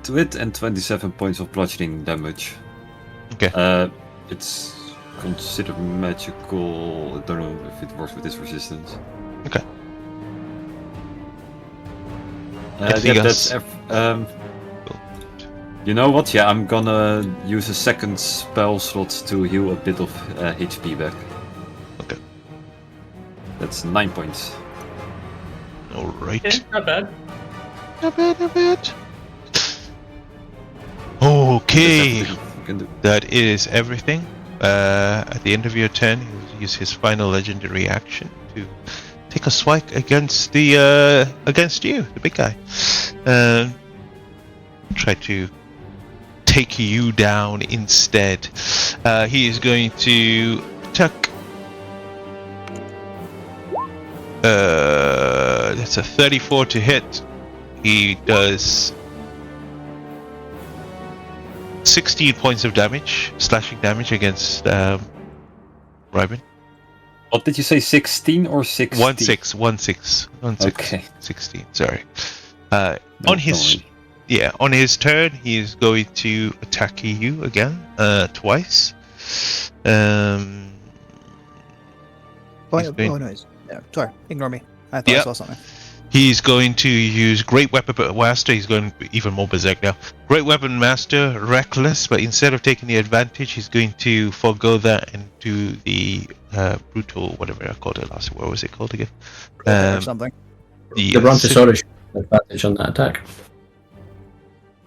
Speaker 8: to hit and 27 points of bludgeoning damage.
Speaker 1: Okay.
Speaker 8: It's considered magical. I don't know if it works with this resistance.
Speaker 1: Okay.
Speaker 8: Yeah, that's you know what? Yeah, I'm gonna use a second spell slot to heal a bit of HP back.
Speaker 1: Okay.
Speaker 8: That's 9 points.
Speaker 1: Alright.
Speaker 7: Yeah, not bad.
Speaker 1: Not bad, not bad. Okay.
Speaker 8: That's everything you can do.
Speaker 1: That is everything. At the end of your turn, he'll use his final legendary action to take a swipe against the against you, the big guy. Try to take you down instead. He is going to attack. That's a 34 to hit. He does 16 points of damage, slashing damage against Ryben.
Speaker 8: What did you say? 16 or 16?
Speaker 1: 1-6.
Speaker 8: Okay.
Speaker 1: 16. Sorry.
Speaker 8: No,
Speaker 1: On his
Speaker 8: don't worry.
Speaker 1: on his turn, he is going to attack you again, twice. He's going-
Speaker 6: no, sorry, ignore me. I thought I
Speaker 1: Yep.
Speaker 6: saw something.
Speaker 1: He's going to use Great Weapon Master. He's going even more berserk now. Great Weapon Master, Reckless, but instead of taking the advantage, he's going to forego that and do the brutal, whatever I called it last. What was it called again?
Speaker 6: Or something.
Speaker 3: The Brontosaurus advantage on that attack.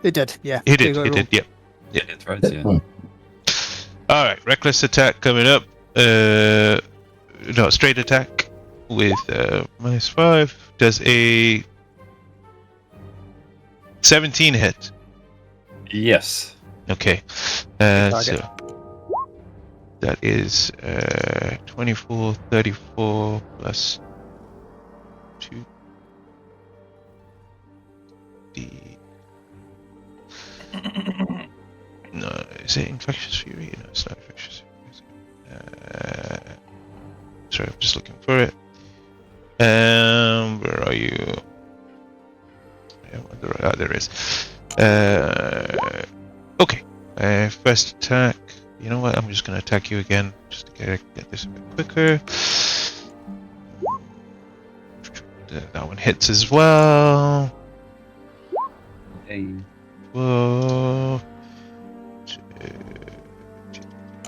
Speaker 6: It did, yeah.
Speaker 1: He did. Yep.
Speaker 8: Yeah, that's right. Yeah.
Speaker 1: All right. Reckless attack coming up. No, straight attack with -5 does a 17 hit.
Speaker 8: Yes.
Speaker 1: Okay.
Speaker 6: Target.
Speaker 1: So that is 24, 34 plus 2. No, is it Infectious Fury? No, it's not Infectious Fury. Sorry, I'm just looking for it. Where are you? There it is. Okay. First attack. You know what? I'm just gonna attack you again, just to get this a bit quicker. That one hits as well.
Speaker 8: Hey.
Speaker 1: Whoa.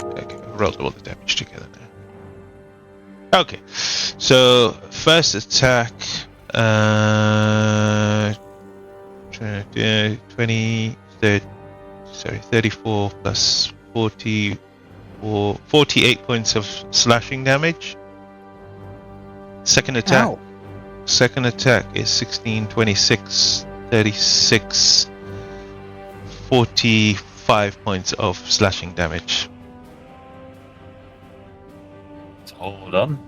Speaker 1: Okay, I rolled all the damage together now. Okay, so first attack, 34 plus 48 points of slashing damage. Second attack.
Speaker 6: Ow.
Speaker 1: Second attack is 16, 26, 36, 45 points of slashing damage.
Speaker 8: Hold on.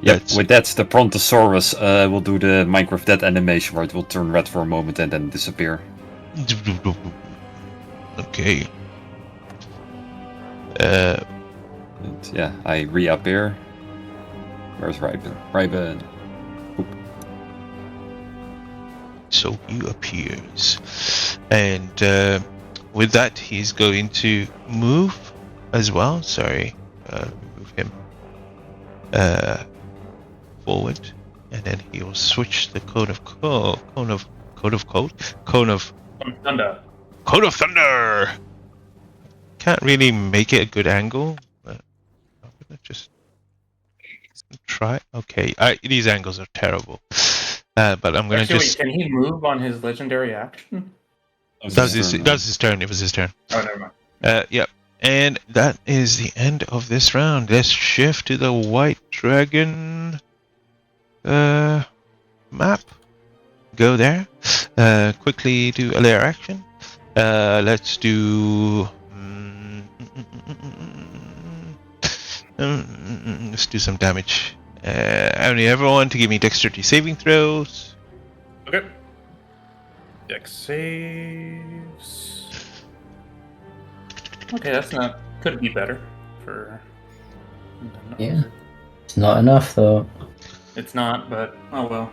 Speaker 1: Yeah,
Speaker 8: Yep, with that, the Brontosaurus will do the Minecraft Dead animation where it will turn red for a moment and then disappear.
Speaker 1: Okay.
Speaker 8: And yeah, I reappear. Where's Ryben? Ryben.
Speaker 1: So he appears. And with that, he's going to move as well. Sorry. Move him forward. And then he will switch the Cone of
Speaker 7: Thunder.
Speaker 1: Cone of Thunder! Can't really make it a good angle, but I'm gonna just try. Okay, these angles are terrible. But I'm gonna
Speaker 7: Actually,
Speaker 1: just.
Speaker 7: wait, can he move on his legendary action?
Speaker 1: Does his turn? It was his turn.
Speaker 7: Oh, never mind.
Speaker 1: Yep. And that is the end of this round. Let's shift to the White Dragon map. Go there. Quickly do a layer action. Let's do. Let's do some damage. I need everyone to give me dexterity saving throws.
Speaker 7: Okay. Dex saves. Okay, that's not. Could be better for.
Speaker 3: Yeah. It's not enough, though.
Speaker 7: It's not, but oh well.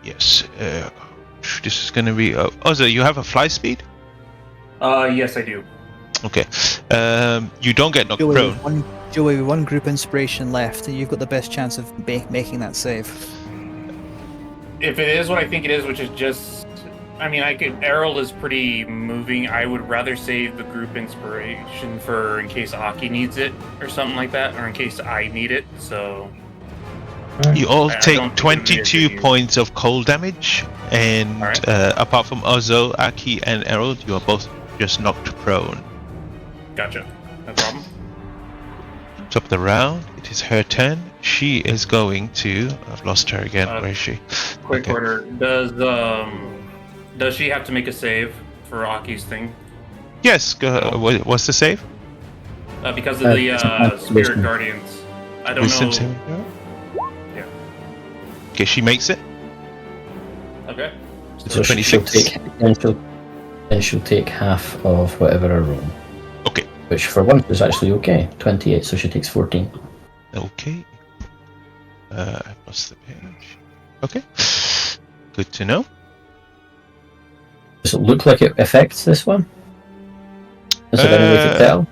Speaker 1: Yes. This is gonna be. So you have a fly speed?
Speaker 7: Yes, I do.
Speaker 1: Okay. You don't get knocked
Speaker 6: Joey,
Speaker 1: prone.
Speaker 6: Joey, with one group inspiration left, you've got the best chance of making that save.
Speaker 7: If it is what I think it is, which is just, I mean, Errol is pretty moving. I would rather save the group inspiration for in case Aki needs it or something like that, or in case I need it. So
Speaker 1: You all
Speaker 7: I
Speaker 1: take
Speaker 7: don't think it would be a
Speaker 1: 22
Speaker 7: good use.
Speaker 1: points of cold damage, and
Speaker 7: Alright.
Speaker 1: apart from Ozo, Aki, and Errol, you are both just knocked prone.
Speaker 7: Gotcha. No problem.
Speaker 1: Top of the round, it is her turn. She is going to. I've lost her again. Where is she?
Speaker 7: Quick
Speaker 1: Okay.
Speaker 7: order. Does she have to make a save for Aki's thing?
Speaker 1: Yes. Go, what's the save?
Speaker 7: Because of the spirit
Speaker 3: wisdom.
Speaker 7: guardians. I don't
Speaker 1: Wisdom
Speaker 7: know.
Speaker 1: saving throw?
Speaker 7: Yeah.
Speaker 1: Okay, she makes it.
Speaker 7: Okay.
Speaker 3: So she'll
Speaker 1: 26.
Speaker 3: take, then she'll take half of whatever I roll.
Speaker 1: Okay.
Speaker 3: Which for once is actually okay. 28, so she takes 14.
Speaker 1: Okay. I lost the page. Okay. Good to know.
Speaker 3: Does it look like it affects this one? Is there any way to tell?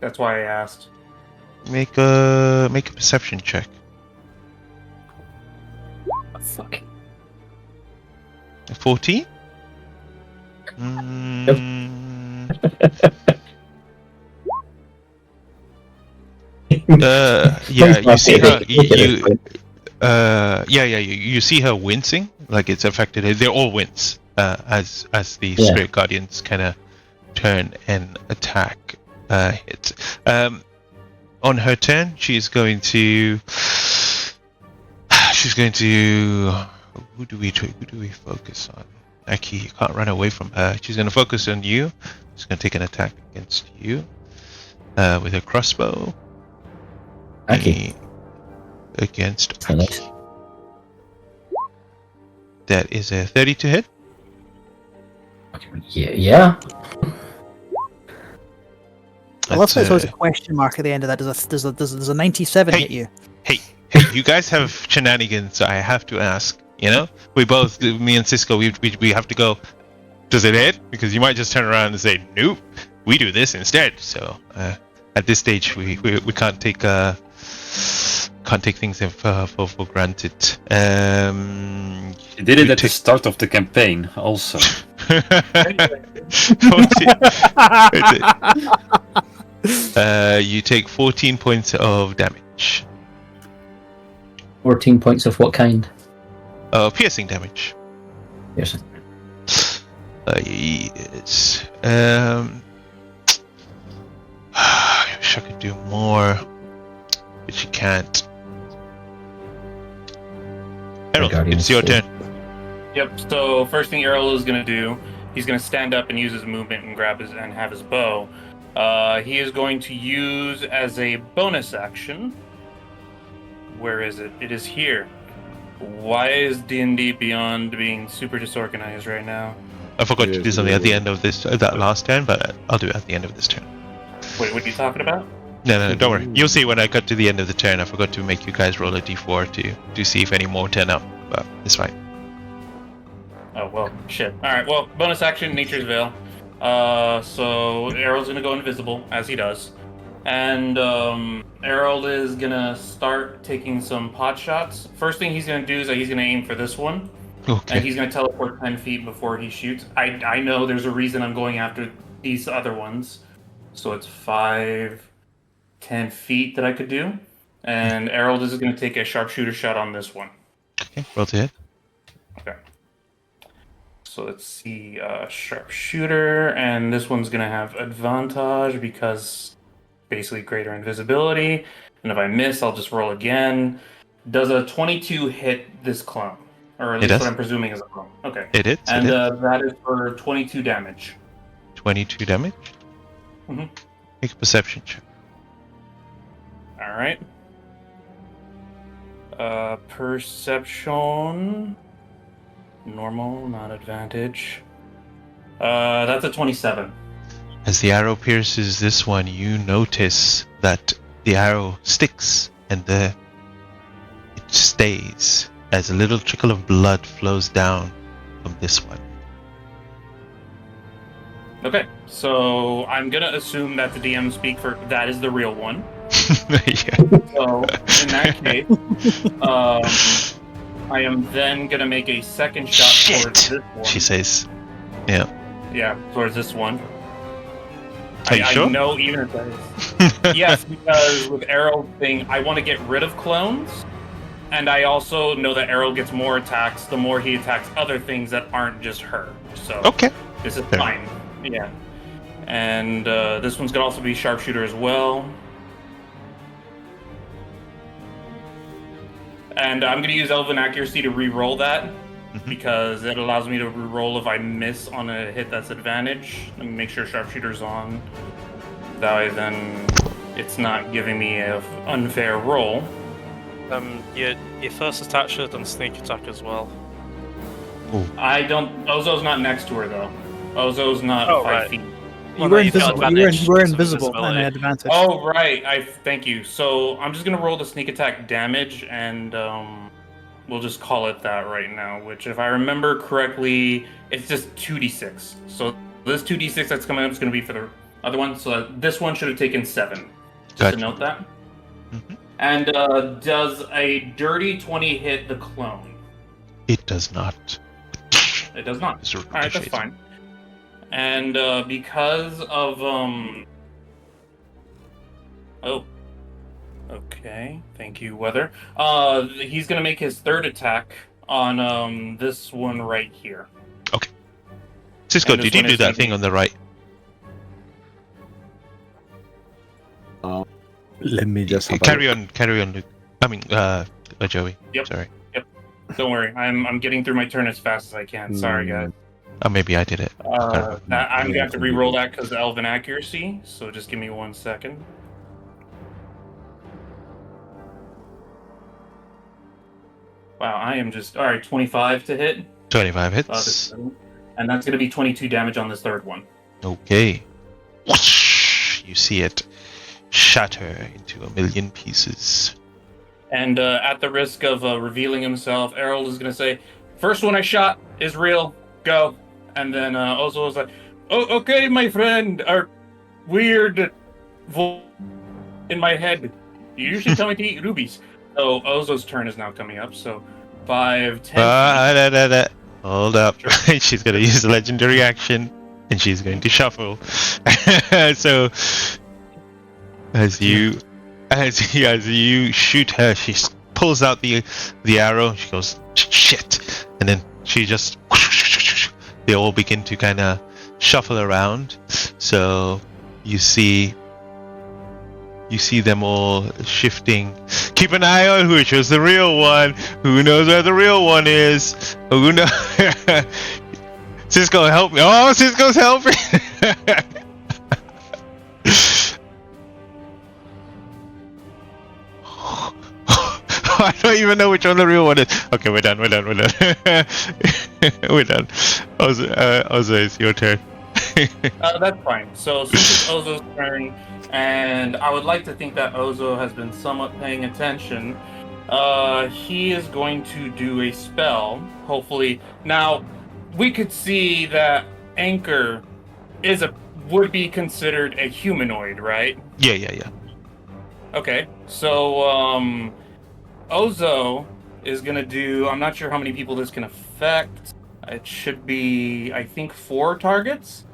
Speaker 7: That's why I asked.
Speaker 1: Make a perception check.
Speaker 3: Oh, fuck.
Speaker 1: 14. Yeah, you see her. You see her wincing, like it's affected her. They're all wince as the spirit guardians kind of turn and attack. Hit. On her turn, she's going to. Who do we focus on? Aki, you can't run away from her. She's going to focus on you. She's going to take an attack against you with her crossbow.
Speaker 3: Aki.
Speaker 1: Against
Speaker 3: Oh, nice.
Speaker 1: Aki. That is a 30 to hit.
Speaker 3: Yeah.
Speaker 6: I love that there's a question mark at the end of that. Does a 97 hit you?
Speaker 1: Hey, you guys have shenanigans, so I have to ask. You know, me and Cisco, we have to go. Does it hit? Because you might just turn around and say, nope, we do this instead. So at this stage, we can't take things for granted.
Speaker 8: You did it at the start of the campaign, also.
Speaker 1: You take 14 points of damage.
Speaker 3: 14 points of what kind?
Speaker 1: Piercing damage.
Speaker 3: Yes.
Speaker 1: Yes. I wish I could do more, but you can't. Errol, it's your turn.
Speaker 7: Yep. So first thing Errol is gonna do, he's gonna stand up and use his movement and have his bow. He is going to use as a bonus action. Where is it? It is here. Why is D&D Beyond being super disorganized right now?
Speaker 1: I forgot to do something at the end of that last turn, but I'll do it at the end of this turn.
Speaker 7: Wait, what are you talking about?
Speaker 1: No, don't worry. You'll see when I got to the end of the turn. I forgot to make you guys roll a d4 to see if any more turn up, but it's fine.
Speaker 7: Oh, well, shit. Alright, well, bonus action, Nature's Veil. So Errol's gonna go invisible, as he does. And Errol is gonna start taking some pot shots. First thing he's gonna do is that he's gonna aim for this one.
Speaker 1: Okay.
Speaker 7: And he's gonna teleport 10 feet before he shoots. I know there's a reason I'm going after these other ones. So it's 5, 10 feet that I could do. And Errol is gonna take a sharpshooter shot on this one.
Speaker 1: Okay, roll to hit.
Speaker 7: Okay. So let's see, sharpshooter, and this one's gonna have advantage because basically greater invisibility. And if I miss, I'll just roll again. Does a 22 hit this clone? Or at least what I'm presuming is a clone. Okay.
Speaker 1: It hits.
Speaker 7: And that is for 22 damage.
Speaker 1: 22 damage?
Speaker 7: Mm-hmm.
Speaker 1: Make a perception check.
Speaker 7: Alright. Perception. Normal, not advantage. That's a 27.
Speaker 1: As the arrow pierces this one, you notice that the arrow sticks and it stays as a little trickle of blood flows down from this one.
Speaker 7: Okay, so I'm gonna assume that the DM speak for that is the real one.
Speaker 1: Yeah.
Speaker 7: So in that case, I am then gonna make a second shot towards this one.
Speaker 1: She says, "Yeah."
Speaker 7: Yeah, towards this one.
Speaker 1: Are you sure?
Speaker 7: I know even if that is. Yes, because with Errol thing, I want to get rid of clones, and I also know that Errol gets more attacks the more he attacks other things that aren't just her. So
Speaker 1: Okay.
Speaker 7: this is
Speaker 1: Fair.
Speaker 7: fine. Yeah. And this one's gonna also be sharpshooter as well. And I'm gonna use Elven Accuracy to re-roll that. Because it allows me to re-roll if I miss on a hit that's advantage. Let me make sure sharpshooter's on. That way then it's not giving me an unfair roll.
Speaker 9: Your first attack should have done sneak attack as well.
Speaker 7: I don't... Ozo's not next to her though. Ozo's not 5 feet.
Speaker 6: You were invisible. You were invisible, and I had advantage.
Speaker 7: Oh, right. Thank you. So I'm just going to roll the sneak attack damage, and we'll just call it that right now, which if I remember correctly, it's just 2d6. So this 2d6 that's coming up is going to be for the other one. So this one should have taken 7. Just to note that. And does a dirty 20 hit the clone?
Speaker 1: It does not.
Speaker 7: It does not.
Speaker 1: It's
Speaker 7: Alright, that's fine. And because of oh, okay. Thank you, Weather. He's gonna make his third attack on this one right here.
Speaker 1: Okay. Cisco, did you do that thing on the right?
Speaker 4: Let me just
Speaker 1: carry on, Luke. I mean, Joey.
Speaker 7: Yep.
Speaker 1: Sorry.
Speaker 7: Yep. Don't worry. I'm getting through my turn as fast as I can. Sorry, guys.
Speaker 1: Oh, maybe I did it.
Speaker 7: I'm gonna have to re-roll that because of Elven Accuracy. So just give me 1 second. Wow, I am just all right. 25 to hit.
Speaker 1: 25 hits.
Speaker 7: And that's gonna be 22 damage on this third one.
Speaker 1: Okay. Whoosh! You see it shatter into a million pieces.
Speaker 7: And at the risk of revealing himself, Errol is gonna say, "First one I shot is real. Go." And then Ozo was like, "Oh, okay, my friend." Or weird voice in my head. You usually tell me to eat rubies. So Ozo's turn is now coming up. So 5, 10.
Speaker 1: Hold up. Sure. She's gonna use the legendary action, and she's going to shuffle. So as you shoot her, she pulls out the arrow. She goes, "Shit!" And then she just. They all begin to kind of shuffle around. So you see them all shifting. Keep an eye on which was the real one. Who knows where the real one is? Who knows? Cisco, help me! Oh, Cisco's helping. I don't even know which one the real one is. Okay, we're done. We're done. We're done. Ozo, it's your turn.
Speaker 7: That's fine. So since it's Ozo's turn, and I would like to think that Ozo has been somewhat paying attention, he is going to do a spell, hopefully. Now, we could see that Anchor would be considered a humanoid, right?
Speaker 1: Yeah.
Speaker 7: Okay, so Ozo is gonna do. I'm not sure how many people this can affect. It should be, I think, 4 targets.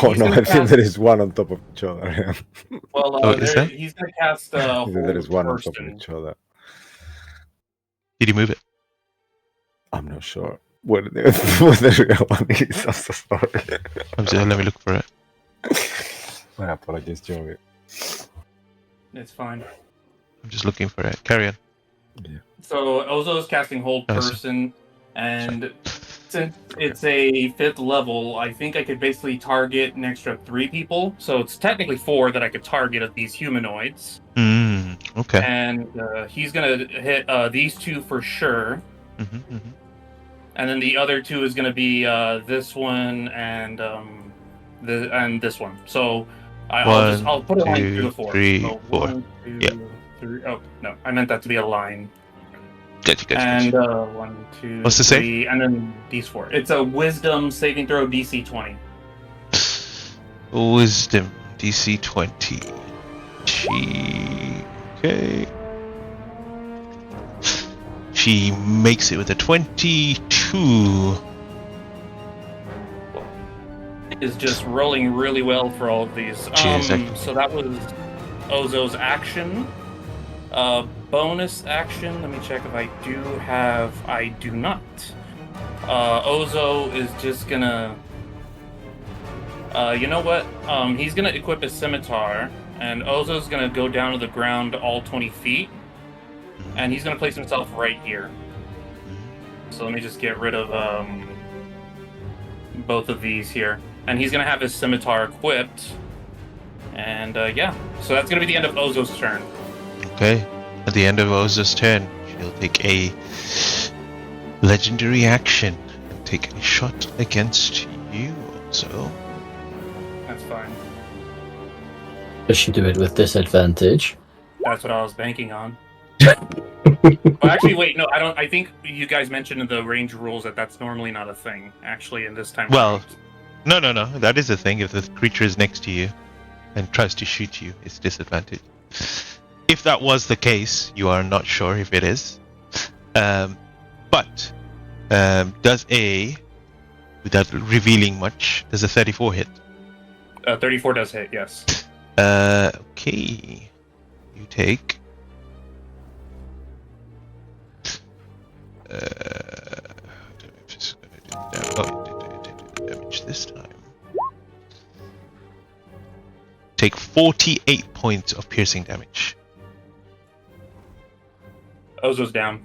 Speaker 4: Oh no, I think there is one on top of each other.
Speaker 7: Well, he's gonna cast.
Speaker 4: There is one on top of each other.
Speaker 1: Did he move it?
Speaker 4: I'm not sure. What the real one is? I'm so sorry.
Speaker 1: Let me look for it.
Speaker 4: My apologies, Joey.
Speaker 7: It's fine.
Speaker 1: I'm just looking for it. Carry on.
Speaker 4: Yeah.
Speaker 7: So Ozo is casting Hold Person, and since it's a 5th level, I think I could basically target an extra 3 people. So it's technically 4 that I could target of these humanoids.
Speaker 1: Okay.
Speaker 7: And he's gonna hit these 2 for sure. And then the other 2 is gonna be this one and this one. So I'll put a line through the 4.
Speaker 1: 3,
Speaker 7: so
Speaker 1: 4.
Speaker 7: 1, 2, 3. Oh no, I meant that to be a line.
Speaker 1: Gotcha.
Speaker 7: And 1, 2,
Speaker 1: What's the
Speaker 7: 3, and then these 4. It's a Wisdom saving throw DC 20.
Speaker 1: Wisdom DC 20. Okay. She makes it with a 22.
Speaker 7: is just rolling really well for all of these.
Speaker 1: Cheers,
Speaker 7: So that was Ozo's action. Bonus action. Let me check if I do have. I do not. Ozo is just gonna. You know what? He's gonna equip his scimitar, and Ozo's gonna go down to the ground all 20 feet, and he's gonna place himself right here. So let me just get rid of both of these here, and he's gonna have his scimitar equipped, and yeah. So that's gonna be the end of Ozo's turn.
Speaker 1: Okay. At the end of Oza's turn, she'll take a legendary action and take a shot against you, Ozo.
Speaker 7: That's fine.
Speaker 3: Does she do it with disadvantage?
Speaker 7: That's what I was banking on. Well, actually, wait, no, I don't. I think you guys mentioned in the range rules that that's normally not a thing. Actually, in this time.
Speaker 1: Well, no. That is a thing. If the creature is next to you and tries to shoot you, it's disadvantage. If that was the case, you are not sure if it is. But does without revealing much, does a 34 hit?
Speaker 7: 34 does hit, yes.
Speaker 1: Okay. You take. Damage this time. Take 48 points of piercing damage.
Speaker 7: Ozo's down.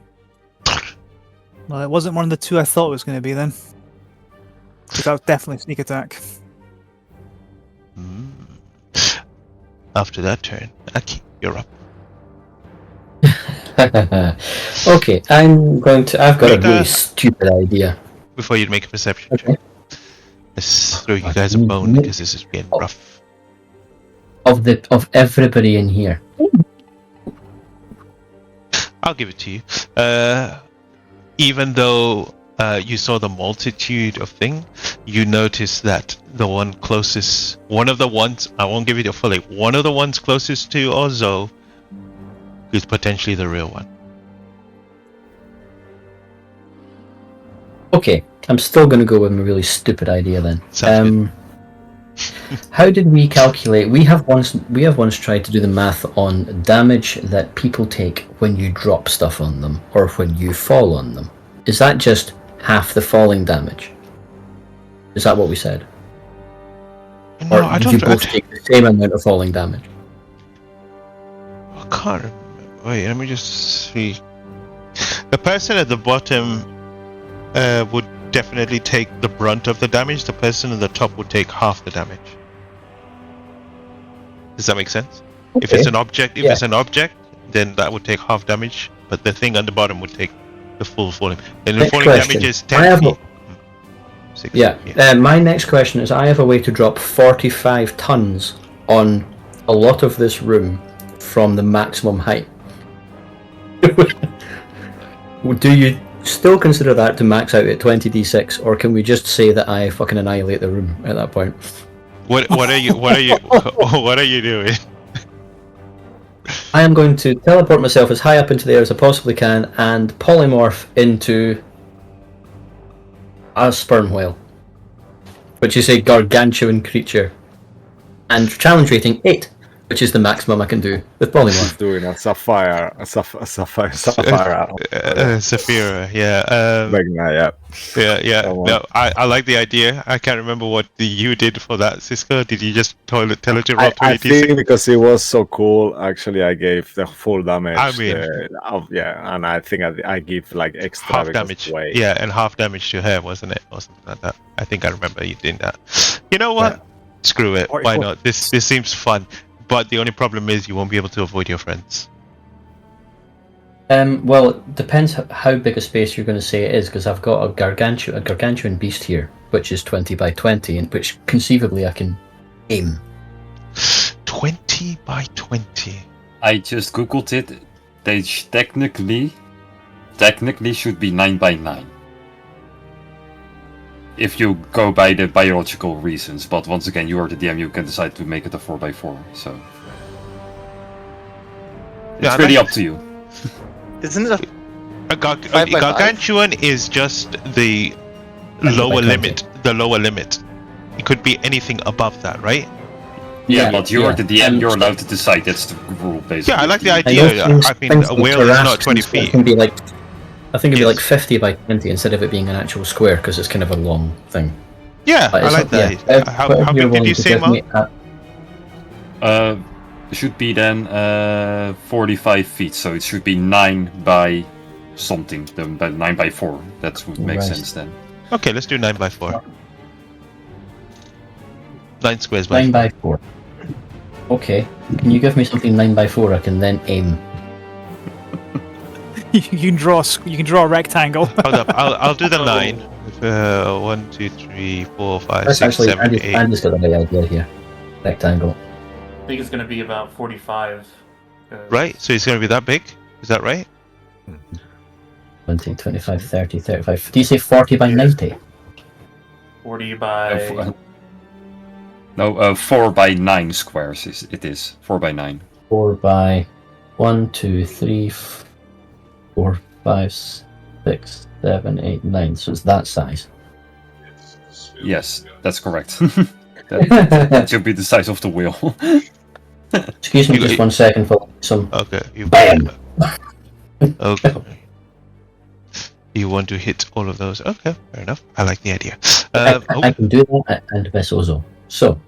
Speaker 6: Well, it wasn't one of the two I thought it was going to be then. Because that was definitely sneak attack.
Speaker 1: After that turn, Aki, you're up.
Speaker 3: Okay, I've got a really stupid idea.
Speaker 1: Before you make a perception
Speaker 3: Okay.
Speaker 1: check, let's throw you guys a bone because this is being rough.
Speaker 3: Of everybody in here.
Speaker 1: I'll give it to you. Even though you saw the multitude of things, you noticed that the one of the ones, I won't give you the full name, one of the ones closest to Ozo is potentially the real one.
Speaker 3: Okay, I'm still going to go with my really stupid idea then.
Speaker 1: Sounds
Speaker 3: How did we calculate? We have once tried to do the math on damage that people take when you drop stuff on them or when you fall on them. Is that just half the falling damage? Is that what we said?
Speaker 1: No,
Speaker 3: Or
Speaker 1: I
Speaker 3: did
Speaker 1: don't.
Speaker 3: you both take the same amount of falling damage?
Speaker 1: I can't remember. Wait, let me just see. The person at the bottom would definitely take the brunt of the damage. The person at the top would take half the damage. Does that make sense?
Speaker 3: Okay.
Speaker 1: If it's an object,
Speaker 3: Yeah.
Speaker 1: then that would take half damage. But the thing on the bottom would take the full falling. And the
Speaker 3: Next
Speaker 1: falling
Speaker 3: question.
Speaker 1: damage is
Speaker 3: I
Speaker 1: 10
Speaker 3: have
Speaker 1: feet.
Speaker 3: a-
Speaker 1: 6
Speaker 3: Yeah.
Speaker 1: feet,
Speaker 3: My next question is: I have a way to drop 45 tons on a lot of this room from the maximum height. Do you still consider that to max out at 20d6, or can we just say that I fucking annihilate the room at that point?
Speaker 1: What are you what are you doing?
Speaker 3: I am going to teleport myself as high up into the air as I possibly can and polymorph into a sperm whale, which is a gargantuan creature, and challenge rating 8, which is the maximum I can do with polymorph.
Speaker 4: Doing a sapphire,
Speaker 1: Saphira, yeah.
Speaker 4: Magna, yeah.
Speaker 1: Yeah.
Speaker 4: That one.
Speaker 1: No, I like the idea. I can't remember what you did for that, Cisco. Did you just tell it to roll
Speaker 4: I
Speaker 1: 20d6?
Speaker 4: think because it was so cool, actually, I gave the full damage.
Speaker 1: I mean-
Speaker 4: and I think I give like extra
Speaker 1: Half
Speaker 4: because
Speaker 1: damage.
Speaker 4: of weight.
Speaker 1: Yeah, and half damage to her, wasn't it? Or something like that. I think I remember you doing that. You know what?
Speaker 4: Yeah.
Speaker 1: Screw it. Why
Speaker 6: 44.
Speaker 1: not? This seems fun. But the only problem is you won't be able to avoid your friends.
Speaker 3: Well, it depends how big a space you're going to say it is, because I've got a gargantuan beast here, which is 20 by 20, and which conceivably I can aim.
Speaker 1: 20 by 20.
Speaker 8: I just googled it. They technically should be 9 by 9. If you go by the biological reasons, but once again, you are the DM, you can decide to make it a 4 by 4. So it's
Speaker 1: Yeah, I
Speaker 8: really
Speaker 1: like-
Speaker 8: up to you.
Speaker 5: Isn't it
Speaker 1: A
Speaker 5: 5 by 5?
Speaker 1: gargantuan is just the lower limit. The lower limit. it could be anything above that, right?
Speaker 8: Yeah, but you're the DM.
Speaker 3: And-
Speaker 8: You're allowed to decide. That's the rule, basically.
Speaker 1: Yeah, I like the
Speaker 3: I
Speaker 1: idea.
Speaker 3: know things,
Speaker 1: I mean,
Speaker 3: things
Speaker 1: a
Speaker 3: like
Speaker 1: whale is not
Speaker 3: terrasses
Speaker 1: 20
Speaker 3: and stuff
Speaker 1: feet.
Speaker 3: Can be like, I think it'd be
Speaker 1: Yes.
Speaker 3: like 50 by 20 instead of it being an actual square because it's kind of a long thing.
Speaker 1: Yeah,
Speaker 3: But
Speaker 1: I
Speaker 3: it's
Speaker 1: like
Speaker 3: not-
Speaker 1: that.
Speaker 3: yeah,
Speaker 1: How
Speaker 3: whatever
Speaker 1: big
Speaker 3: you're
Speaker 1: did
Speaker 3: willing
Speaker 1: you
Speaker 3: to
Speaker 1: say,
Speaker 3: give
Speaker 1: Mo?
Speaker 3: me,
Speaker 8: It should be then 45 feet, so it should be 9 by something, then by 9 by 4. That would make
Speaker 3: Right.
Speaker 8: sense then.
Speaker 1: Okay, let's do 9 by 4. 9 squares by
Speaker 3: 9
Speaker 1: 4.
Speaker 3: by 4. Okay. Can you give me something 9 by 4? I can then aim.
Speaker 6: You can draw. You can draw a rectangle.
Speaker 1: Hold up, I'll do the 9. 1, 2, 3, 4, 5,
Speaker 3: That's
Speaker 1: 6,
Speaker 3: actually
Speaker 1: 7, 8.
Speaker 3: Andy's got the right idea here. Rectangle.
Speaker 7: I think it's going to be about 45.
Speaker 1: Right? So it's going to be that big? Is that right?
Speaker 3: 20, 25, 30, 35. Do you say 40 by 90?
Speaker 7: 40 by.
Speaker 8: No, 4 by 9 squares. It is 4 by 9.
Speaker 3: 4 by 1, 2, 3, 4, 5, 6, 7, 8, 9. So it's that size.
Speaker 8: Yes, that's correct. that should be the size of the wheel.
Speaker 3: Excuse me just 1 second for some.
Speaker 1: Okay.
Speaker 3: Bam!
Speaker 1: Okay. You want to hit all of those? Okay, fair enough. I like the idea.
Speaker 3: I can do that and Vesozo. So,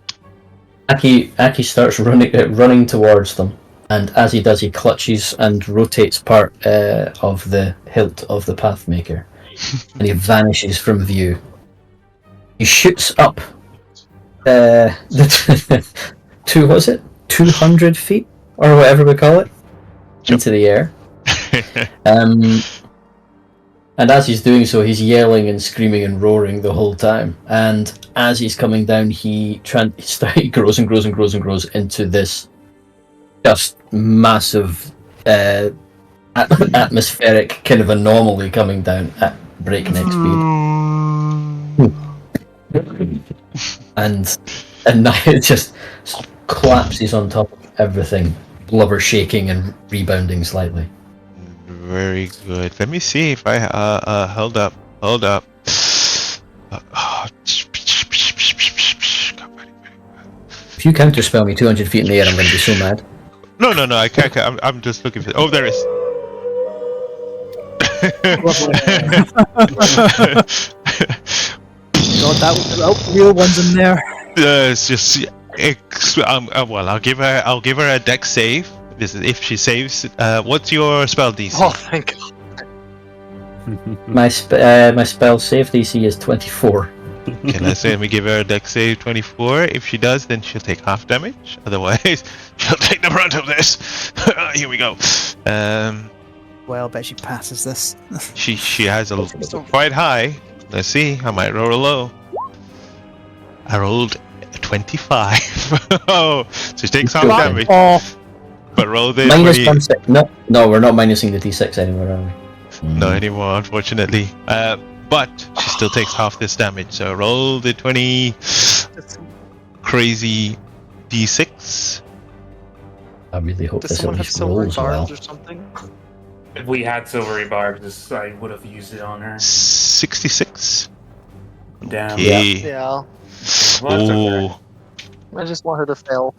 Speaker 3: Aki starts running towards them, and as he does, he clutches and rotates part of the hilt of the Pathmaker, and he vanishes from view. He shoots up the 200 feet or whatever we call it into the air. And as he's doing so, he's yelling and screaming and roaring the whole time. And as he's coming down, he grows and grows and grows and grows into this just massive atmospheric kind of anomaly coming down at breakneck speed. and now it just collapses on top of everything, blubber shaking and rebounding slightly.
Speaker 1: Very good. Let me see if I hold up.
Speaker 3: If you counterspell me 200 feet in the air, I'm going to be so mad.
Speaker 1: No, I can't. I'm just looking for. Oh, there is.
Speaker 6: God, that was real ones in there.
Speaker 1: It's just. Well, I'll give her a dex save. This is if she saves. What's your spell DC?
Speaker 5: Oh, thank God.
Speaker 3: My spell save DC is 24.
Speaker 1: Can I say let me give her a dex save 24? If she does, then she'll take half damage. Otherwise, she'll take the brunt of this. Here we go.
Speaker 6: Well, I bet she passes this.
Speaker 1: She has a quite high. Let's see. I might roll a low. I rolled a 25. Oh, so she takes half
Speaker 3: Okay.
Speaker 1: damage.
Speaker 6: Oh,
Speaker 1: But roll the
Speaker 3: Minus
Speaker 1: 20.
Speaker 3: 1 6. No, we're not minusing the D6 anymore, are we?
Speaker 1: No anymore, unfortunately. But she still takes half this damage. So roll the 20 crazy D6.
Speaker 3: I really hope
Speaker 5: Does
Speaker 3: this at
Speaker 5: someone have
Speaker 3: least
Speaker 5: silver
Speaker 3: rolls well.
Speaker 5: barbs or something?
Speaker 7: If we had silvery barbs, I would have used it on her.
Speaker 1: 66.
Speaker 7: Damn.
Speaker 1: Okay.
Speaker 5: Yeah.
Speaker 7: Well, that's okay.
Speaker 1: Oh.
Speaker 5: I just want her to fail.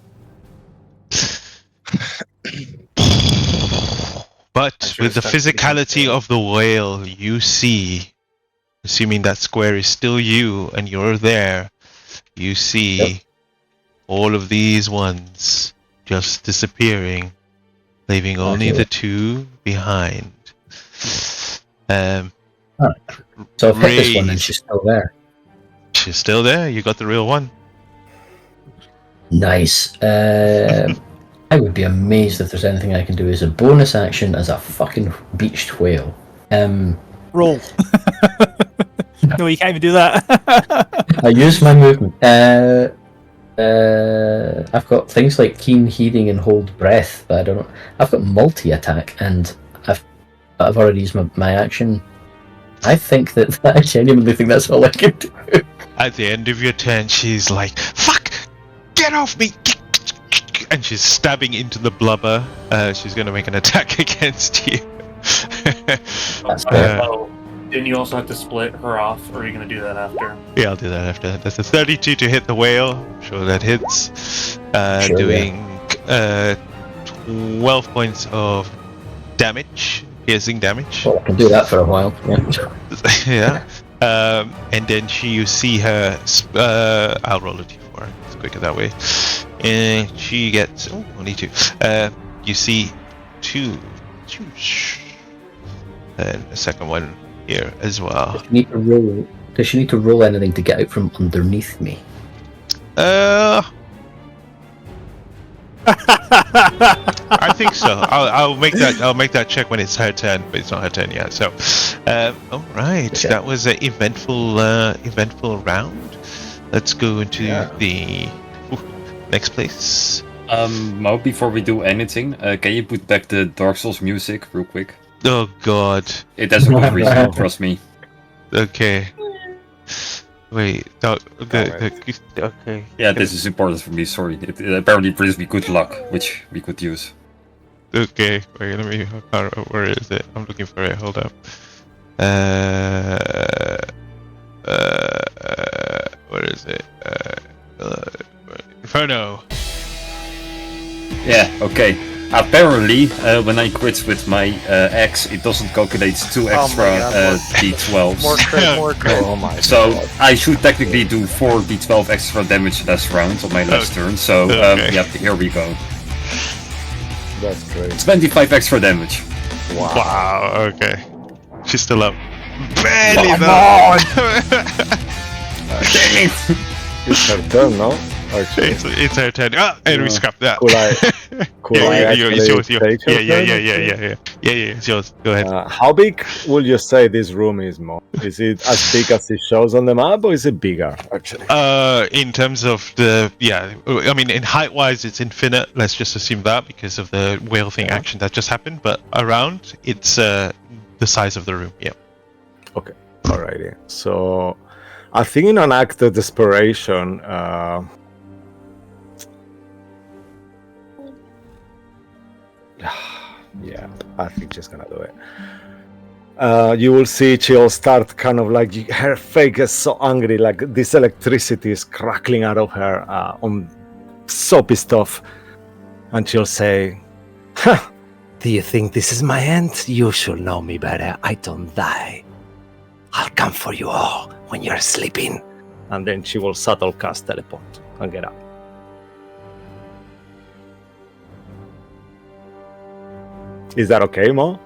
Speaker 1: But with the physicality of the whale, you see, assuming that square is still you and you're there, you see all of these ones just disappearing, leaving only the two behind.
Speaker 3: So I've hit this one and she's still there.
Speaker 1: She's still there. You got the real one.
Speaker 3: Nice. I would be amazed if there's anything I can do as a bonus action as a fucking beached whale.
Speaker 6: roll. No, you can't even do that.
Speaker 3: I use my movement. I've got things like keen hearing and hold breath, but I don't know. I've got multi-attack, and I've already used my action. I genuinely think that's all I can do.
Speaker 1: At the end of your turn, she's like, "Fuck! Get off me!" And she's stabbing into the blubber. She's going to make an attack against you.
Speaker 3: That's fair.
Speaker 7: Oh, Then you also have to split her off, or are you going to do that after?
Speaker 1: Yeah, I'll do that after that. That's a 32 to hit the whale. I'm sure that hits.
Speaker 3: Sure,
Speaker 1: Doing 12 points of damage, piercing damage.
Speaker 3: Well, I can do that for a while. Yeah.
Speaker 1: Yeah. And then you see her. I'll roll a d4. It's quicker that way. And she gets only 2. You see 2. And a second one here as well.
Speaker 3: Does she need to roll anything to get out from underneath me?
Speaker 1: I think so. I'll make that check when it's her turn, but it's not her turn yet. So, all right,
Speaker 3: Okay.
Speaker 1: that was an eventful round. Let's go into the next place.
Speaker 8: Mo, before we do anything, can you put back the Dark Souls music real quick?
Speaker 1: Oh God.
Speaker 8: It has a good reason, trust me.
Speaker 1: Okay. Wait. Okay.
Speaker 8: Yeah, this is important for me, sorry. It apparently brings me good luck, which we could use.
Speaker 1: Okay. Wait. Let me. Where is it? I'm looking for it. Hold up. Where is it? Inferno.
Speaker 8: Yeah, okay. Apparently, when I quit with my axe, it doesn't calculate 2 extra
Speaker 5: God,
Speaker 8: d12s.
Speaker 5: More crit.
Speaker 4: Oh my
Speaker 8: So
Speaker 4: god.
Speaker 8: I should technically do 4 d12 extra damage last round on my last turn. So
Speaker 1: Okay.
Speaker 8: yeah, here we go.
Speaker 4: That's great.
Speaker 8: 25 extra damage.
Speaker 1: Wow. Okay. She's still up. Barely
Speaker 8: Come
Speaker 1: though.
Speaker 8: Dang it!
Speaker 4: It's her turn, no? Actually.
Speaker 1: It's her turn. Ah, and we
Speaker 4: Yeah.
Speaker 1: scrapped that.
Speaker 4: Could I
Speaker 1: It's yours.
Speaker 4: take her
Speaker 1: Yeah.
Speaker 4: turn?
Speaker 1: It's yours. Go ahead.
Speaker 4: How big would you say this room is, Mo? Is it as big as it shows on the map, or is it bigger, actually?
Speaker 1: In terms of I mean, in height wise, it's infinite. Let's just assume that because of the whale thing action that just happened. But around, it's the size of the room. Yeah.
Speaker 4: Okay, alrighty. So, I think in an act of desperation, yeah, I think she's gonna do it. You will see she'll start kind of like her face is so angry, like this electricity is crackling out of her on so pissed off, and she'll say, "Huh, do you think this is my end? You should know me better. I don't die. I'll come for you all when you're sleeping." And then she will subtle cast teleport and get out. Is that okay, Mo?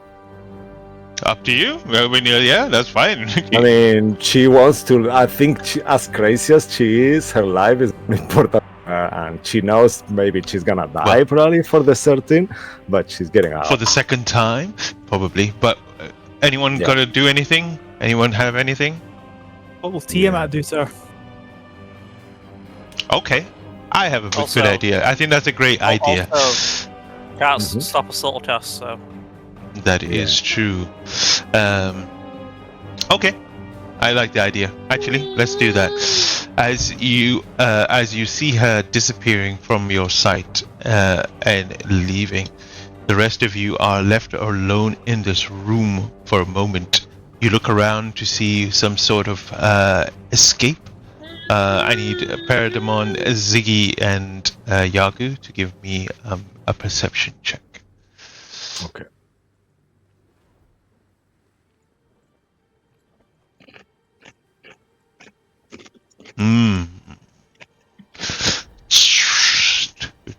Speaker 1: Up to you. I mean, yeah, that's fine.
Speaker 4: I mean, she wants to. I think, as crazy as she is, her life is important to her, and she knows maybe she's gonna die probably for the certain, but she's getting out.
Speaker 1: For the second time, probably. But anyone got to do anything? Anyone have anything?
Speaker 6: What will Tiamat do to her?
Speaker 1: Okay, I have a
Speaker 9: Also-
Speaker 1: good idea. I think that's a great idea.
Speaker 9: Also, can't stop a subtle cast, so
Speaker 1: That is true. Okay, I like the idea. Actually, let's do that. As you see her disappearing from your sight and leaving, the rest of you are left alone in this room for a moment. You look around to see some sort of escape. I need Parademon, Ziggy, and Yagu to give me a perception check.
Speaker 4: Okay.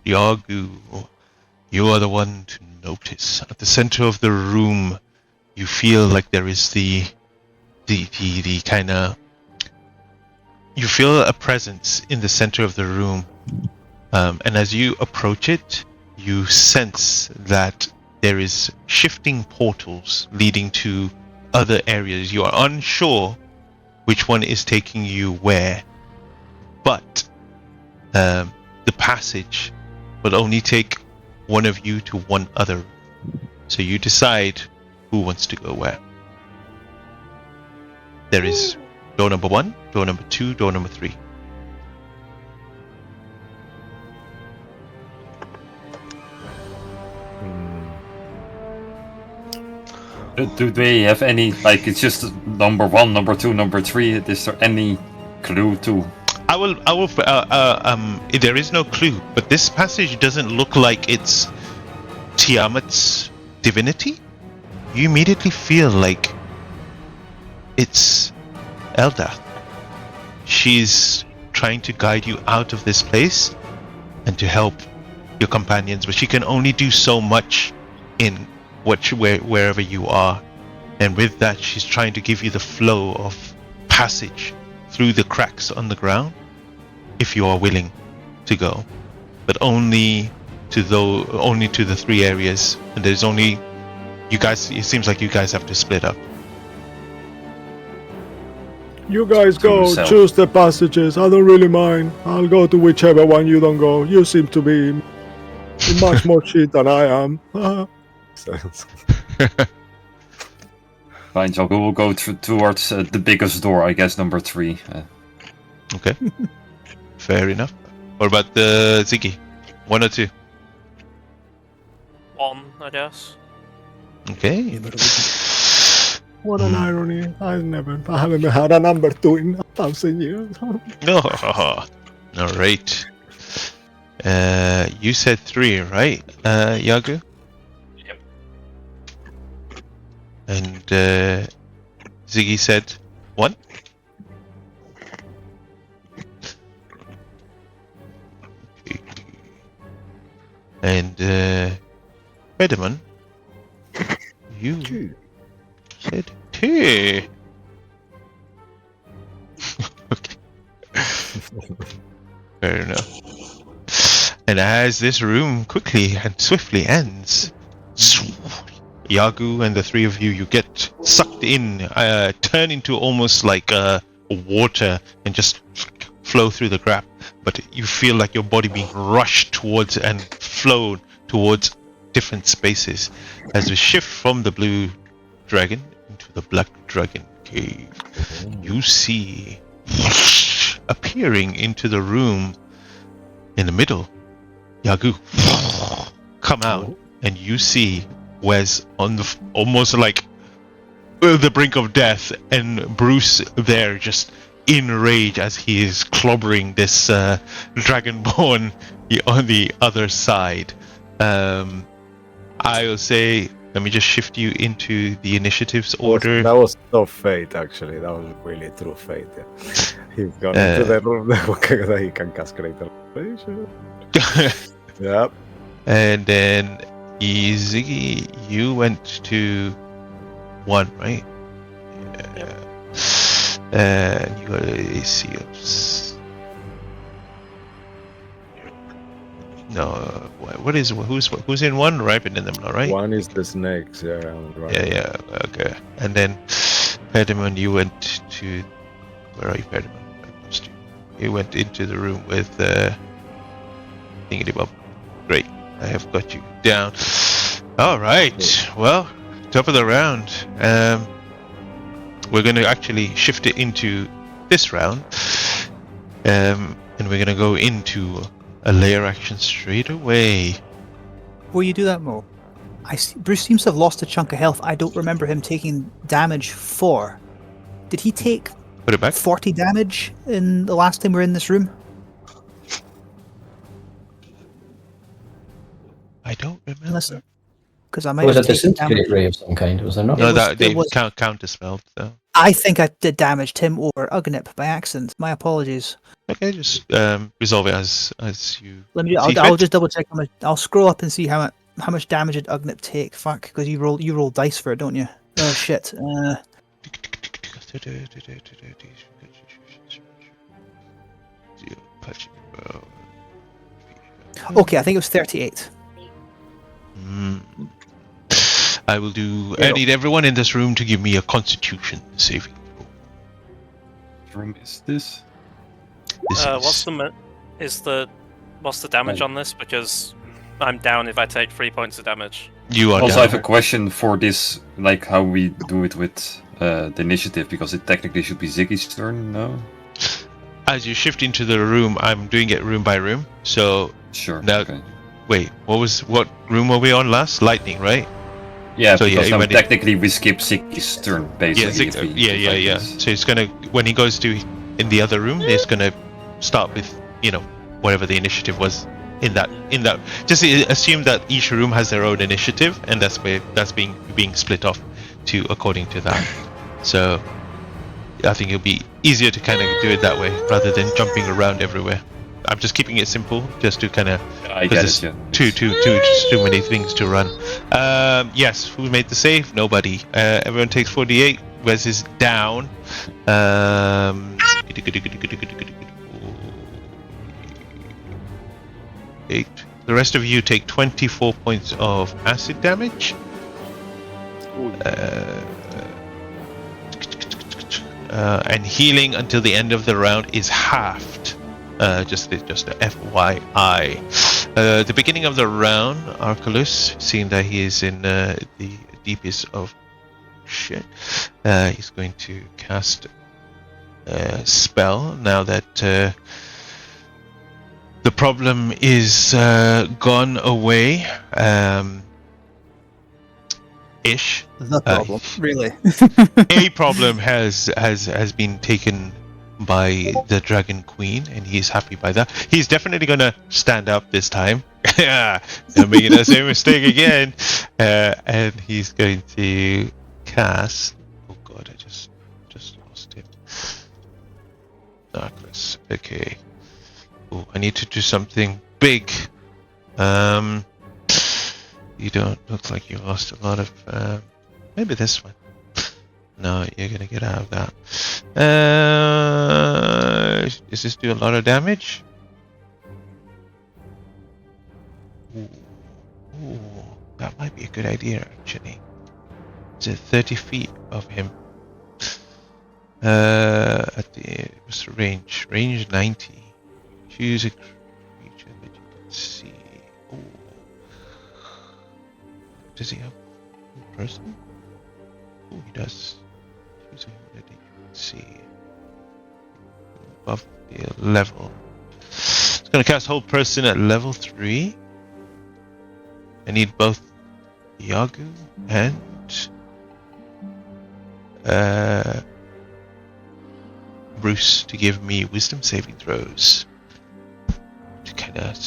Speaker 1: Yagu, you are the one to notice. At the center of the room, you feel like there is the kind of. You feel a presence in the center of the room, and as you approach it, you sense that there is shifting portals leading to other areas. You are unsure which one is taking you where, but the passage will only take one of you to one other. So you decide who wants to go where. There is door number 1, door number 2, door number 3.
Speaker 8: Do they have any, like, it's just number 1, number 2, number 3? Is there any clue to?
Speaker 1: I will. There is no clue, but this passage doesn't look like it's Tiamat's divinity. You immediately feel like it's Eldath. She's trying to guide you out of this place and to help your companions, but she can only do so much in wherever you are. And with that, she's trying to give you the flow of passage through the cracks on the ground, if you are willing to go. But only to the 3 areas, and there's only you guys. It seems like you guys have to split up.
Speaker 4: You guys go,
Speaker 8: himself.
Speaker 4: choose the passages. I don't really mind. I'll go to whichever one you don't go. You seem to be much more shit than I am.
Speaker 8: Fine, so we will go towards the biggest door, I guess, number 3.
Speaker 1: Okay. Fair enough. What about the Ziggy? 1 or 2?
Speaker 9: 1, I guess.
Speaker 1: Okay.
Speaker 4: What an irony. I haven't had a number 2 in 1,000 years.
Speaker 1: No. All right. You said 3, right, Yagu?
Speaker 7: Yep.
Speaker 1: And Ziggy said 1. And Fedemon, you said 2. Okay. Fair enough. And as this room quickly and swiftly ends, Yagu and the 3 of you get sucked in, turn into almost like water and just flow through the crap. But you feel like your body being rushed towards and flown towards different spaces as we shift from the blue dragon into the black dragon cave. You see appearing into the room in the middle, Yagu come out, and you see Wes on the almost like the brink of death, and Bruce there just in rage as he is clobbering this dragonborn on the other side. I will say, let me just shift you into the initiatives order.
Speaker 4: That was so fate, actually. That was really true fate. Yeah. He's gone into the room that he can cast greater. Yep.
Speaker 1: And then Ziggy, you went to 1, right? Yeah. And you got AC of no. What is who's in 1? Ripen in them, all right?
Speaker 4: 1 is the snakes. Yeah. Right.
Speaker 1: Yeah. Okay. And then Pedimon, you went to where are you, Pedimon? You went into the room with Thingy Bob. Great. I have got you down. All right. Well, top of the round. We're going to actually shift it into this round. And we're going to go into a layer action straight away.
Speaker 6: Before you do that, Mo, Bruce seems to have lost a chunk of health. I don't remember him taking damage for. Did he take
Speaker 1: Put it back.
Speaker 6: 40 damage in the last time we were in this room?
Speaker 1: I don't remember.
Speaker 6: Because I
Speaker 3: It
Speaker 6: might
Speaker 3: was a
Speaker 6: have taken
Speaker 3: disintegrate
Speaker 6: damage.
Speaker 3: ray of some kind, was there not?
Speaker 1: No,
Speaker 6: was-
Speaker 1: that they
Speaker 6: it was-
Speaker 1: counter spelled. So.
Speaker 6: I think I did damage Tim or Ugnip by accident. My apologies.
Speaker 1: Okay, just resolve it as you.
Speaker 6: Let me.
Speaker 1: see
Speaker 6: I'll
Speaker 1: fit.
Speaker 6: just double check. I'll scroll up and see how much damage did Ugnip take. Fuck, because you roll dice for it, don't you? Oh shit. Okay, I think it was 38.
Speaker 1: I will do. I need everyone in this room to give me a Constitution saving throw.
Speaker 8: Which room is this?
Speaker 1: This
Speaker 9: What's the damage on this? Because I'm down if I take 3 points of damage.
Speaker 1: You are
Speaker 8: Also,
Speaker 1: down.
Speaker 8: I have a question for this, like how we do it with the initiative, because it technically should be Ziggy's turn, no?
Speaker 1: As you shift into the room, I'm doing it room by room. So
Speaker 8: Sure.
Speaker 1: Now-
Speaker 8: Okay.
Speaker 1: wait, what room were we on last? Lightning, right?
Speaker 8: Yeah,
Speaker 1: So,
Speaker 8: because
Speaker 1: yeah,
Speaker 8: now
Speaker 1: when he-
Speaker 8: technically we skip Ziggy's turn, basically. if we fight
Speaker 1: yeah.
Speaker 8: this.
Speaker 1: So he's gonna, when he goes to in the other room, he's gonna start with, whatever the initiative was in that. Just assume that each room has their own initiative, and that's being split off to according to that. So I think it'll be easier to kind of do it that way rather than jumping around everywhere. I'm just keeping it simple, just to kind of,
Speaker 8: I
Speaker 1: because
Speaker 8: get
Speaker 1: there's
Speaker 8: it,
Speaker 1: just too many things to run. Yes, who made the save? Nobody. Everyone takes 48. Wes is down. Eight. The rest of you take 24 points of acid damage. And healing until the end of the round is halved. Just a FYI. The beginning of the round, Arculus, seeing that he is in the deepest of shit, he's going to cast a spell now that the problem is gone away. Ish.
Speaker 6: The problem, really.
Speaker 1: A problem has been taken by the Dragon Queen, and he's happy by that. He's definitely gonna stand up this time. Not making that same mistake again. And he's going to cast. Oh god, I just lost him. Darkness. Okay. Oh, I need to do something big. You don't look like you lost a lot of. Maybe this one. No, you're gonna get out of that. Does this do a lot of damage? Ooh, that might be a good idea actually. Is it 30 feet of him? At the what's the range? Range 90. Choose a creature that you can see. Ooh. Does he have a person? Oh, he does. Choose a that you can see. Above the level. It's gonna cast Hold Person at level 3. I need both Yagu and Bruce to give me wisdom saving throws to kind of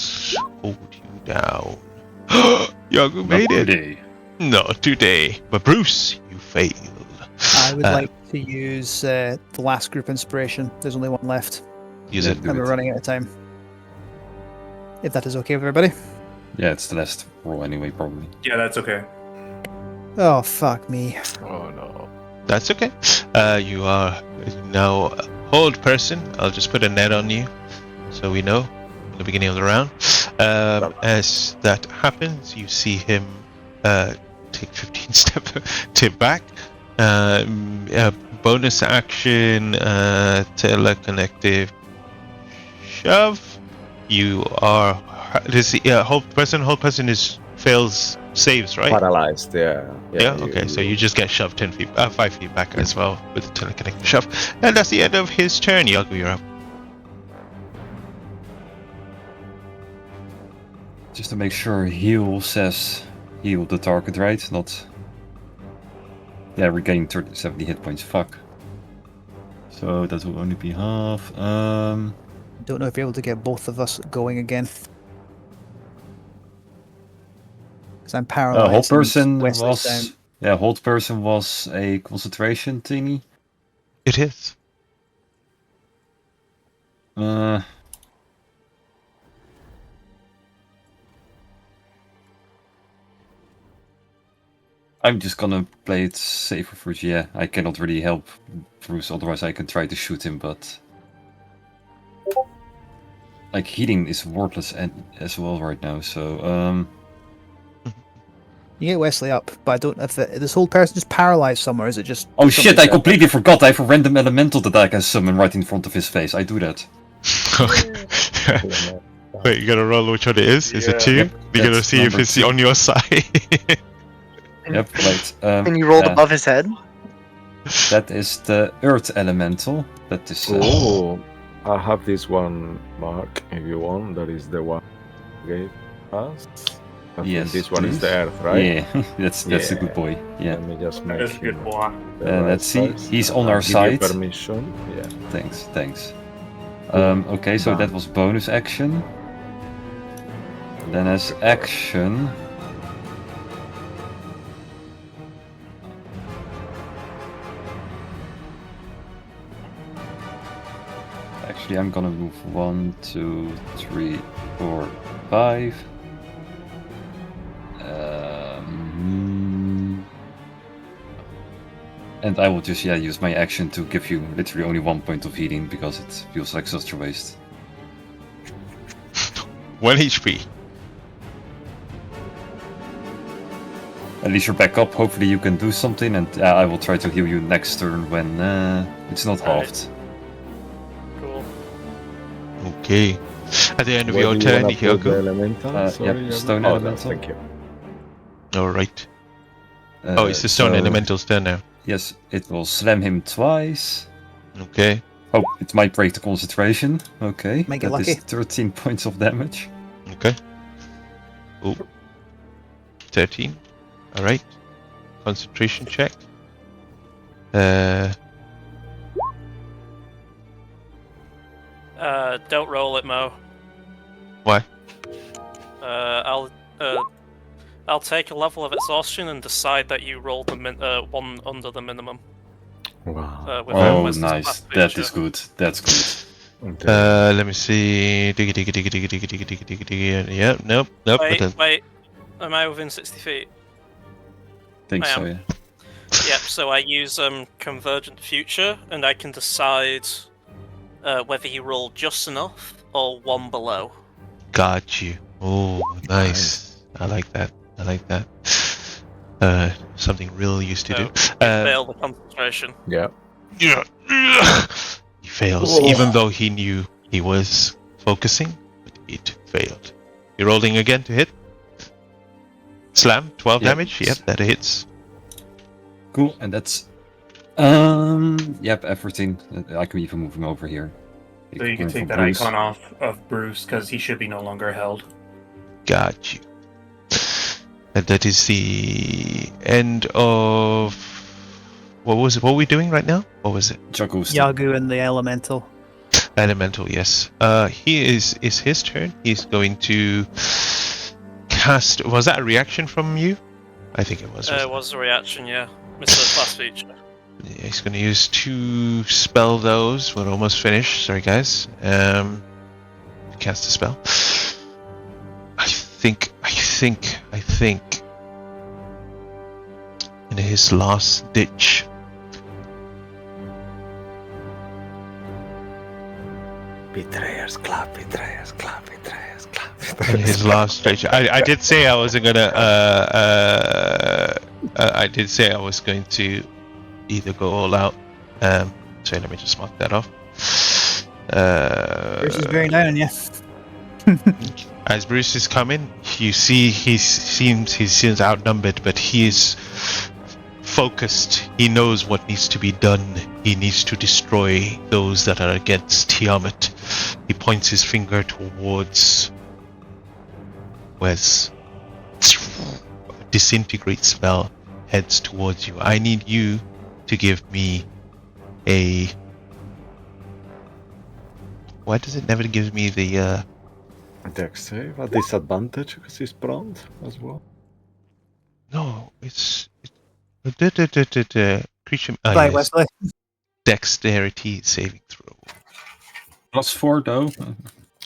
Speaker 1: hold you down. Yagu made it.
Speaker 8: Today.
Speaker 1: Not today, but Bruce, you failed.
Speaker 6: I would like to use the last group inspiration. There's only one left,
Speaker 1: Use it.
Speaker 6: and we're running out of time. If that is okay with everybody.
Speaker 8: Yeah, it's the last roll anyway, probably.
Speaker 7: Yeah, that's okay.
Speaker 6: Oh fuck me.
Speaker 4: Oh no.
Speaker 1: That's okay. You are now a hold person. I'll just put a net on you, so we know in the beginning of the round. As that happens, you see him take 15 step back. Bonus action, teleconnective shove. You are hold person is fails saves, right?
Speaker 4: Paralyzed, yeah.
Speaker 1: Yeah, okay, so you just get shoved 5 feet back as well with the teleconnective shove. And that's the end of his turn. Yagu, you're up.
Speaker 8: Just to make sure, heal says heal the target, right? Not. Yeah, regain 70 hit points. Fuck. So that will only be half.
Speaker 6: Don't know if you're able to get both of us going again. Because I'm paralyzed.
Speaker 8: Hold person
Speaker 6: Wesley's
Speaker 8: was.
Speaker 6: down.
Speaker 8: Yeah, hold person was a concentration thingy.
Speaker 1: It is.
Speaker 8: I'm just gonna play it safer for you. Yeah, I cannot really help Bruce, otherwise I can try to shoot him, but like healing is worthless as well right now. So
Speaker 6: You get Wesley up, but I don't know if this whole person just paralyzed somewhere. Is it just?
Speaker 8: oh shit! I
Speaker 6: something-
Speaker 8: completely forgot. I have a random elemental that I can summon right in front of his face. I do that.
Speaker 1: Okay. Wait, you gotta roll which one it is? Is it 2?
Speaker 8: Yep,
Speaker 1: You gotta
Speaker 8: that's
Speaker 1: see if
Speaker 8: number
Speaker 1: it's
Speaker 8: 2.
Speaker 1: on your side.
Speaker 8: Yep, right.
Speaker 5: And you rolled
Speaker 8: yeah,
Speaker 5: above his head?
Speaker 8: that is the Earth Elemental. That is.
Speaker 4: Oh, I have this one, Mark, if you want. That is the one you gave us. I think
Speaker 8: Yes,
Speaker 4: this one is
Speaker 8: please.
Speaker 4: the earth, right?
Speaker 8: Yeah, that's a good boy. Yeah.
Speaker 4: Let me just make
Speaker 7: That's a good
Speaker 4: him
Speaker 7: boy.
Speaker 4: the
Speaker 8: And
Speaker 4: right
Speaker 8: let's see,
Speaker 4: size.
Speaker 8: he's on
Speaker 4: I'll
Speaker 8: our
Speaker 4: give you
Speaker 8: side.
Speaker 4: permission. Yeah.
Speaker 8: Thanks.
Speaker 4: Boom.
Speaker 8: Okay, so
Speaker 4: Bam.
Speaker 8: that was bonus action. Then as action... Actually, I'm gonna move 1, 2, 3, 4, 5. And I will just use my action to give you literally only 1 point of healing because it feels like such a waste.
Speaker 1: 1 HP.
Speaker 8: At least you're back up. Hopefully you can do something, and I will try to heal you next turn when it's not halved.
Speaker 9: Cool.
Speaker 1: Okay. At the end of
Speaker 4: Where
Speaker 1: your
Speaker 4: do you
Speaker 1: turn,
Speaker 4: wanna put the
Speaker 1: Hyaku.
Speaker 4: elemental?
Speaker 8: Yep,
Speaker 4: Yagu?
Speaker 8: stone
Speaker 4: Oh, no,
Speaker 8: elemental.
Speaker 4: thank you.
Speaker 1: Alright. Oh, it's the stone
Speaker 8: so-
Speaker 1: elemental's turn now.
Speaker 8: Yes, it will slam him twice.
Speaker 1: Okay.
Speaker 8: Oh, it might break the concentration. Okay,
Speaker 6: Might get
Speaker 8: that is
Speaker 6: lucky.
Speaker 8: 13 points of damage.
Speaker 1: Okay. Oh. 13. Alright. Concentration check.
Speaker 9: Don't roll it, Mo.
Speaker 1: Why?
Speaker 9: I'll take a level of exhaustion and decide that you rolled the one under the minimum.
Speaker 4: Wow.
Speaker 9: With
Speaker 8: Oh,
Speaker 9: Wesley's
Speaker 8: nice.
Speaker 9: last
Speaker 8: That
Speaker 9: feature.
Speaker 8: is good. That's good.
Speaker 4: Okay.
Speaker 1: Let me see. Diggy. Yeah, nope.
Speaker 9: Wait. Am I within 60 feet?
Speaker 8: Think
Speaker 9: I
Speaker 8: so,
Speaker 9: am.
Speaker 8: yeah.
Speaker 9: Yep, so I use Convergent Future, and I can decide whether you roll just enough or one below.
Speaker 1: Got you. Oh, nice. I like that. Something real used to do.
Speaker 9: Fail the concentration.
Speaker 4: Yeah.
Speaker 1: Yeah. He fails, even though he knew he was focusing, but it failed. You're rolling again to hit. Slam, 12
Speaker 8: Yep.
Speaker 1: damage. Yep, that hits.
Speaker 8: Cool, and that's... everything. I can even move him over here.
Speaker 7: So you can take that
Speaker 8: Bruce.
Speaker 7: icon off of Bruce because he should be no longer held.
Speaker 1: Got you. And that is the end of... What was it? What are we doing right now? What was it?
Speaker 8: Jagust.
Speaker 6: Yagu and the elemental.
Speaker 1: Elemental, yes. Is his turn. He's going to cast... Was that a reaction from you? I think it was.
Speaker 9: It was a reaction, yeah. Missed the class feature.
Speaker 1: Yeah, he's going to use 2 spell those. We're almost finished. Sorry, guys. Cast a spell. I think. In his last ditch.
Speaker 4: Betrayers clap.
Speaker 1: In his last ditch. I did say I wasn't gonna. I did say I was going to either go all out. So let me just mark that off.
Speaker 6: Bruce is bearing down on you.
Speaker 1: As Bruce is coming, you see he seems outnumbered, but he is focused. He knows what needs to be done. He needs to destroy those that are against Tiamat. He points his finger towards Wes. Disintegrate spell heads towards you. I need you to give me a... Why does it never give me the
Speaker 4: Dex save at disadvantage because he's prone as well.
Speaker 1: No, it's creature.
Speaker 6: Right,
Speaker 1: Yes.
Speaker 6: Wesley.
Speaker 1: Dexterity saving throw.
Speaker 8: +4 though.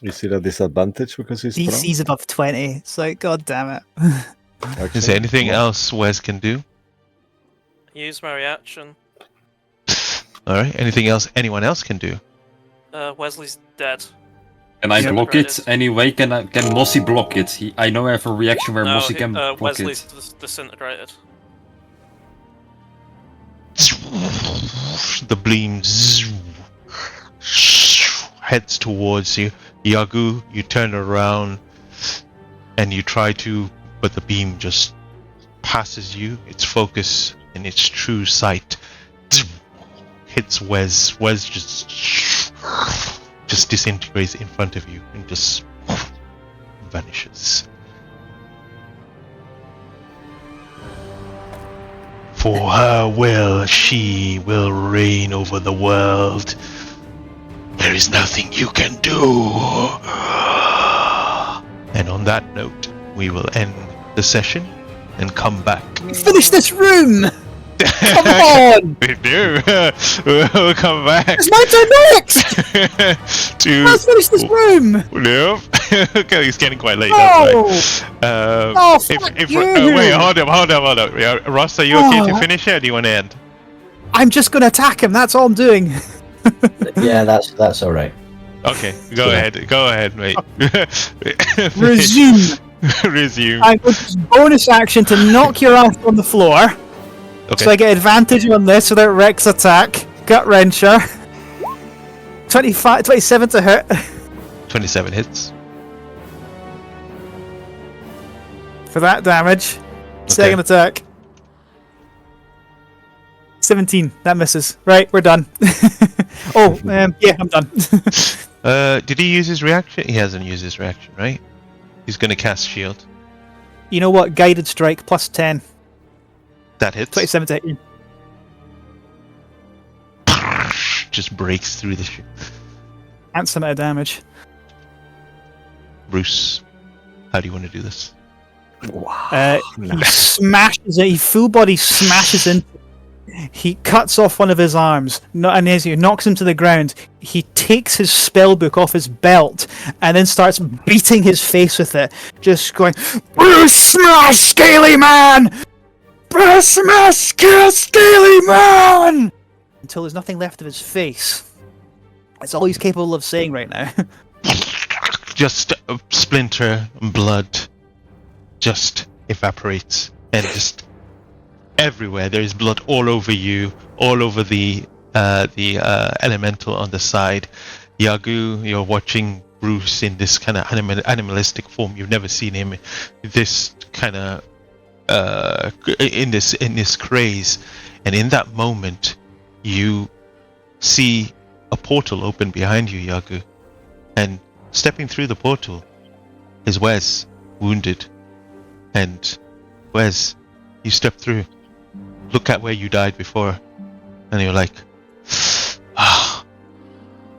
Speaker 4: Is it a disadvantage because he's prone?
Speaker 6: DC's above 20. It's like, god damn it.
Speaker 1: Is there anything else Wes can do?
Speaker 9: Use my reaction.
Speaker 1: All right. Anything else anyone else can do?
Speaker 9: Wesley's dead.
Speaker 8: Can I
Speaker 9: Yeah.
Speaker 8: block it anyway? Can Mossy block it? I know I have a reaction where Mossy can block
Speaker 9: Wesley's
Speaker 8: it.
Speaker 9: disintegrated.
Speaker 1: The beam heads towards you. Yagu, you turn around and you try to, but the beam just passes you. Its focus and its true sight hits Wes. Wes just disintegrates in front of you and just vanishes. For her will, she will reign over the world. There is nothing you can do. And on that note, we will end the session and come back.
Speaker 6: Finish this room! Come on!
Speaker 1: We do. We'll come back.
Speaker 6: It's my turn next! Let's finish this room!
Speaker 1: Nope. Okay, it's getting quite late.
Speaker 6: No!
Speaker 1: That's right.
Speaker 6: Oh, fuck you!
Speaker 1: Wait, hold up. Yeah, Ross, are you okay to finish it, or do you want to end?
Speaker 6: I'm just gonna attack him, that's all I'm doing.
Speaker 3: Yeah, that's all right.
Speaker 1: Okay, go ahead, mate.
Speaker 6: Resume.
Speaker 1: Resume.
Speaker 6: I'm going to use bonus action to knock your ass on the floor.
Speaker 1: Okay.
Speaker 6: So I get advantage on this without Rex attack. Gut wrencher. 27 to hit.
Speaker 1: 27 hits.
Speaker 6: For that damage. Second attack. 17. That misses. Right, we're done. Yeah, I'm done.
Speaker 1: Did he use his reaction? He hasn't used his reaction, right? He's gonna cast shield.
Speaker 6: You know what? Guided strike plus 10.
Speaker 1: That hits.
Speaker 6: 27 to hit you.
Speaker 1: Just breaks through the shield.
Speaker 6: That's some amount of damage.
Speaker 1: Bruce, how do you want to do this?
Speaker 4: Wow.
Speaker 6: He smashes it. He full body smashes into. He cuts off one of his arms, and as he knocks him to the ground, he takes his spellbook off his belt and then starts beating his face with it, just going, "Bruce smash, scaly man! Bruce smash, scaly man!" Until there's nothing left of his face. That's all he's capable of saying right now.
Speaker 1: Just a splinter and blood just evaporates, and just everywhere there is blood all over you, all over the elemental on the side. Yagu, you're watching Bruce in this kind of animalistic form. You've never seen him this kind of in this craze, and in that moment you see a portal open behind you, Yagu, and stepping through the portal is Wes, wounded. And Wes, you step through, look at where you died before, and you're like,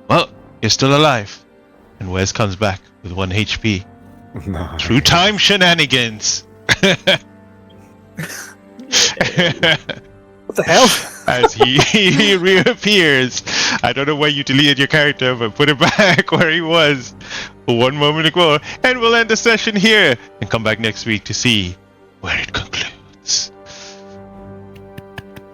Speaker 1: well, you're still alive. And Wes comes back with 1 HP.
Speaker 4: Nice.
Speaker 1: Through time shenanigans.
Speaker 6: What the hell?
Speaker 1: As he reappears. I don't know why you deleted your character, but put it back where he was for one moment ago. And we'll end the session here and come back next week to see where it concludes.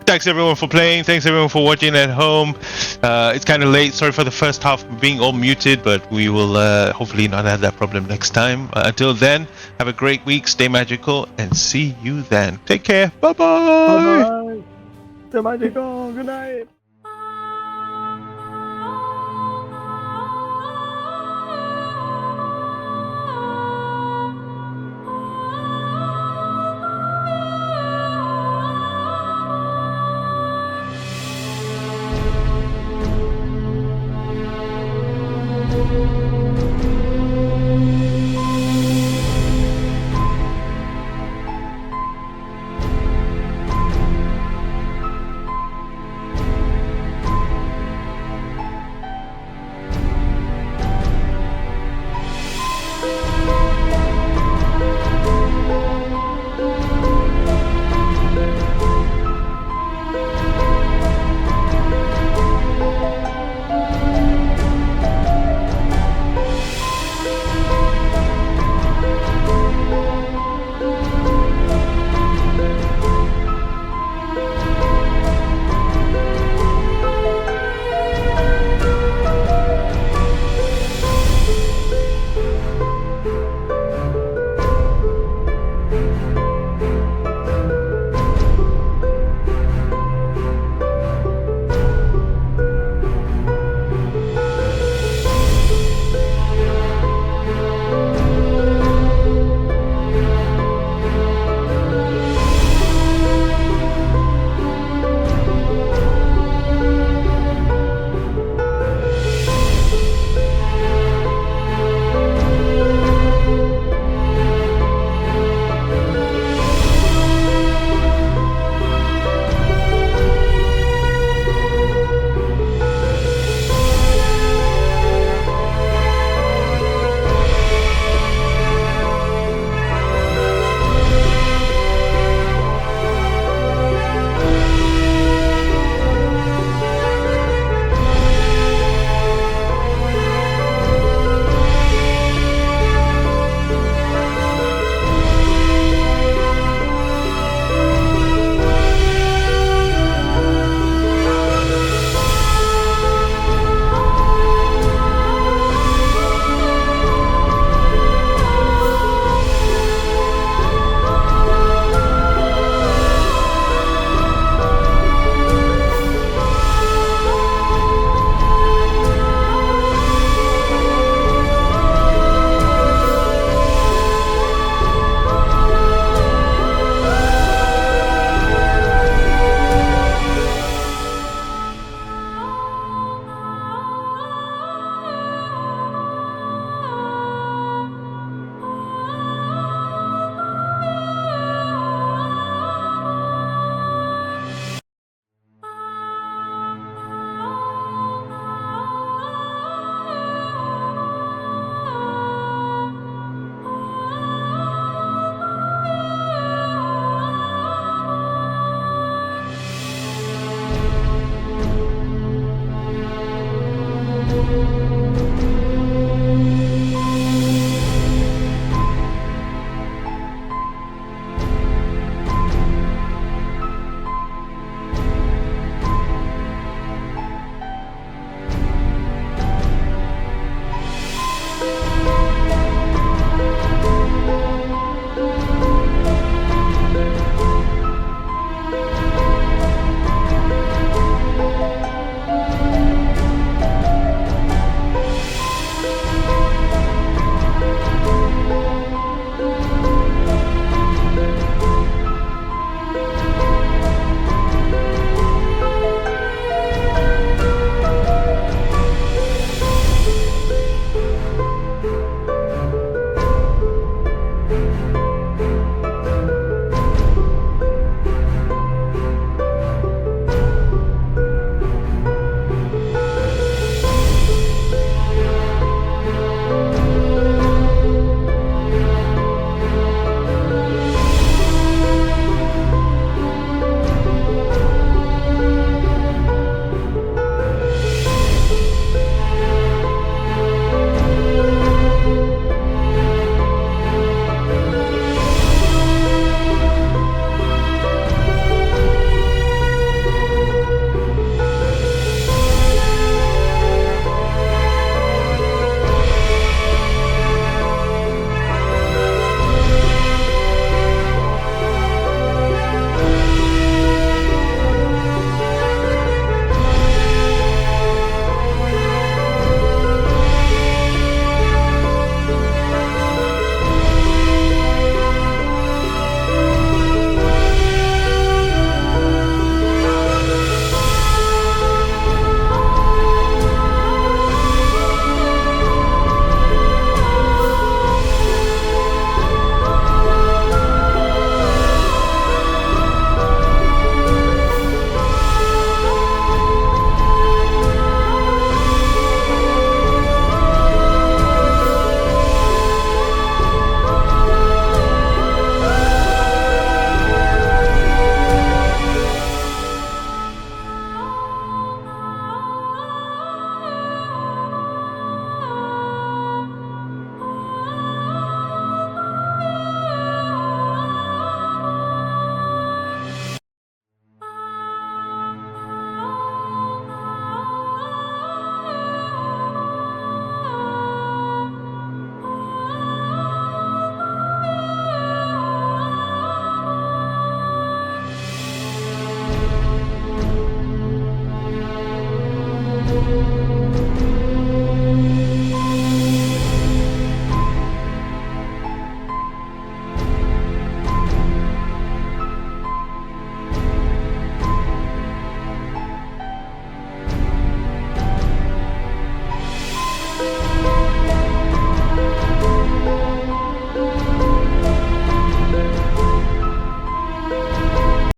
Speaker 1: Thanks everyone for playing. Thanks everyone for watching at home. It's kind of late. Sorry for the first half being all muted, but we will hopefully not have that problem next time. Until then, have a great week. Stay magical and see you then. Take care. Bye-bye.
Speaker 4: Bye-bye. Stay magical. Good night.